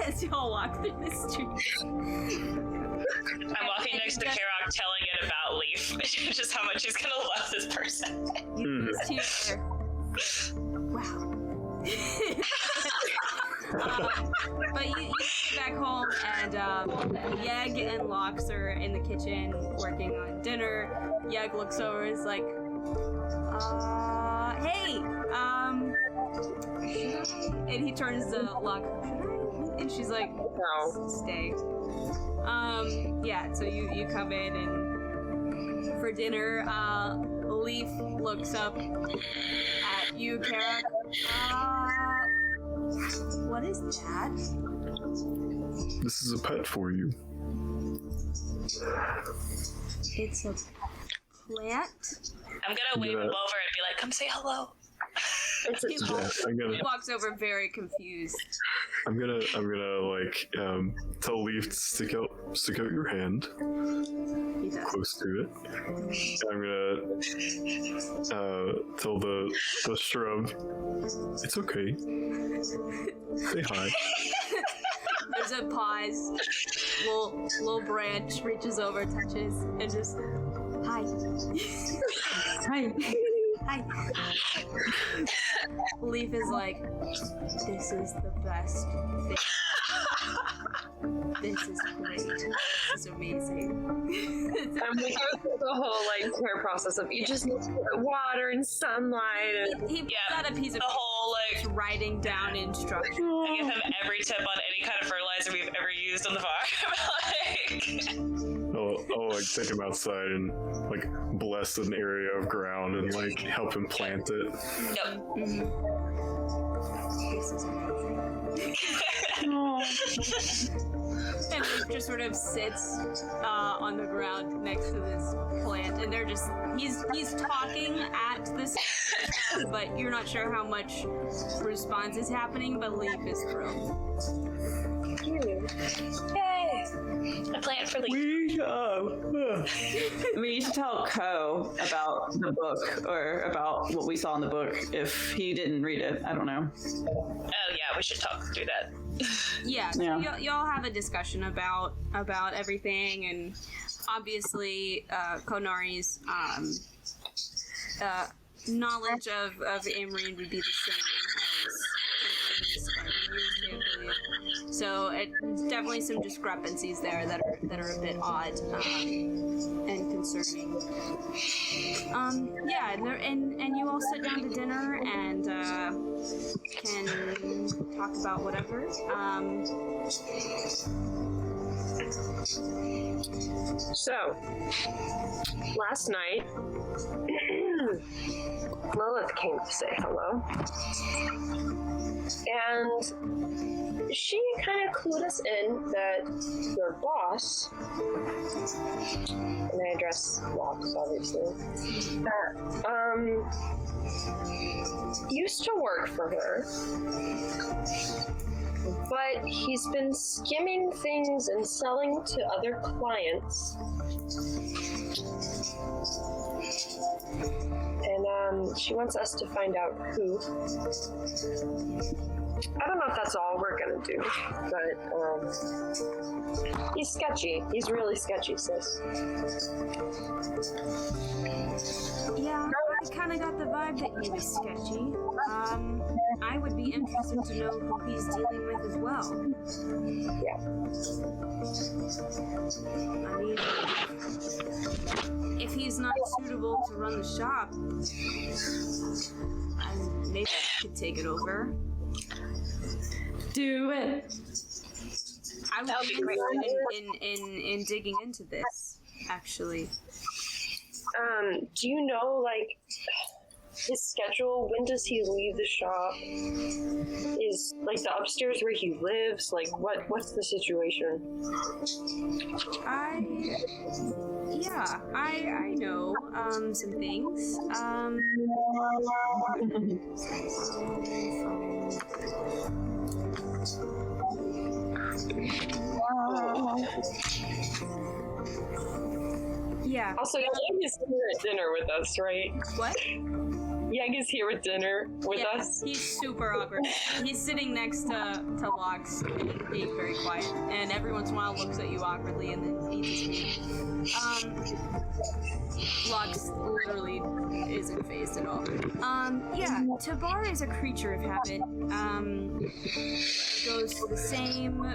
as y'all walk through the street. I'm walking next to Karok, telling it about Leaf, just how much he's gonna love this person. You just hear, wow. But you get back home, and Yeg and Lox are in the kitchen working on dinner. Yeg looks over and is like, hey, and he turns to Lox, and she's like, no, stay. Yeah, so you come in, and for dinner, Leaf looks up at you, Karok. What is that? This is a pet for you. It's a plant? I'm gonna wave him over and be like, come say hello. He walks over very confused. I'm gonna like tell Leaf to stick out your hand close to it. I'm gonna tell the shrub, it's okay. Say hi. There's a pause. Little branch reaches over, touches, and just hi. Hi. Hi. Leaf is like, this is the best thing. This is great. This is amazing. And we go through the whole care process of you just need to put water and sunlight. And he puts out a piece of the whole writing down instructions. I give him every tip on any kind of fertilizer we've ever used on the farm. I'll take him outside and bless an area of ground and help him plant it. Yep. This is And Luke just sort of sits on the ground next to this plant, and he's talking at this, but you're not sure how much response is happening, but Leaf is thrilled. Yay! A plant for Leaf. We should tell Ko about the book, or about what we saw in the book, if he didn't read it. I don't know. Oh yeah, we should talk through that. Yeah, so y'all have a discussion about everything, and obviously Konari's knowledge of Imrine would be the same as so definitely some discrepancies there that are a bit odd and concerning. And you all sit down to dinner and can talk about whatever. So, last night, Lilith came to say hello. And she kind of clued us in that your boss, and I address Lox, obviously, used to work for her, but he's been skimming things and selling to other clients And she wants us to find out who. I don't know if that's all we're gonna do, but he's sketchy. He's really sketchy, sis. Yeah, I kind of got the vibe that he was sketchy. I would be interested to know who he's dealing with as well. Yeah. I mean, if he's not suitable to run the shop, maybe I could take it over. Do it. I would be interested in digging into this, actually. Do you know, like, his schedule? When does he leave the shop? Is, like, the upstairs where he lives? Like, what's the situation? I know, some things. Yeah. Also, Yang is here at dinner with us, right? What? Yang is here at dinner with us. He's super awkward. He's sitting next to Lux, being very quiet, and every once in a while looks at you awkwardly and then eats his food. Lux literally isn't phased at all. Yeah, Tabar is a creature of habit. Goes to the same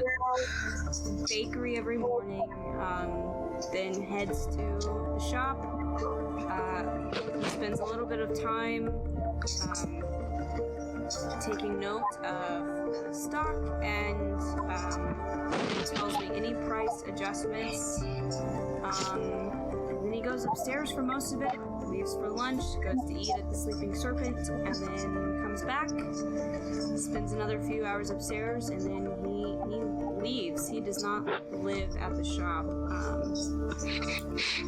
bakery every morning, then heads to the shop. He spends a little bit of time taking note of the stock and tells me any price adjustments. And then he goes upstairs for most of it, leaves for lunch, goes to eat at the Sleeping Serpent, and then comes back, spends another few hours upstairs, and then he leaves. He does not live at the shop,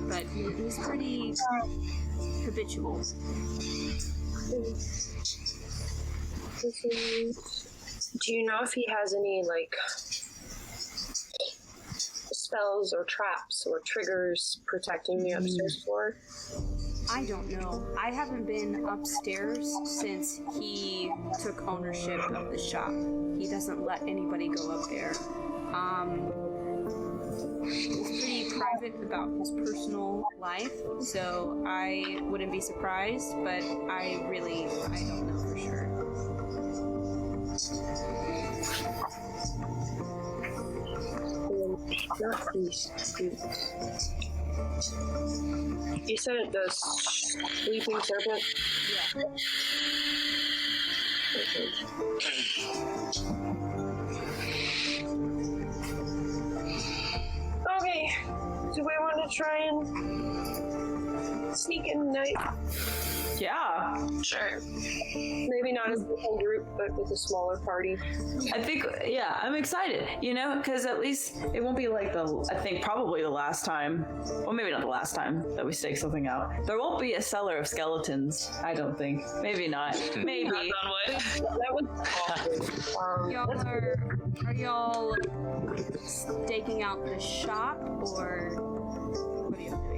but he's pretty habitual. Do you know if he has any, like, spells or traps or triggers protecting the upstairs floor? I don't know. I haven't been upstairs since he took ownership of the shop. He doesn't let anybody go up there. He's pretty private about his personal life, so I wouldn't be surprised, but I don't know for sure. Not these boots. You said the Sleeping Serpent? Yeah. Okay, do we want to try and sneak in tonight? Yeah. Sure. Maybe not as a whole group, but with a smaller party. I think, yeah, I'm excited, because at least it won't be like probably the last time, well, maybe not the last time that we stake something out. There won't be a cellar of skeletons, I don't think. Maybe not. Maybe. That was awkward. Are y'all staking out the shop, or what are you doing?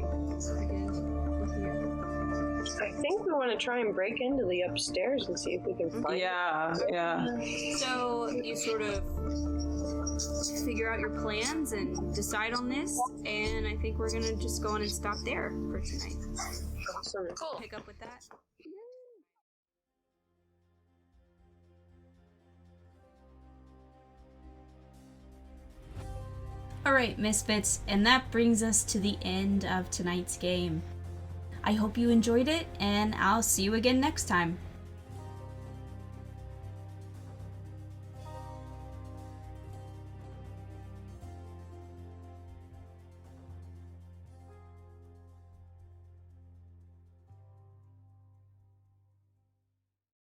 I think we want to try and break into the upstairs and see if we can find it. Yeah. So you sort of figure out your plans and decide on this, and I think we're gonna just go on and stop there for tonight. Awesome. Cool. Pick up with that. Alright, Misfits, and that brings us to the end of tonight's game. I hope you enjoyed it, and I'll see you again next time.